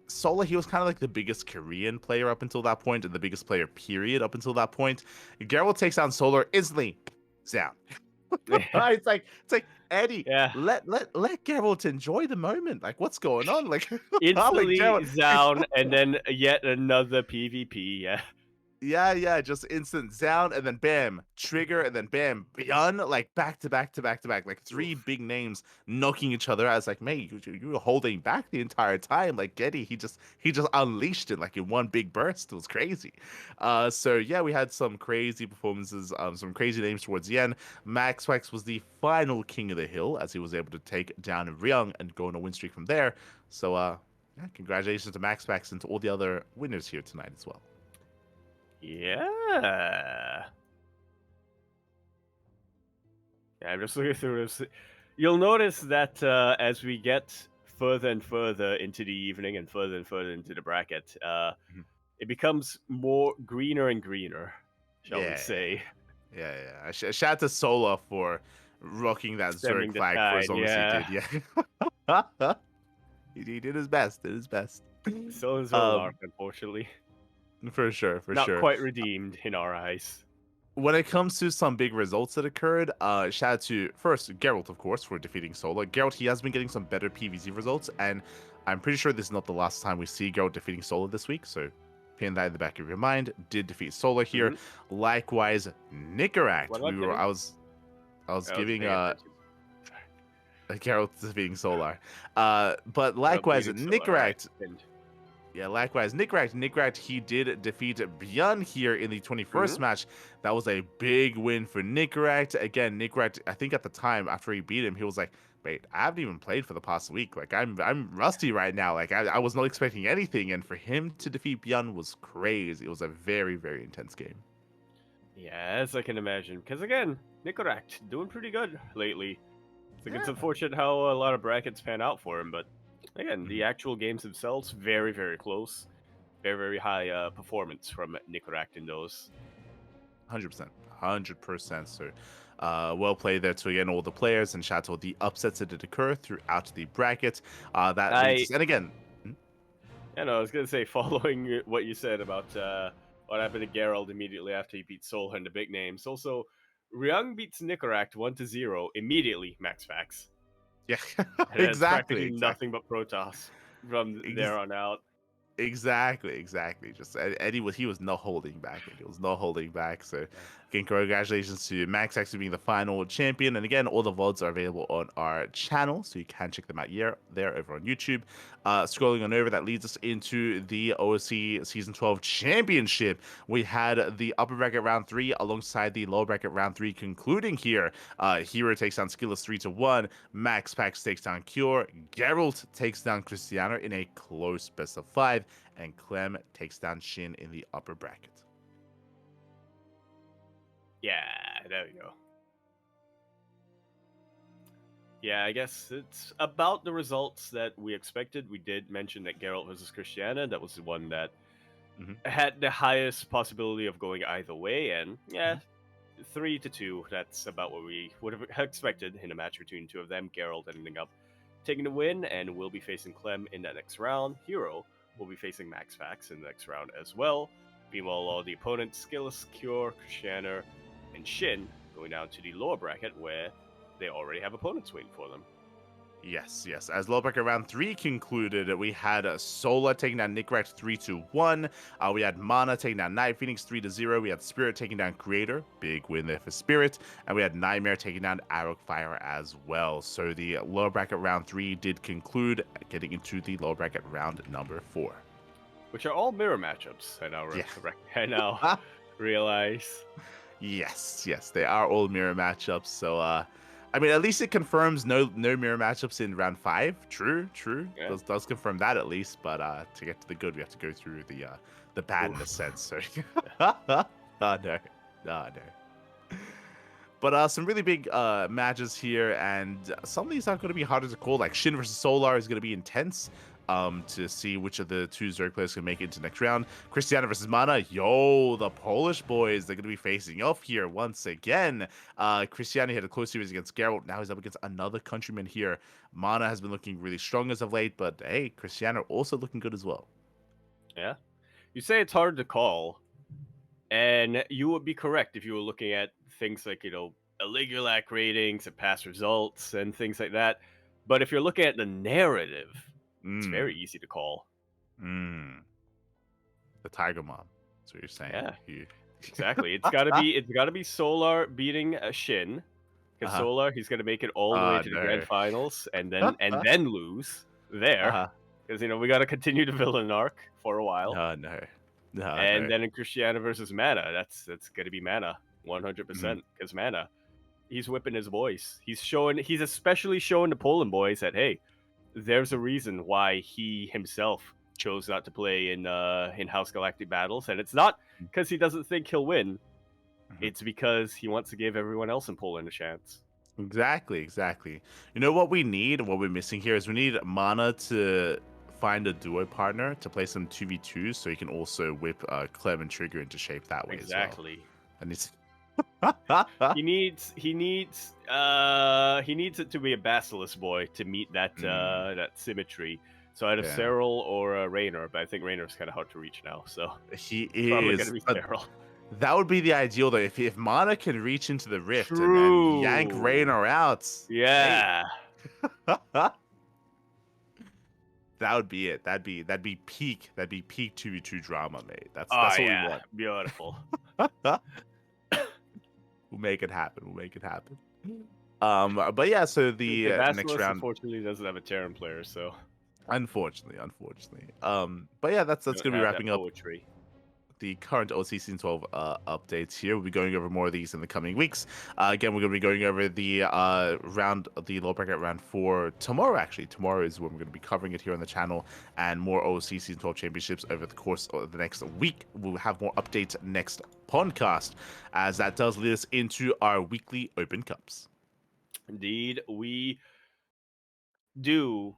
Solar, he was kind of like the biggest Korean player up until that point, and the biggest player, period, up until that point. Geralt takes down Solar instantly. Down. It's like Eddie, yeah. let Geralt enjoy the moment. Like, what's going on? Like, instantly down, and then yet another PvP. Yeah. Yeah, just instant down, and then bam, trigger, and then bam, Beyond, like back to back, like three big names knocking each other out. It's like, mate, you were holding back the entire time. Like Getty, he just unleashed it like in one big burst. It was crazy. So yeah, we had some crazy performances, some crazy names towards the end. Max Wax was the final King of the Hill as he was able to take down Ryung and go on a win streak from there. So yeah, congratulations to Max Wax and to all the other winners here tonight as well. Yeah, I'm just looking through this. You'll notice that as we get further and further into the evening and further into the bracket, it becomes more greener and greener, shall we say. Yeah. Shout out to Sola for rocking that Zerg flag for as long as he did. Yeah. He did his best. So is Olark, unfortunately. For sure. Not quite redeemed in our eyes. when it comes to some big results that occurred, shout out to first Geralt, of course, for defeating Solar. Geralt, he has been getting some better PvZ results, and I'm pretty sure this is not the last time we see Geralt defeating Solar this week. So, pin that in the back of your mind. Did defeat Solar here. Likewise, Nicaract. What about Kenny? I was I giving paying attention. Geralt defeating Solar. But likewise, Beating Solar, alright. Nicaract. Yeah, likewise, Nicaract, he did defeat Bjorn here in the 21st match. That was a big win for Nicaract. Again, Nicaract, I think at the time after he beat him, he was like, wait, I haven't even played for the past week. Like, I'm rusty right now. Like, I was not expecting anything. And for him to defeat Bjorn was crazy. It was a very, very intense game. Yeah, as I can imagine. Because again, Nicaract, doing pretty good lately. It's unfortunate how a lot of brackets pan out for him, but again, the actual games themselves, very, very close. Very, very high performance from Nicaract in those. 100%. 100%. So, well played there to, again, all the players, and shout out to all the upsets that did occur throughout the bracket. And again... I was going to say, following what you said about what happened to Geralt immediately after he beat Sol and the big names. Also, Ryung beats Nicaract 1-0 immediately, Max Fax. Yeah, It's practically nothing but Protoss from there on out. Exactly. Just Eddie he was not holding back. He was not holding back. So, again, congratulations to Max actually being the final champion. And again, all the VODs are available on our channel, so you can check them out there over on YouTube. Scrolling on over, that leads us into the OSC Season 12 Championship. We had the upper bracket round 3 alongside the lower bracket round 3 concluding here. Hero takes down Skilless 3-1. Max Pax takes down Cure. Geralt takes down Cristiano in a close best of 5. And Clem takes down Shin in the upper bracket. Yeah, there we go. Yeah, I guess it's about the results that we expected. We did mention that Geralt versus Christiana. That was the one that had the highest possibility of going either way. And yeah, 3-2. That's about what we would have expected in a match between two of them. Geralt ending up taking the win, and we'll be facing Clem in that next round. Hero will be facing Max Fax in the next round as well. Meanwhile, all the opponents, Skilless, Cure, Christiana, and Shin, going down to the lower bracket where they already have opponents waiting for them. Yes. As lower bracket round 3 concluded, we had Sola taking down Nicaract 3-1. We had Mana taking down Night Phoenix 3-0. We had Spirit taking down Creator, big win there for Spirit, and we had Nightmare taking down Arrow Fire as well. So the lower bracket round 3 did conclude, getting into the lower bracket round number 4, which are all mirror matchups. I now realize. Yes, they are all mirror matchups. So I mean, at least it confirms no mirror matchups in round 5. True. Yeah. Does confirm that at least. But to get to the good, we have to go through the bad in a sense. So, no. But some really big matches here, and some of these are going to be harder to call. Like Shin versus Solar is going to be intense. To see which of the two Zerg players can make it into the next round. Cristiano versus Mana. The Polish boys, they're going to be facing off here once again. Cristiano had a close series against Geralt. Now he's up against another countryman here. Mana has been looking really strong as of late, but hey, Cristiano also looking good as well. Yeah. You say it's hard to call, and you would be correct if you were looking at things like, Aligulac ratings and past results and things like that. But if you're looking at the narrative, it's very easy to call. The Tiger Mom. That's what you're saying. Yeah, exactly. It's gotta be Solar beating Shin, because Solar, he's gonna make it all the way to the grand finals and then lose there, because we gotta continue the villain arc for a while. Then in Cristiano versus Mana, that's gonna be Mana 100%, because Mana, he's whipping his boys. He's especially showing the Poland boys that, hey, there's a reason why he himself chose not to play in House Galactic battles, and it's not because he doesn't think he'll win. It's because he wants to give everyone else in Poland a chance. Exactly. You know what we need, what we're missing here is we need Mana to find a duo partner to play some 2v2s, so he can also whip Clem and Trigger into shape that way. Exactly. As well. And it's he needs it to be a Basilisk boy to meet that that symmetry. So either Cyril or Raynor, but I think Raynor's kind of hard to reach now. So he probably is gonna be Cyril. That would be the ideal, though. If Mana can reach into the rift and yank True. Reynor out, Yeah. hey, that would be it. That'd be peak 2v2 drama, mate. That's Oh what we yeah. want. Beautiful. We'll make it happen. We'll make it happen. But yeah, so the next Basilisk round, unfortunately doesn't have a Terran player, so unfortunately. But yeah, that's don't gonna be have wrapping that up poetry. the current OC Season 12 updates here. We'll be going over more of these in the coming weeks. Again, we're going to be going over the the low bracket round 4 tomorrow, actually. Tomorrow is when we're going to be covering it here on the channel, and more OC Season 12 championships over the course of the next week. We'll have more updates next podcast, as that does lead us into our weekly Open Cups. Indeed, we do.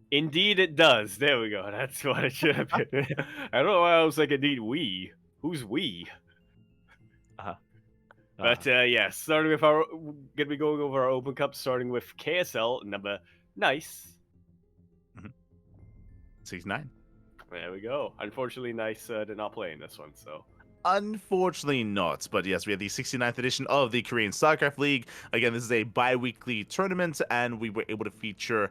Indeed, it does. There we go. That's what it should have been. I don't know why I was like, indeed, we. Who's we? But yeah, starting with our, gonna be going over our Open Cup, starting with KSL number nice. 69. There we go. Unfortunately, Nice did not play in this one, so. Unfortunately not, but yes, we had the 69th edition of the Korean StarCraft League. Again, this is a bi-weekly tournament, and we were able to feature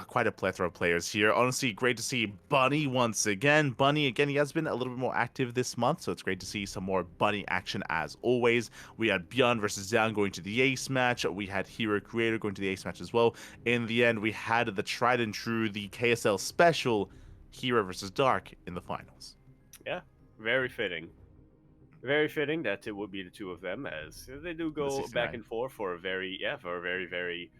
quite a plethora of players here. Honestly, great to see Bunny once again. Bunny, again, he has been a little bit more active this month, so it's great to see some more Bunny action as always. We had Björn versus Zhang going to the ace match. We had Hero Creator going to the ace match as well. In the end, we had the tried and true, the KSL special, Hero versus Dark in the finals. Yeah, very fitting. Very fitting that it would be the two of them, as they do go back and forth for a very, very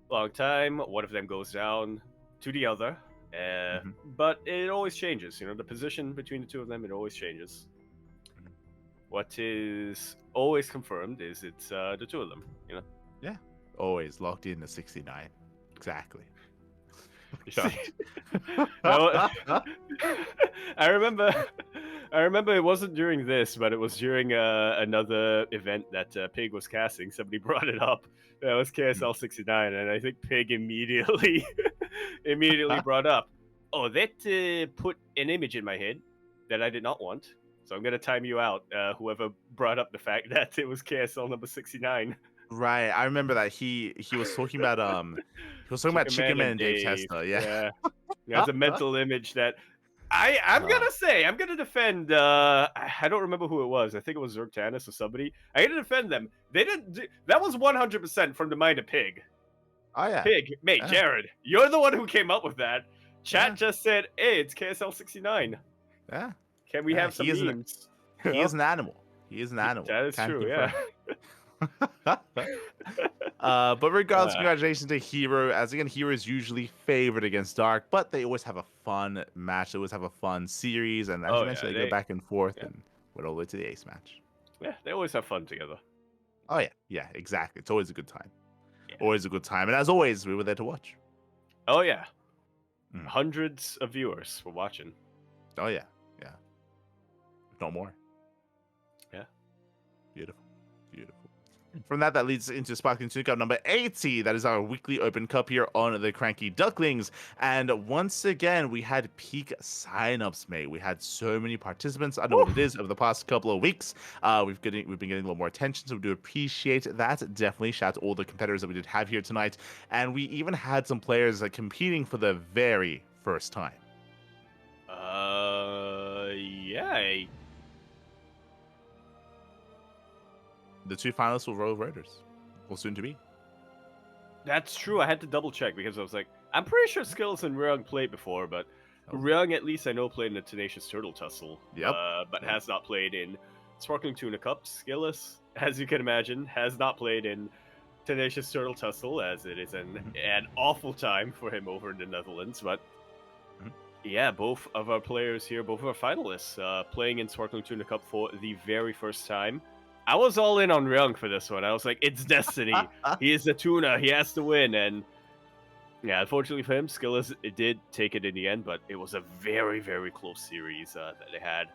long time. One of them goes down to the other, but it always changes. You know, the position between the two of them, it always changes. What is always confirmed is it's the two of them. You know. Yeah, always locked in to 69. Exactly. I remember it wasn't during this, but it was during another event that Pig was casting. Somebody brought it up. That was KSL 69, and I think Pig immediately brought up, oh, that put an image in my head that I did not want. So I'm gonna time you out. Whoever brought up the fact that it was KSL number 69. Right, I remember that he was talking about Chicken Man and Dave Testa. Yeah. That's a mental image that I'm gonna defend. I don't remember who it was. I think it was Zergtanis or somebody. I'm gonna defend them. They didn't. That was 100% from the mind of Pig. Oh yeah. Pig, mate, Jared, you're the one who came up with that. Chat just said, "Hey, it's KSL 69." Yeah. Can we have some memes? He is an animal. He is an animal. That is true. Yeah. But regardless, congratulations to Hero, as again, Hero is usually favored against Dark, but they always have a fun match. They always have a fun series, and as you mentioned, they go back and forth and went all the way to the ace match. Yeah, they always have fun together. Oh yeah, exactly. It's always a good time. Always a good time, and as always, we were there to watch. Oh yeah, hundreds of viewers were watching. Oh yeah, no more. Yeah, beautiful. From that leads into Sparkling Tune Cup number 80. That is our weekly Open Cup here on the CranKy Ducklings. And once again, we had peak signups, mate. We had so many participants. I know what it is over the past couple of weeks. We've been getting a little more attention, so we do appreciate that. Definitely shout out to all the competitors that we did have here tonight. And we even had some players competing for the very first time. Yeah. The two finalists were Royal Raiders, or soon to be. That's true. I had to double check because I was like, I'm pretty sure Skills and Ryung played before, but Ryung at least I know played in the Tenacious Turtle Tussle. Yep. But has not played in Sparkling Tuna Cup. Skillis, as you can imagine, has not played in Tenacious Turtle Tussle, as it is an awful time for him over in the Netherlands. But yeah, both of our players here, both of our finalists, playing in Sparkling Tuna Cup for the very first time. I was all in on Ryung for this one. I was like, it's destiny. He is the tuna. He has to win. And yeah, unfortunately for him, Skillis did take it in the end, but it was a very, very close series that they had.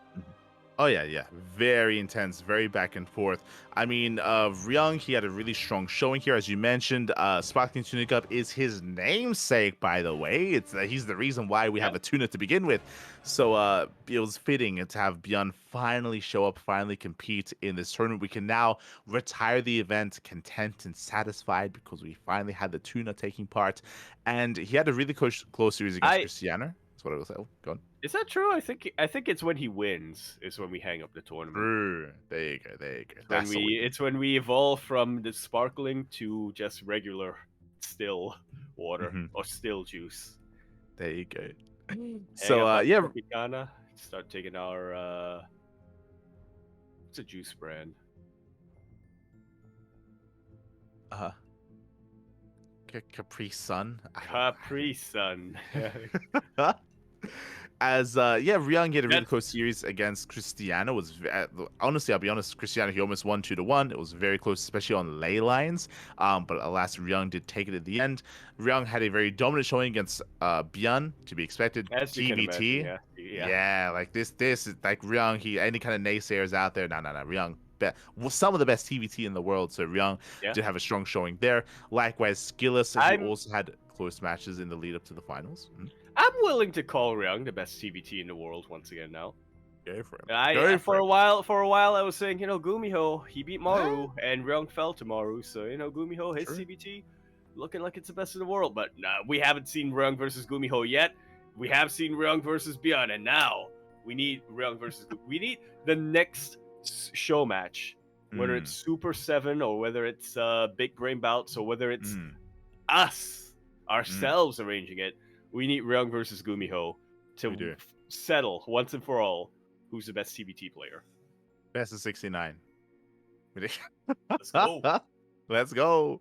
Oh yeah. Very intense, very back and forth. I mean, Ryung, he had a really strong showing here, as you mentioned. Sparkling Tuna Cup is his namesake, by the way. It's he's the reason why we Yeah. have a tuna to begin with. So it was fitting to have Bjorn finally show up, finally compete in this tournament. We can now retire the event content and satisfied because we finally had the tuna taking part, and he had a really close series against I Cristiano. That's what I will say. Oh, go on. Is that true? I think it's when he wins is when we hang up the tournament. True. There you go. When That's what we need. it's when we evolve from the sparkling to just regular still water Mhm. or still juice. There you go. Hang So up on yeah, Tropicana, start taking our what's a juice brand? uh Capri Sun. Capri Sun. As Ryung had a really That's close series against Cristiano. Honestly, I'll be honest, Cristiano, he almost won 2-1. It was very close, especially on ley lines. But alas, Ryung did take it at the end. Ryung had a very dominant showing against Byun, to be expected. as you can imagine, TVT. yeah. Yeah, like this is like Ryung. Any kind of naysayers out there? No. Ryung, some of the best TVT in the world. So Ryung Yeah. did have a strong showing there. Likewise, Skillus, he I'm also had close matches in the lead up to the finals. I'm willing to call Ryung the best TBT in the world once again now. Go for him. For a while I was saying, Gumiho, he beat Maru and Ryung fell to Maru, so Gumiho, his Sure. TBT looking like it's the best in the world. But we haven't seen Ryung versus Gumiho yet. We have seen Ryung versus Byeon, and now we need Ryung versus we need the next show match. Whether it's Super 7 or whether it's Big Brain Bouts or whether it's us ourselves arranging it. We need Ryung versus Gumiho to settle once and for all who's the best TBT player. Best of 69. Let's go. Let's go.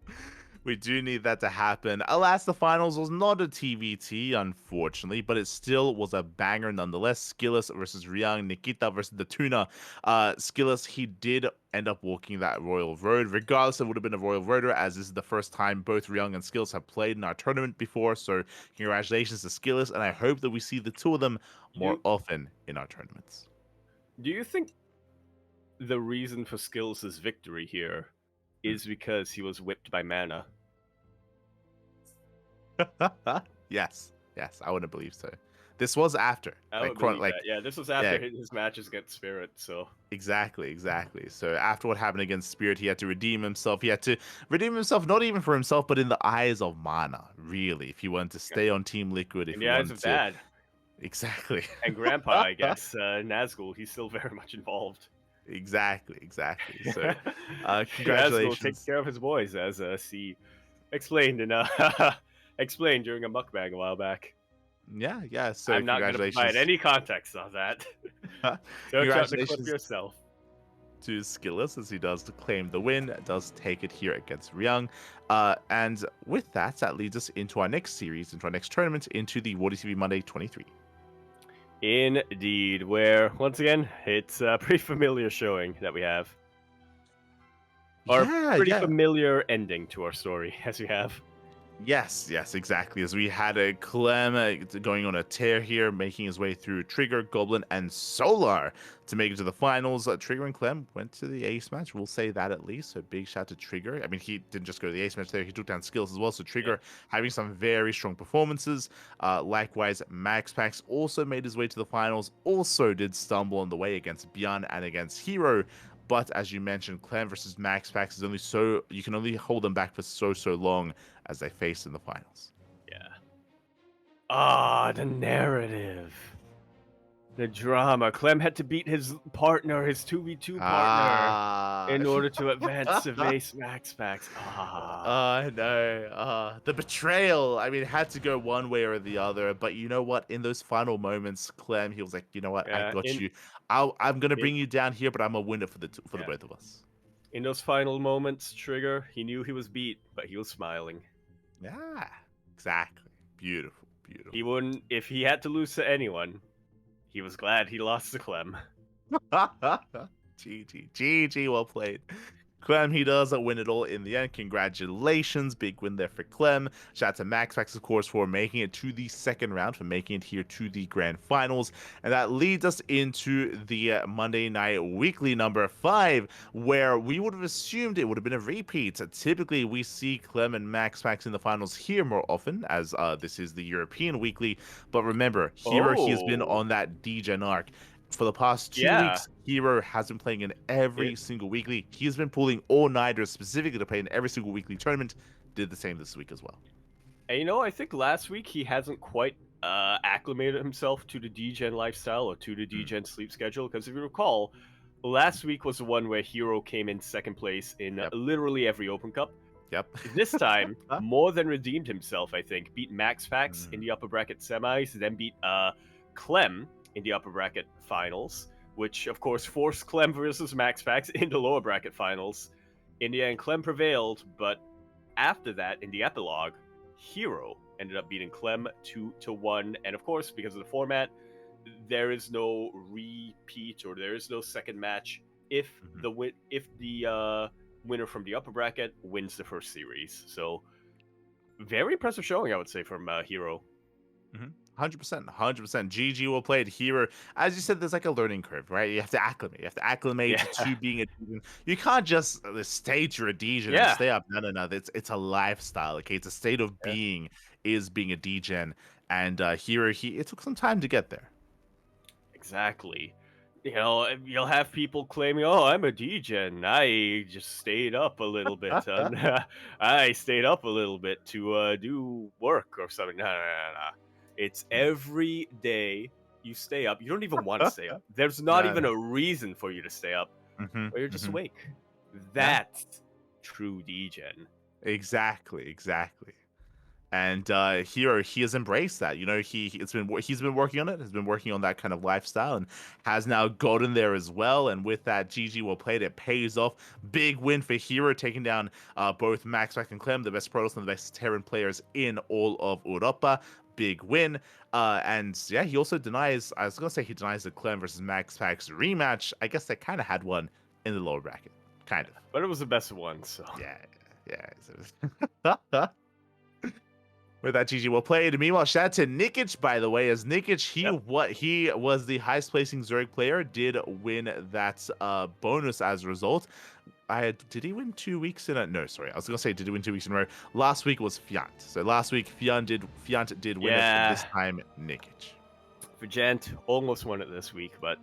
We do need that to happen. Alas, the finals was not a TVT, unfortunately, but it still was a banger nonetheless. Skillus versus Ryung, Nikita versus the Tuna. Skillus, he did end up walking that Royal Road. Regardless, it would have been a Royal Roader, as this is the first time both Ryung and Skillus have played in our tournament before. So congratulations to Skillus, and I hope that we see the two of them more often in our tournaments. Do you think the reason for Skills' victory here is because he was whipped by Mana? Yes, I wouldn't believe so. This was after. This was after his matches against Spirit, so. Exactly. So after what happened against Spirit, he had to redeem himself. He had to redeem himself, not even for himself, but in the eyes of Mana, really. If he wanted to stay on Team Liquid. In the eyes of Dad. Exactly. And Grandpa, I guess. Nazgul, he's still very much involved. Exactly. So, congratulations. Nazgul takes care of his boys, as C explained explained during a mukbang a while back. Yeah. So I'm not going to provide any context on that. Search out the clip yourself. To Skillus, as he does to claim the win, does take it here against Ryung. And with that leads us into our next series, into our next tournament, into the WardyTV Monday 23. Indeed, where, once again, it's a pretty familiar showing that we have. Or pretty familiar ending to our story, as we have. Yes, exactly. As we had a Clem going on a tear here, making his way through Trigger, Goblin, and Solar to make it to the finals. Trigger and Clem went to the ace match. We'll say that at least. So big shout to Trigger. I mean, he didn't just go to the ace match there. He took down Skills as well. So Trigger having some very strong performances. Likewise, Maxpax also made his way to the finals. Also did stumble on the way against Byeon and against Hero. But as you mentioned, Clem versus Maxpax is only you can only hold them back for so long as they face in the finals. Yeah. The narrative. The drama. Clem had to beat his partner, his 2v2 partner, in order to advance to face Maxpax. No. The betrayal. I mean, it had to go one way or the other. But you know what? In those final moments, Clem, he was like, you know what? I got you. I'm going to bring you down here, but I'm a winner for the both of us. In those final moments, Trigger, he knew he was beat, but he was smiling. Yeah, exactly. Beautiful. He wouldn't, if he had to lose to anyone, he was glad he lost to Clem. GG, well played. Clem, he does win it all in the end. Congratulations. Big win there for Clem. Shout out to MaxPax, of course, for making it to the second round, for making it here to the grand finals. And that leads us into the Monday Night Weekly number 5, where we would have assumed it would have been a repeat. Typically, we see Clem and MaxPax in the finals here more often, as this is the European Weekly. But remember, here he has been Oh. on that DGen arc. For the past 2 Yeah. weeks, Hero has been playing in every single weekly. He's been pulling all-nighters specifically to play in every single weekly tournament. Did the same this week as well. And I think last week he hasn't quite acclimated himself to the DGen lifestyle or to the DGen sleep schedule. Because if you recall, last week was the one where Hero came in second place in literally every Open Cup. Yep. This time, more than redeemed himself, I think. Beat MaxPax in the upper bracket semis, then beat Clem in the upper bracket finals, which of course forced Clem versus MaxPax in the lower bracket finals. In the end, Clem prevailed, but after that, in the epilogue, Hero ended up beating Clem 2-1, and of course, because of the format, there is no repeat or there is no second match if the winner from the upper bracket wins the first series. So, very impressive showing, I would say, from Hero. 100%. GG will play it here. As you said, there's like a learning curve, right? You have to acclimate. You have to acclimate to being a Degen. You can't just state you're a Degen and stay up. No. It's a lifestyle. Okay, it's a state of being. Is being a Degen, and here it took some time to get there. Exactly. You'll have people claiming, "Oh, I'm a Degen. I just stayed up a little bit. I stayed up a little bit to do work or something." No. It's every day you stay up. You don't even want to stay up. There's not even a reason for you to stay up. But you're just awake. That's true Degen. Exactly. And here he has embraced that. He's been working on it. Has been working on that kind of lifestyle, and has now gotten there as well. And with that, GG will play it. It pays off. Big win for Hero, taking down both MaxPax and Clem, the best Protoss and the best Terran players in all of Europa. Big win. And yeah, he also denies. I was gonna say he denies the Clem versus MaxPax rematch. I guess they kind of had one in the lower bracket, kind of. But it was the best one. So yeah. With that, GG will play it. Meanwhile, shout out to Nikic, by the way, as Nikic, he was the highest placing Zerg player, did win that bonus as a result. Did he win 2 weeks in a? No, sorry, I was gonna say did he win 2 weeks in a row? Last week was Fiant. So last week Fiant did win it. This time Nikic. Fajant almost won it this week, but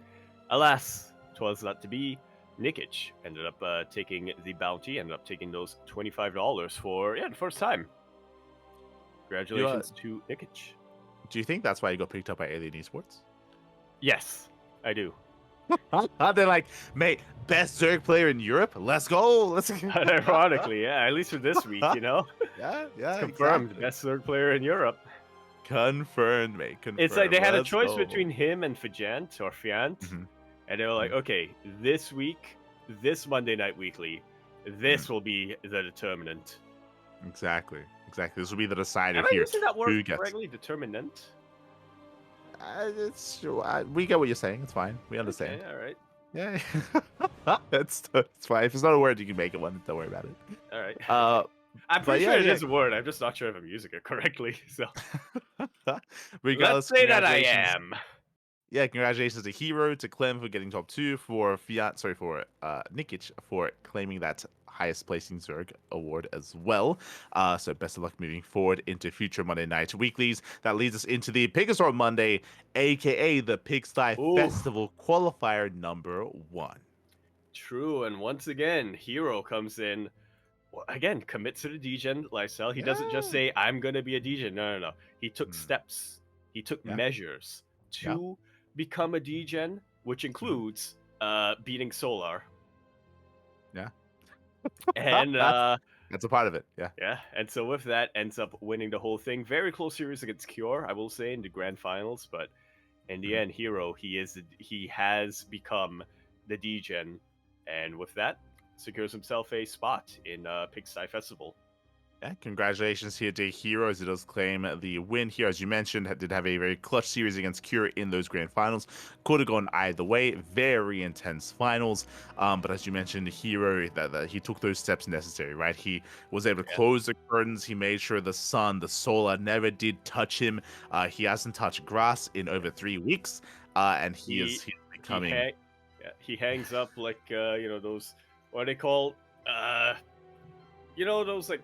alas, 'twas not to be. Nikic ended up taking the bounty, ended up taking those $25 for the first time. Congratulations to Nikic. Do you think that's why you got picked up by Alien Esports? Yes, I do. They're like, mate, best Zerg player in Europe. Let's go. Ironically, at least for this week, Yeah, it's confirmed. Exactly. Best Zerg player in Europe. Confirmed, mate. Confirmed. It's like they had a choice between him and Fajant or Fiant, and they were like, okay, this week, this Monday Night Weekly, this will be the determinant. Exactly. This will be the decider Am here. I using that word Who gets correctly? Determinant? We get what you're saying. It's fine. We understand. Okay, all right. Yeah. it's fine. If it's not a word, you can make it one. Don't worry about it. All right. I'm pretty sure it is a word. I'm just not sure if I'm using it correctly. So regardless, let's say that I am. Yeah, congratulations to Hero, to Clem for getting top 2, for Nikic for claiming that highest placing Zerg award as well. So best of luck moving forward into future Monday Night Weeklies. That leads us into the Pigstar Monday, aka the Pigsty Festival qualifier number 1. True, and once again, Hero comes in. Again, commits to the Degen lifestyle. He doesn't just say, "I'm gonna be a Degen." No. He took steps. He took measures to become a Degen, which includes beating Solar. Yeah. And that's a part of it. Yeah. And so with that, ends up winning the whole thing. Very close series against Cure, I will say, in the grand finals. But in the end, Hero, he has become the Degen, and with that, secures himself a spot in Pigsty Festival. Yeah, congratulations here to Heroes. It does claim the win here. As you mentioned, did have a very clutch series against Cure in those grand finals. Could have gone either way. Very intense finals. But as you mentioned, Hero, that he took those steps necessary, right? He was able to Yeah. close the curtains. He made sure the sun, the solar never did touch him. He hasn't touched grass in over 3 weeks. And he's becoming... He hangs up like those, what are they called? Those like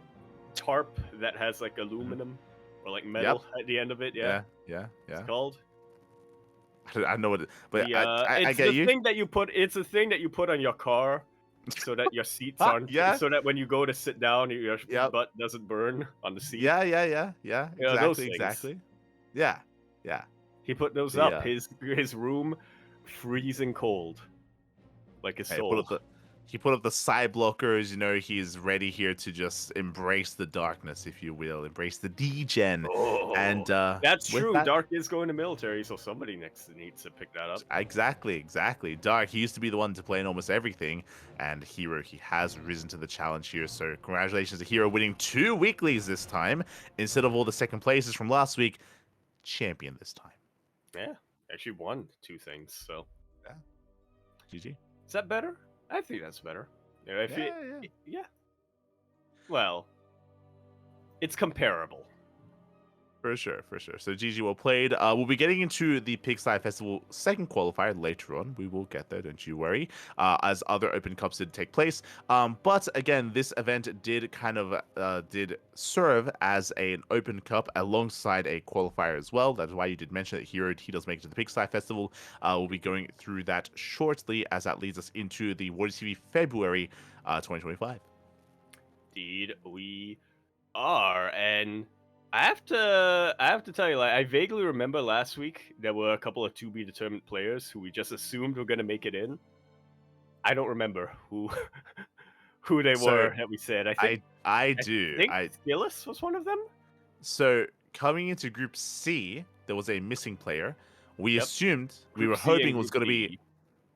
tarp that has like aluminum or like metal at the end of it. Yeah. It's called. I know what it, but I It's get the you. thing that you put. It's a thing that you put on your car, so that your seats aren't. Yeah. So that when you go to sit down, your Yep. butt doesn't burn on the seat. Yeah. Those things. Exactly. Yeah. He put those The, up. His room, freezing cold, like his Hey, soul. he put up the side blockers. He's ready here to just embrace the darkness, if you will, embrace the degen. Oh, And that's with true. that- Dark is going to military, so somebody next needs to pick that up. Exactly. Dark, he used to be the one to play in almost everything, and Hero, he has risen to the challenge here. So congratulations to Hero, winning 2 weeklies this time instead of all the second places from last week. Champion this time. Yeah, actually won 2 things. So GG. is that better? I think that's better. Yeah. Well, it's comparable. For sure. So GG, well played. We'll be getting into the Pigsty Festival second qualifier later on. We will get there, don't you worry, as other Open Cups did take place. But again, this event did did serve as an Open Cup alongside a qualifier as well. That's why you did mention that he does make it to the Pigsty Festival. We'll be going through that shortly, as that leads us into the Water TV February 2025. Indeed, we are, and I have to tell you, like, I vaguely remember last week there were a couple of to be determined players who we just assumed were gonna make it in. I don't remember who they were that we said. I do. think Skillis was one of them. So coming into Group C, there was a missing player. We Yep. assumed we Group were C hoping and it was Group going to D. be.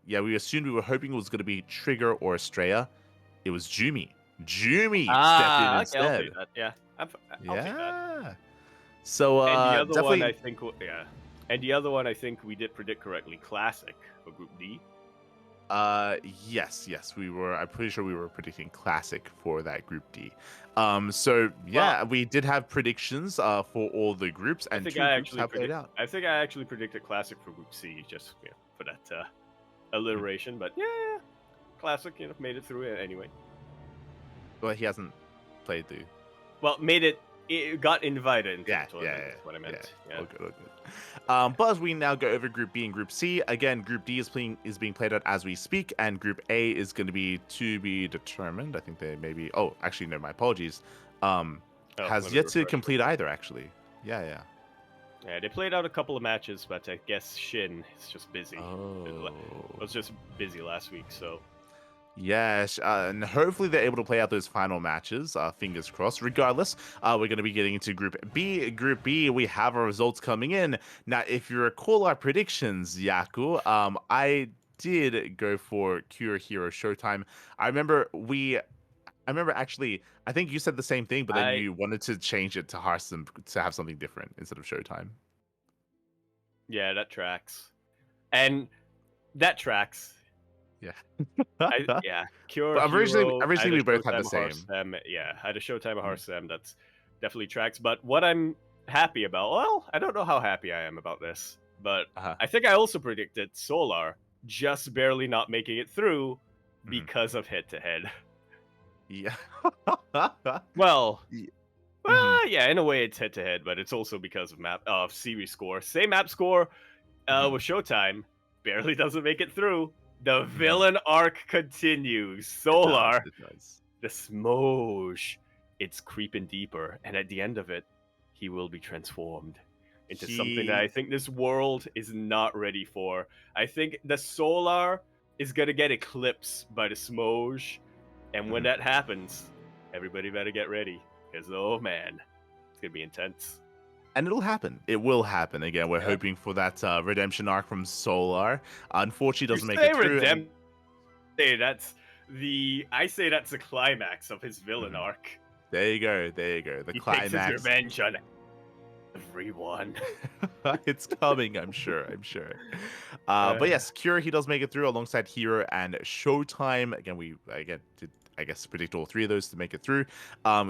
Yeah, we assumed we were hoping it was going to be Trigger or Estrella. It was Jumi. Jumi stepped in Okay, instead. I'll take that. Yeah, I'll take that. Yeah. So And the other definitely. one, I think, and the other one, I think we did predict correctly. Classic for Group D. Yes, we were. I'm pretty sure we were predicting Classic for that Group D. So yeah, Well, we did have predictions for all the groups, and 2 groups have played out. I think I actually predicted Classic for Group C, just for that alliteration. But yeah, Classic, made it through it anyway. Well, he hasn't played the. Well, it got invited into the tournament. Yeah. That's what I meant. Yeah. All good. But as we now go over Group B and Group C, again, Group D is being played out as we speak, and Group A is going to be determined. I think they maybe. Oh, actually, no, my apologies. Has yet to complete either. Actually, yeah. Yeah, they played out a couple of matches, but I guess Shin is just busy. Oh. It was just busy last week, so. Yes, and hopefully they're able to play out those final matches. Fingers crossed. Regardless, we're going to be getting into Group B. Group B, we have our results coming in. Now, if you recall our predictions, Yaku, I did go for Cure Hero Showtime. I remember actually, I think you said the same thing, but then you wanted to change it to Hearthstone to have something different instead of Showtime. Yeah, that tracks. And that tracks. Yeah. Cure. But originally we both Showtime had the same. Hearthstone, I had a Showtime of Hearthstone. That's definitely tracks. But what I'm happy about, well, I don't know how happy I am about this, but I think I also predicted Solar just barely not making it through because of head-to-head. Yeah. Well, yeah, in a way it's head-to-head, but it's also because of series score. Same map score with Showtime, barely doesn't make it through. The villain arc continues. Solar, It does. the Smosh, it's creeping deeper, and at the end of it, he will be transformed into something that I think this world is not ready for. I think the Solar is gonna get eclipsed by the Smosh, and when that happens, everybody better get ready, because oh man, it's gonna be intense. And it'll happen. It will happen. Again, we're hoping for that redemption arc from Solar. Unfortunately, doesn't make it through. I say that's the climax of his villain arc. There you go. There you go. The He takes his climax. revenge on everyone. It's coming, I'm sure. I'm sure. But yes, Cure, he does make it through alongside Hero and Showtime. Again, we did, I guess, predict all three of those to make it through.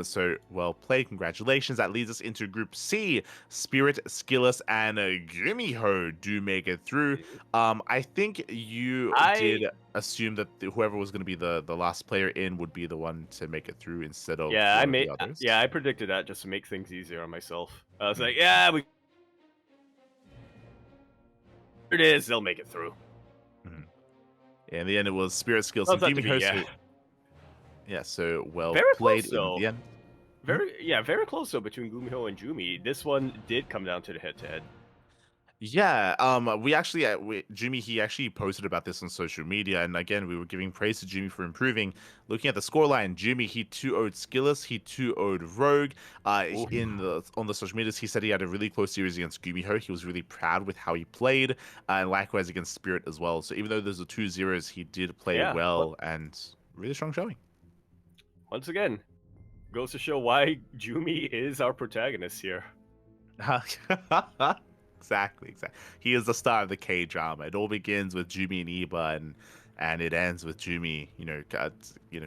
So well played. Congratulations. That leads us into Group C. Spirit, Skillus, and Gumiho do make it through. I think you did assume that whoever was going to be the last player in would be the one to make it through instead of one of the others. Yeah, I predicted that just to make things easier on myself. I was like, yeah, here it is. They'll make it through. In the end, it was Spirit, Skillus, and Gumiho. Yeah, so well very played close, in the end. Very close though between Gumiho and Jumi. This one did come down to the head-to-head. Yeah, we actually, Jimmy, he actually posted about this on social media, and again, we were giving praise to Jimmy for improving. Looking at the scoreline, Jimmy, he 2-0'd Skillus, he 2-0'd Rogue. On the social medias, he said he had a really close series against Gumiho. He was really proud with how he played, and likewise against Spirit as well. So even though there's a 2-0s, he did play well and really strong showing. Once again, goes to show why Jumi is our protagonist here. Exactly. He is the star of the K-drama. It all begins with Jumi and Iba, and it ends with Jumi,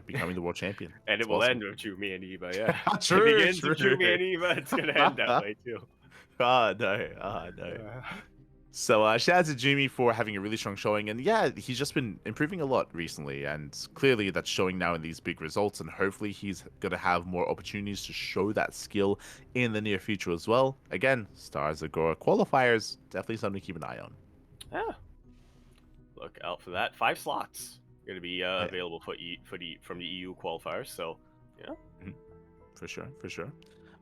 becoming the world champion. And it will end with Jumi and Iba, yeah. True, it begins with Jumi and Iba, it's going to end that way, too. Oh, no. So shout out to Jimmy for having a really strong showing, and yeah, he's just been improving a lot recently, and clearly that's showing now in these big results, and hopefully he's going to have more opportunities to show that skill in the near future as well. Again, Stars Agora qualifiers, definitely something to keep an eye on. Yeah. Look out for that. 5 slots going to be available from the EU qualifiers, so yeah. For sure.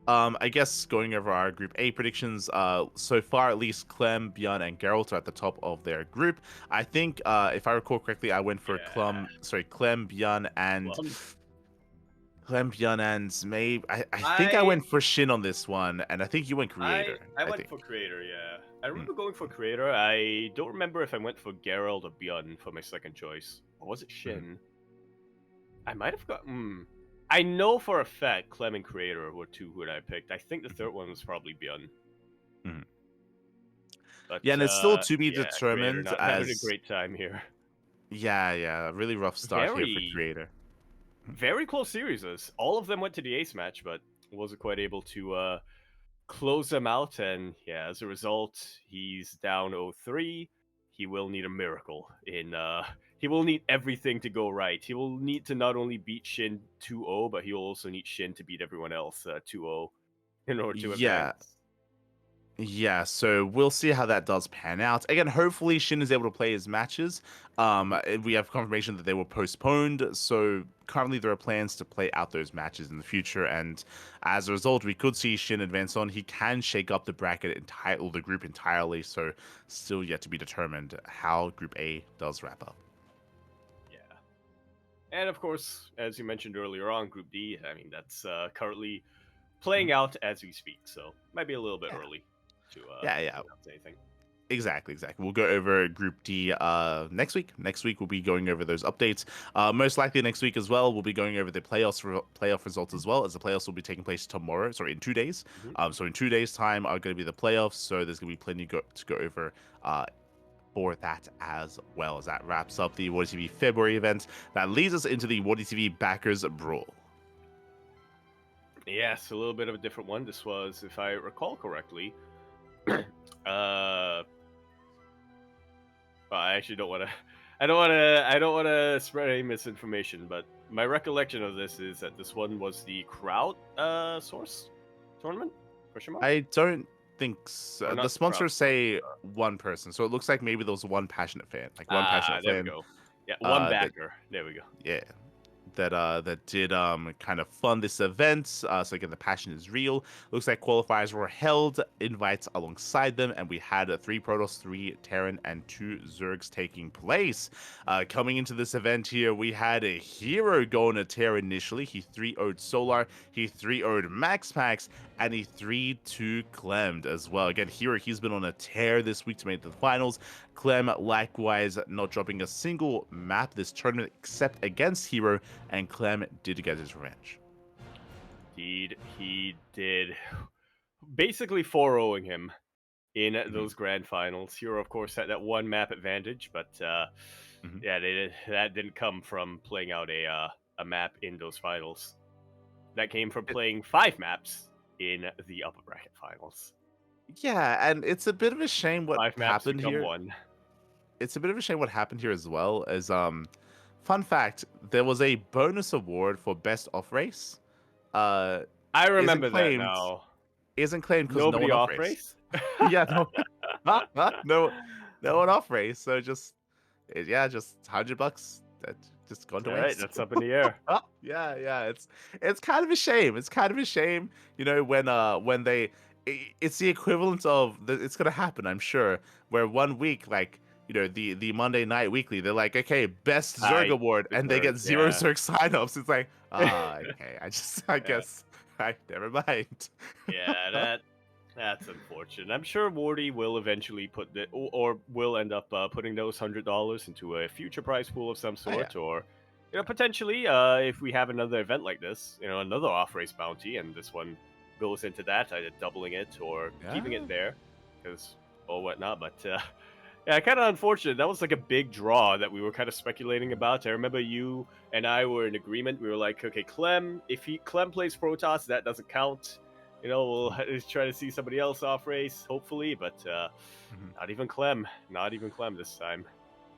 I guess going over our Group A predictions, so far at least Clem, Bjorn, and Geralt are at the top of their group. I think, if I recall correctly, I went for Clem, Bjorn, and maybe I think I went for Shin on this one, and I think you went Creator. I went for Creator, yeah. I remember going for Creator. I don't remember if I went for Geralt or Bjorn for my second choice. Or was it Shin? I might have got... I know for a fact Clem and Creator were two who I picked. I think the third one was probably Bjorn. But, and it's still to be determined. Not having a great time here. Yeah, really rough start here for Creator. Very close series. All of them went to the ace match, but wasn't quite able to close them out. And yeah, as a result, he's down 0-3. He will need a miracle he will need everything to go right. He will need to not only beat Shin 2-0, but he will also need Shin to beat everyone else 2-0 in order to advance. Yeah, so we'll see how that does pan out. Again, hopefully Shin is able to play his matches. We have confirmation that they were postponed, so currently there are plans to play out those matches in the future, and as a result, we could see Shin advance on. He can shake up the bracket the group entirely, so still yet to be determined how Group A does wrap up. And of course, as you mentioned earlier on, Group D, I mean, that's currently playing out as we speak, so might be a little bit early to announce anything. Exactly. We'll go over Group D next week. Next week, we'll be going over those updates. Most likely next week as well, we'll be going over the playoff results as well, as the playoffs will be taking place in 2 days. So in 2 days' time are going to be the playoffs, so there's going to be plenty to go over for that as well. As that wraps up the Wardy TV February event, that leads us into the Wardy TV Backers Brawl. Yes, a little bit of a different one. This was, if I recall correctly, I actually don't want to. I don't want to spread any misinformation, but my recollection of this is that this one was the crowd source tournament. I don't think so. The sponsors say one person, so it looks like maybe there was one passionate fan, there we go. Yeah, one backer. There we go. Yeah, that did kind of fund this event. So again, the passion is real. Looks like qualifiers were held, invites alongside them, and we had 3 Protoss, 3 Terran, and 2 Zergs taking place. Coming into this event here, we had a Hero going to Terra initially. He 3-0'd Solar, he 3-0'd Max, and he 3-2 Clemmed as well. Again, Hero, he's been on a tear this week to make it to the finals. Clem, likewise, not dropping a single map this tournament except against Hero, and Clem did get his revenge. He did. Basically 4-0ing him in those grand finals. Hero, of course, had that one map advantage, but yeah, that didn't come from playing out a map in those finals. That came from playing 5 maps in the upper bracket finals. Yeah, and it's a bit of a shame what 5 maps happened become here. 1. It's a bit of a shame what happened here as well. As fun fact, there was a bonus award for best off race. I Isn't remember that claimed. now. Isn't claimed because no Nobody one off off race. race? Yeah, no one off race. So just $100 that just gone to All right, waste. that's up in the air. Yeah. It's kind of a shame. It's kind of a shame, when they. It's the equivalent of it's gonna happen, I'm sure. Where one week, like the Monday Night Weekly, they're like, okay, best Zerg award, and they get zero yeah. Zerg signups. It's like, okay, I guess, never mind. Yeah, that's unfortunate. I'm sure Wardy will eventually put or will end up putting those $100 into a future prize pool of some Oh, yeah. sort, or potentially if we have another event like this, another off race bounty, and this one goes into that, either doubling it or keeping Yeah. it there, because or whatnot. But yeah, kind of unfortunate. That was like a big draw that we were kind of speculating about. I remember you and I were in agreement. We were like, okay, Clem, if Clem plays Protoss, that doesn't count. We'll try to see somebody else off race, hopefully, but not even Clem this time.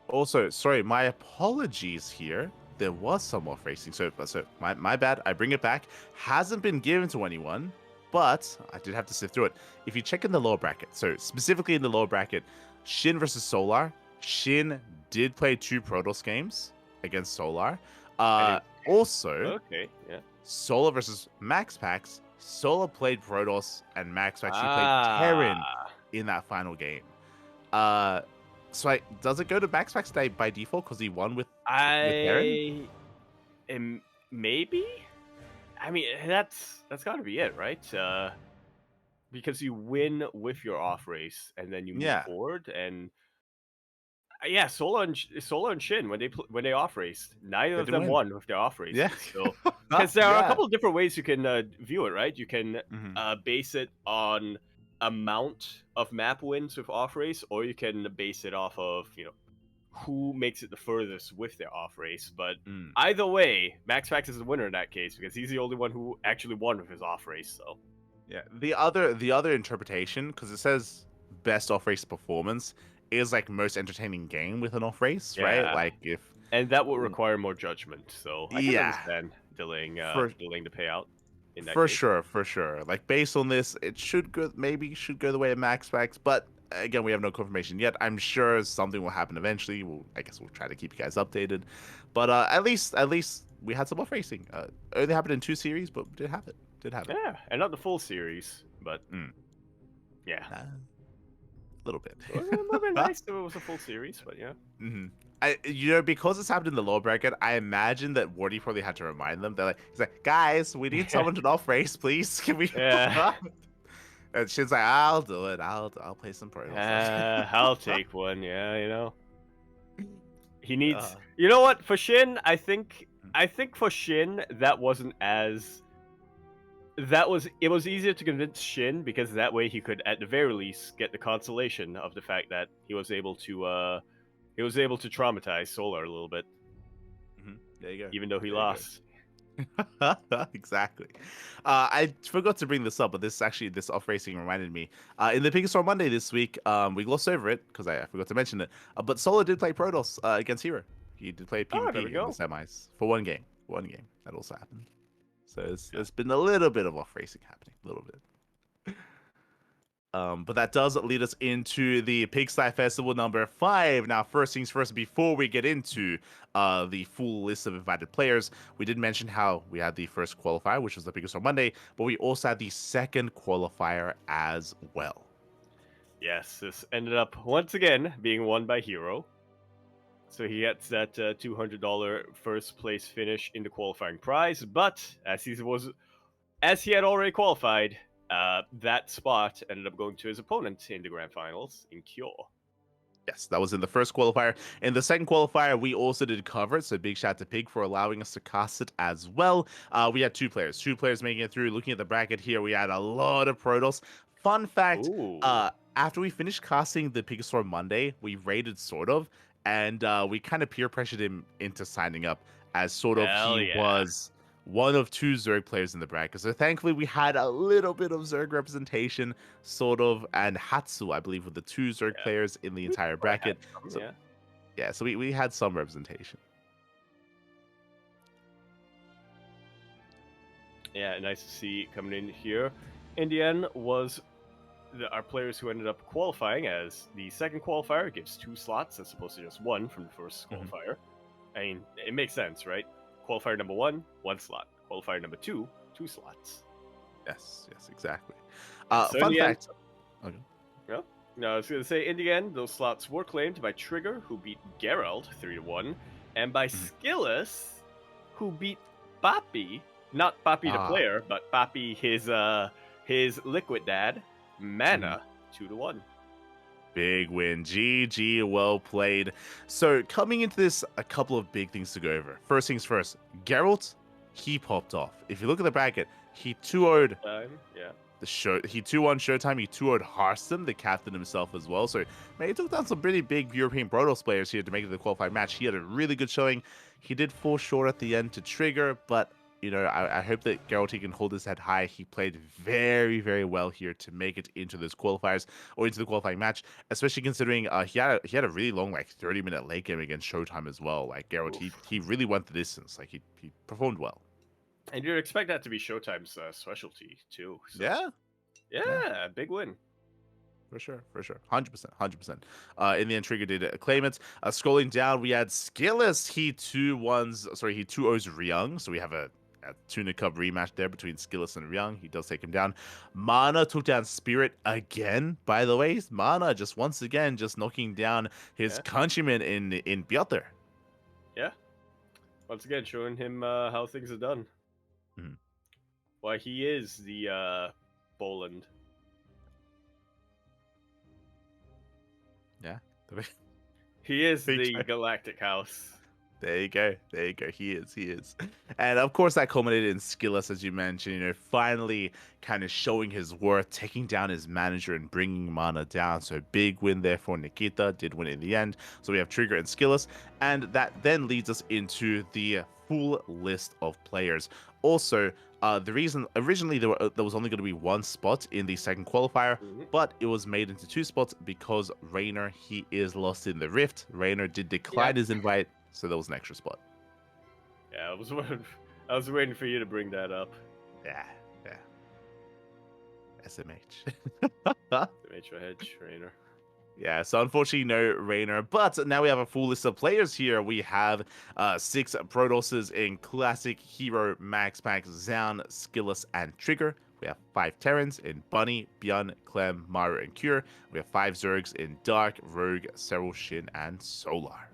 Also, sorry, my apologies here. There was some off racing, so my bad. I bring it back. Hasn't been given to anyone, but I did have to sift through it. If you check in the lower bracket, so specifically in the lower bracket, Shin versus Solar. Shin did play 2 Protoss games against Solar. Also, okay, yeah. Solar versus Max Pax. Solar played Protoss, and Max Pax played Terran in that final game. So does it go to Max Pax by default because he won with Terran? Maybe. I mean, that's got to be it, right? Because you win with your off race, and then you move forward, and yeah, Solar and Shin when they off raced, neither of them won with their off races. Yeah. So because there are a couple of different ways you can view it, right? You can base it on amount of map wins with off race, or you can base it off of who makes it the furthest with their off race. But either way, Max Pax is the winner in that case because he's the only one who actually won with his off race. So yeah, the other interpretation, because it says best off race performance, is like most entertaining game with an off race, right? Like and that would require more judgment. So I can understand delaying the payout. In that case. For sure. Like based on this, it should go the way of Max Pax, but again, we have no confirmation yet. I'm sure something will happen eventually. I guess we'll try to keep you guys updated. But at least we had some off racing. It only happened in 2 series, but did have it. Yeah, and not the full series, but yeah, a little bit. It would have been nice if it was a full series, but yeah. Because it's happened in the low bracket, I imagine that Wardy probably had to remind them. He's like, guys, we need someone to off race, please. Can we? Yeah. And Shin's like, I'll do it. I'll play some Protoss. I'll take one. Yeah, he needs. You know what? For Shin, I think for Shin that wasn't as. It was easier to convince Shin because that way he could at the very least get the consolation of the fact that he was able to traumatize Solar a little bit. There you go. Even though he lost. Exactly. I forgot to bring this up, but this off racing reminded me. In the Pink Storm Monday this week, we glossed over it because I forgot to mention it. But Solar did play Protoss against Hero. He did play PvP in the semis for one game. That also happened. So there's been a little bit of off racing happening, a little bit. But that does lead us into the Pigsty Festival number 5. Now, first things first, before we get into the full list of invited players, we did mention how we had the first qualifier, which was the biggest on Monday, but we also had the second qualifier as well. Yes, this ended up once again being won by Hero. So he gets that $200 first place finish in the qualifying prize, but as he had already qualified, that spot ended up going to his opponent in the grand finals in Kyo. Yes, that was in the first qualifier. In the second qualifier, we also did cover it, so big shout out to Pig for allowing us to cast it as well. We had two players making it through. Looking at the bracket here, we had a lot of Protoss. Fun fact, Ooh. after we finished casting the Pigastore Monday, we raided sort of, and we kind of peer pressured him into signing up, as sort of Hell he yeah. was one of two Zerg players in the bracket. So thankfully, we had a little bit of Zerg representation, sort of, and Hatsu, I believe, were the two Zerg Yeah. players in the We entire probably had bracket. some, So yeah. yeah, so we had some representation. Yeah, nice to see coming in here. In the end, was our players who ended up qualifying as the second qualifier gives 2 slots as opposed to just 1 from the first Mhm. qualifier. I mean, it makes sense, right? Qualifier number 1, 1 slot. Qualifier number 2, 2 slots. Yes, exactly. So in Fun the end, fact. Okay. no, no, I was going to say, in the end, those slots were claimed by Trigger, who beat Geralt 3-1, and by Mhm. Skillus, who beat Bappy, not Bappy the Ah. player, but Bappy his liquid dad, Mana 2-1. Big win. GG, well played. So coming into this, a couple of big things to go over. First things first, Geralt, he popped off. If you look at the bracket, he 2-0'd Yeah. the show. He 2-1 Showtime. He 2-0'd Hearthstone, the captain himself as well. So man, he took down some pretty big European Protoss players here to make it the qualified match. He had a really good showing. He did fall short at the end to Trigger, but you know, I hope that Geralt can hold his head high. He played very, very well here to make it into those qualifiers or into the qualifying match, especially considering he had a really long, like 30-minute late game against Showtime as well. Like Geralt, he really went the distance. Like he performed well. And you'd expect that to be Showtime's specialty too. So. Yeah. Yeah, big win. For sure. 100%. In the end, Trigger did claim it. Scrolling down, we had Skillus. He 2-0s Ryung. So we have a Tuna Cup rematch there between Skillus and Ryung. He does take him down. Mana took down Spirit again, by the way. Mana once again knocking down his countryman in Piotr. Yeah. Once again, showing him how things are done. Mhm. Why he is the Poland. Yeah. He is Big the show. Galactic House. There you go. He is. And of course, that culminated in Skillus, as you mentioned, you know, finally kind of showing his worth, taking down his manager and bringing Mana down. So big win there for Nikita, did win in the end. So we have Trigger and Skillus. And that then leads us into the full list of players. Also, the reason originally there was only going to be 1 spot in the second qualifier, but it was made into 2 spots because Raynor, he is lost in the rift. Raynor did decline his invite. So there was an extra spot. Yeah, I was waiting for you to bring that up. Yeah. SMH. Major Hedge, Raynor. Yeah, so unfortunately no Raynor, but now we have a full list of players here. We have 6 Protosses in Classic, Hero, Max Pack, Zaun, Skillus, and Trigger. We have 5 Terrans in Bunny, Bjorn, Clem, Mara, and Cure. We have 5 Zergs in Dark, Rogue, Serral, Shin, and Solar.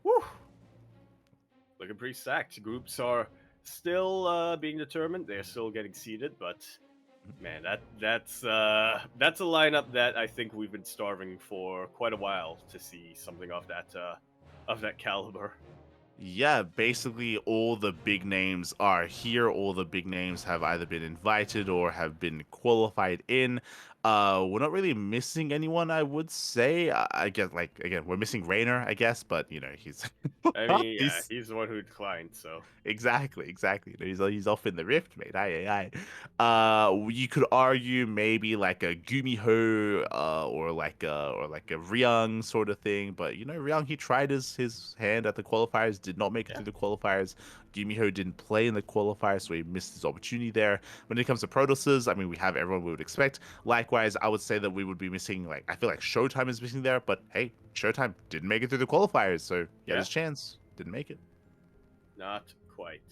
Woo! Looking pretty stacked. Groups are still being determined. They're still getting seeded, but man, that's a lineup that I think we've been starving for quite a while to see something of that caliber. Yeah, basically all the big names are here. All the big names have either been invited or have been qualified in. We're not really missing anyone, I would say. I guess, like, again, we're missing Raynor, I guess, but you know, he's I mean, yeah, he's he's the one who declined, so exactly. You know, he's off in the rift, mate. Aye. You could argue maybe like a Gumiho, or like a Ryung sort of thing, but you know, Ryung, he tried his hand at the qualifiers, did not make it through the qualifiers. Gumiho didn't play in the qualifiers, so he missed his opportunity there. When it comes to Protosses, I mean, we have everyone we would expect. Likewise, I would say that we would be missing, like, I feel like Showtime is missing there, but hey, Showtime didn't make it through the qualifiers, so he had his chance, didn't make it. not quite.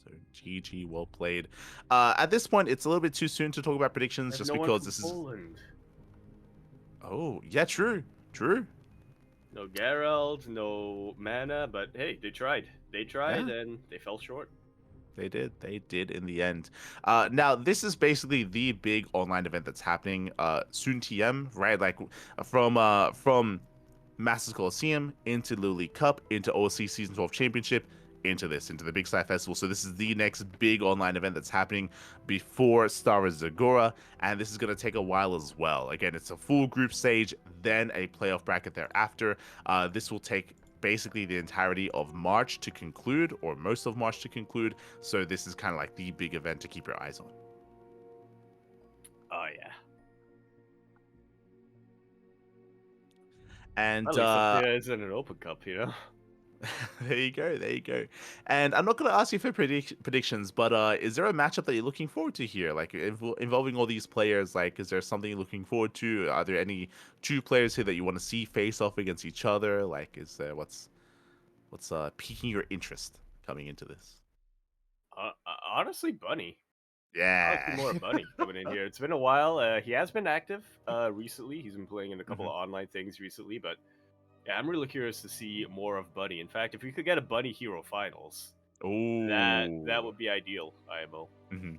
So GG, well played. At this point, it's a little bit too soon to talk about predictions, just because this is. Poland. Oh yeah, true. No Geralt, no Mana, but hey, they tried. And they fell short. They did. They did in the end. Now, this is basically the big online event that's happening soon. TM, right? Like from Masters Coliseum into Little League Cup into OSC Season 12 Championship into the Big Sky Festival. So this is the next big online event that's happening before Star Wars Zagora, and this is going to take a while as well. Again, it's a full group stage, then a playoff bracket thereafter. This will take basically the entirety of March to conclude, or most of March to conclude. So this is kind of like the big event to keep your eyes on. Oh yeah. And At least up there isn't an open cup, you know. there you go, there you go. And I'm not going to ask you for predictions, but is there a matchup that you're looking forward to here, like involving all these players? Like, is there something you're looking forward to? Are there any two players here that you want to see face off against each other? Like, is there what's piquing your interest coming into this? Honestly, Bunny. I like Yeah. to see more of Bunny coming in here. It's been a while. He has been active recently. He's been playing in a couple of online things recently, but yeah, I'm really curious to see more of Bunny. In fact, if we could get a Bunny Hero Finals, that would be ideal, IMO. Mm-hmm.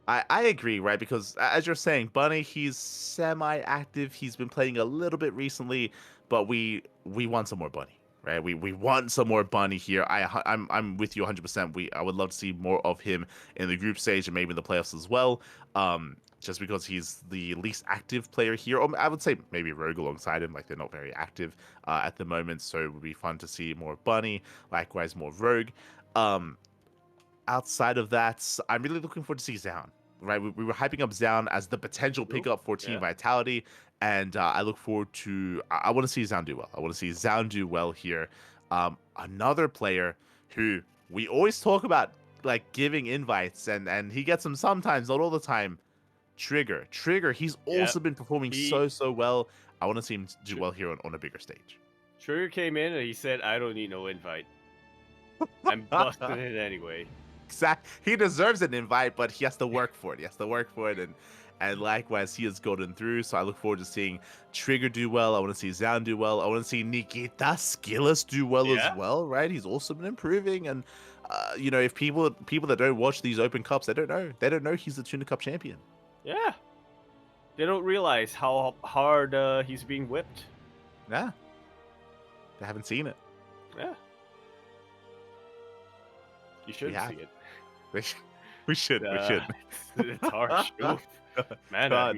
I agree, right? Because as you're saying, Bunny, he's semi-active. He's been playing a little bit recently, but we want some more Bunny, right? We want some more Bunny here. I'm with you 100%. I would love to see more of him in the group stage and maybe in the playoffs as well. Just because he's the least active player here, or I would say maybe Rogue alongside him. Like, they're not very active at the moment, so it would be fun to see more Bunny. Likewise, more Rogue. Outside of that, I'm really looking forward to see Zound. Right, we were hyping up Zound as the potential pickup for Team Vitality, and I look forward to. I want to see Zound do well. I want to see Zound do well here. Another player who we always talk about, like, giving invites, and he gets them sometimes, not all the time. Trigger, he's also been performing so well. I want to see him do well here on a bigger stage. Trigger came in and he said, "I don't need no invite. I'm busting it anyway." He deserves an invite, but he has to work for it. And likewise, he has gotten through. So I look forward to seeing Trigger do well. I want to see Zound do well. I want to see Nikita Skillis do well as well, right? He's also been improving. And if people that don't watch these open cups, they don't know he's the Tuna Cup champion. Yeah, they don't realize how hard he's being whipped. Yeah, they haven't seen it. Yeah, you should see it. We should. It's harsh. Man,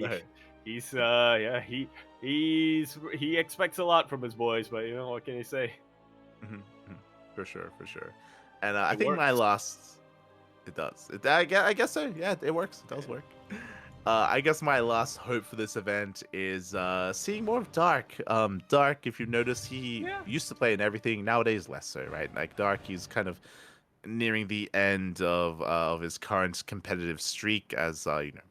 he expects a lot from his boys, but what can you say? Mm-hmm. For sure. And I think my last, it does. I guess so. Yeah, it works. It does work. I guess my last hope for this event is seeing more of Dark. Dark, if you notice, he used to play in everything. Nowadays, less so, right? Like, Dark, he's kind of nearing the end of his current competitive streak, as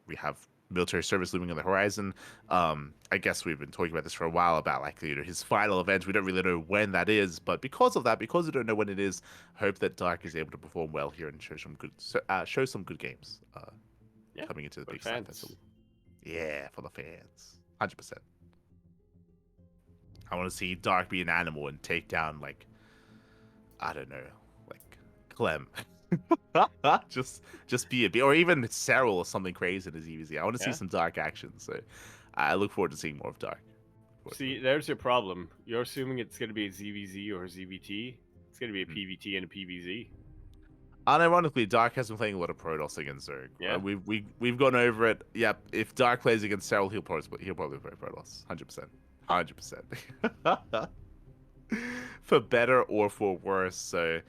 we have military service looming on the horizon. I guess we've been talking about this for a while about, like, his final event. We don't really know when that is, but because of that, because we don't know when it is, hope that Dark is able to perform well here and show some good games coming into the Big Sky Festival. Yeah, for the fans, 100%. I want to see Dark be an animal and take down, like, I don't know, Clem. just be a bit, or even Cyril or something crazy in his EVZ. I want to see some Dark action, so I look forward to seeing more of Dark. See, there's your problem. You're assuming it's going to be a ZVZ or a ZVT. It's going to be a PVT and a PVZ. Unironically, Dark has been playing a lot of Protoss against Zerg. Yeah, we've gone over it. Yep, if Dark plays against Cyril, he'll probably play Protoss. 100%. For better or for worse. So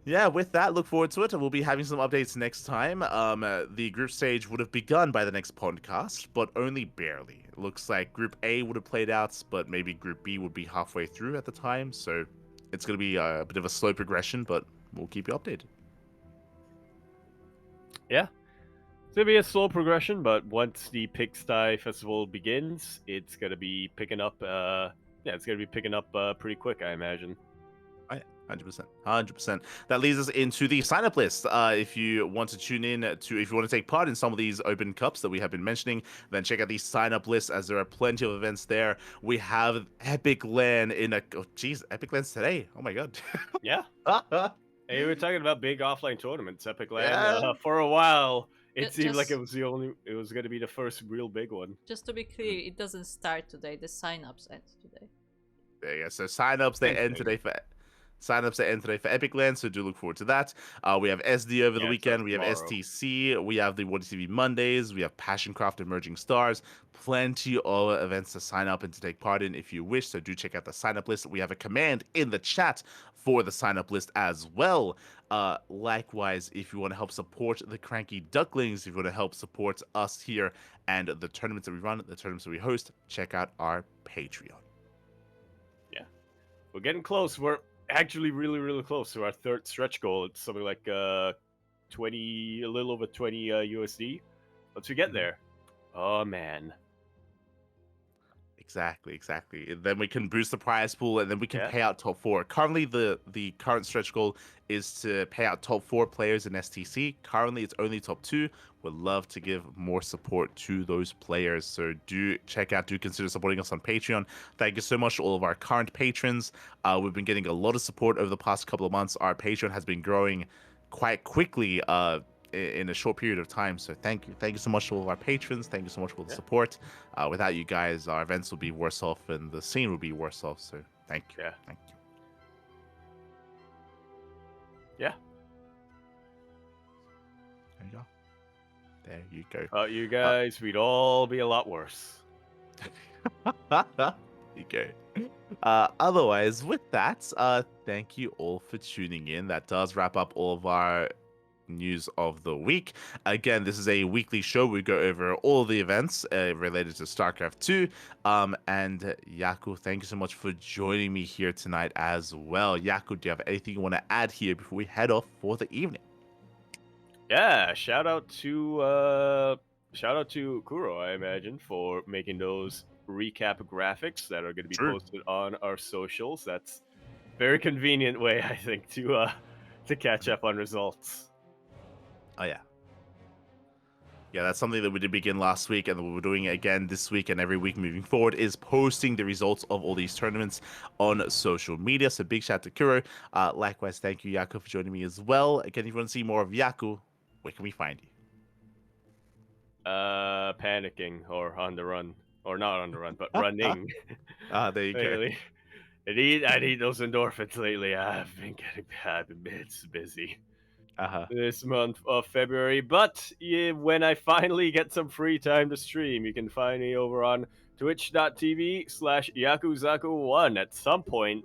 yeah, with that, look forward to it. We'll be having some updates next time. The group stage would have begun by the next podcast, but only barely. It looks like Group A would have played out, but maybe Group B would be halfway through at the time. So it's going to be a bit of a slow progression, but we'll keep you updated. Yeah. It's going to be a slow progression, but once the Pigsty Festival begins, it's going to be picking up. It's going to be picking up pretty quick, I imagine. 100%. That leads us into the sign-up list. If you want to tune in if you want to take part in some of these open cups that we have been mentioning, then check out the sign-up list, as there are plenty of events there. We have Epic LAN Epic LAN's today. Oh my god. Yeah. Hey, we were talking about big offline tournaments. Epic Land Yeah. for a while. It seemed like Just it was going to be the first real big one. just to be clear, it doesn't start today. The sign-ups end today. There you go. So sign-ups they Same end thing. today for Epic Land, so do look forward to that. We have SD over the Yeah, it starts weekend. We have tomorrow. STC. We have the What TV Mondays. We have Passioncraft Emerging Stars. Plenty of events to sign up and to take part in if you wish. So do check out the sign-up list. We have a command in the chat for the sign-up list as well. Likewise, if you want to help support the CranKy Ducklings, if you want to help support us here and the tournaments that we run, the tournaments that we host, check out our Patreon. Yeah, we're getting close. We're actually really, really close to our third stretch goal. It's something like 20, a little over 20 USD. Once we get Mhm. there, oh man, Exactly. And then we can boost the prize pool, and then we can yeah, pay out top four. Currently, the current stretch goal is to pay out top four players in STC. Currently, it's only top two. Would love to give more support to those players. So do consider supporting us on Patreon. Thank you so much to all of our current patrons. We've been getting a lot of support over the past couple of months. Our Patreon has been growing quite quickly. In a short period of time. So thank you so much to all of our patrons. Thank you so much for the yeah, support. Without you guys, our events will be worse off and the scene will be worse off. So thank you. yeah, Thank you. yeah. There you go. There you go. Without you guys, we'd all be a lot worse. There you go. Otherwise, with that, thank you all for tuning in. That does wrap up all of our news of the week. Again, this is a weekly show. We go over all the events related to StarCraft 2. And Yaku, thank you so much for joining me here tonight as well. Yaku, do you have anything you want to add here before we head off for the evening? Yeah, shout out to Kuro, I imagine, for making those recap graphics that are going to be True. posted on our socials. That's very convenient way, I think, to catch up on results. Oh, yeah. Yeah, that's something that we did begin last week and we're doing again this week and every week moving forward is posting the results of all these tournaments on social media. So big shout out to Kuro. Likewise, thank you, Yaku, for joining me as well. Again, if you want to see more of Yaku, where can we find you? Panicking or on the run, or not on the run, but running. There you go. Lately, I need those endorphins lately. I've been busy Uh-huh. this month of February. But yeah, when I finally get some free time to stream, you can find me over on twitch.tv/Yakuzaku1 at some point.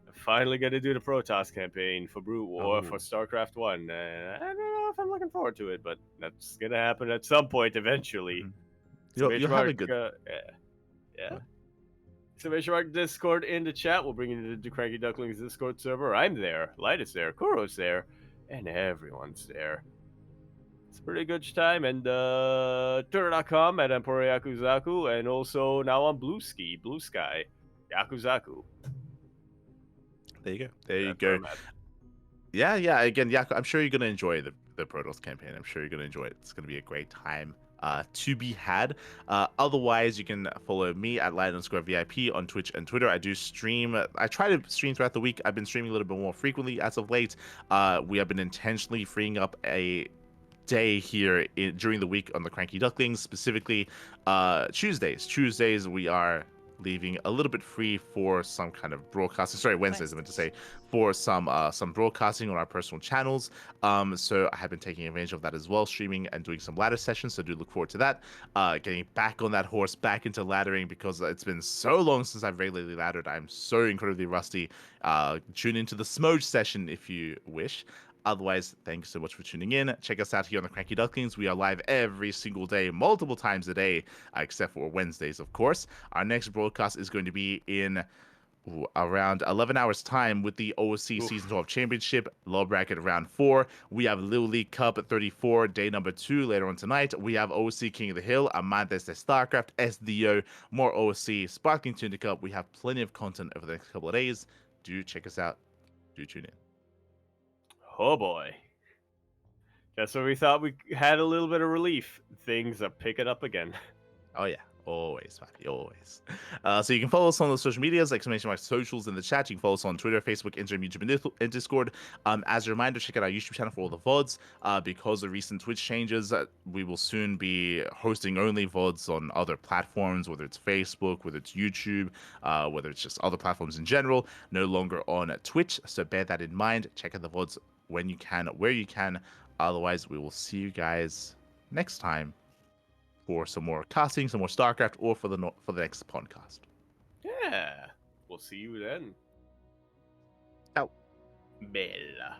I'm finally gonna do the Protoss campaign for Brute War for Oh. StarCraft 1. I don't know if I'm looking forward to it, but that's gonna happen at some point eventually. Mhm. Exclamation You'll have a mark, good. yeah. Exclamation mark Discord in the chat. We'll bring you to the Cranky Ducklings Discord server. I'm there. Light is there. Kuro's there. And everyone's there. It's a pretty good time. And Twitter.com at Emperor Yakuzaku. And also now on Blue Sky, Yakuzaku. There you go. There you That's where go. I'm at. Yeah. Again, Yaku, I'm sure you're gonna enjoy the Protoss campaign. I'm sure you're gonna enjoy it. It's gonna be a great time to be had. Otherwise, you can follow me at Light_VIP on Twitch and Twitter. I do stream. I try to stream throughout the week. I've been streaming a little bit more frequently as of late. We have been intentionally freeing up a day here during the week on the CranKy Ducklings, specifically Tuesdays. Tuesdays we are leaving a little bit free for some kind of broadcasting. Sorry, Wednesdays I meant to say, for some broadcasting on our personal channels. So I have been taking advantage of that as well, streaming and doing some ladder sessions. So do look forward to that. Getting back on that horse, back into laddering because it's been so long since I've regularly laddered. I'm so incredibly rusty. Tune into the Smoge session if you wish. Otherwise, thanks so much for tuning in. Check us out here on the CranKy Ducklings. We are live every single day, multiple times a day, except for Wednesdays, of course. Our next broadcast is going to be in around 11 hours time with the OSC Season 12 Championship, low bracket round 4. We have Little League Cup at 34, day number 2 later on tonight. We have OSC King of the Hill, Amantes de StarCraft, SDO, more OSC, Sparkling Tuna Cup. We have plenty of content over the next couple of days. Do check us out. Do tune in. Oh boy. That's where we thought we had a little bit of relief. Things are picking up again. Oh yeah. Always, Matty, always. So you can follow us on the social medias, exclamation mark socials in the chat. You can follow us on Twitter, Facebook, Instagram, YouTube, and Discord. As a reminder, check out our YouTube channel for all the VODs. Because of recent Twitch changes, we will soon be hosting only VODs on other platforms, whether it's Facebook, whether it's YouTube, whether it's just other platforms in general, no longer on Twitch. So bear that in mind. Check out the VODs when you can, where you can. Otherwise, we will see you guys next time for some more casting, some more StarCraft, or for the next PondCast. Yeah. We'll see you then. Ciao. Bella.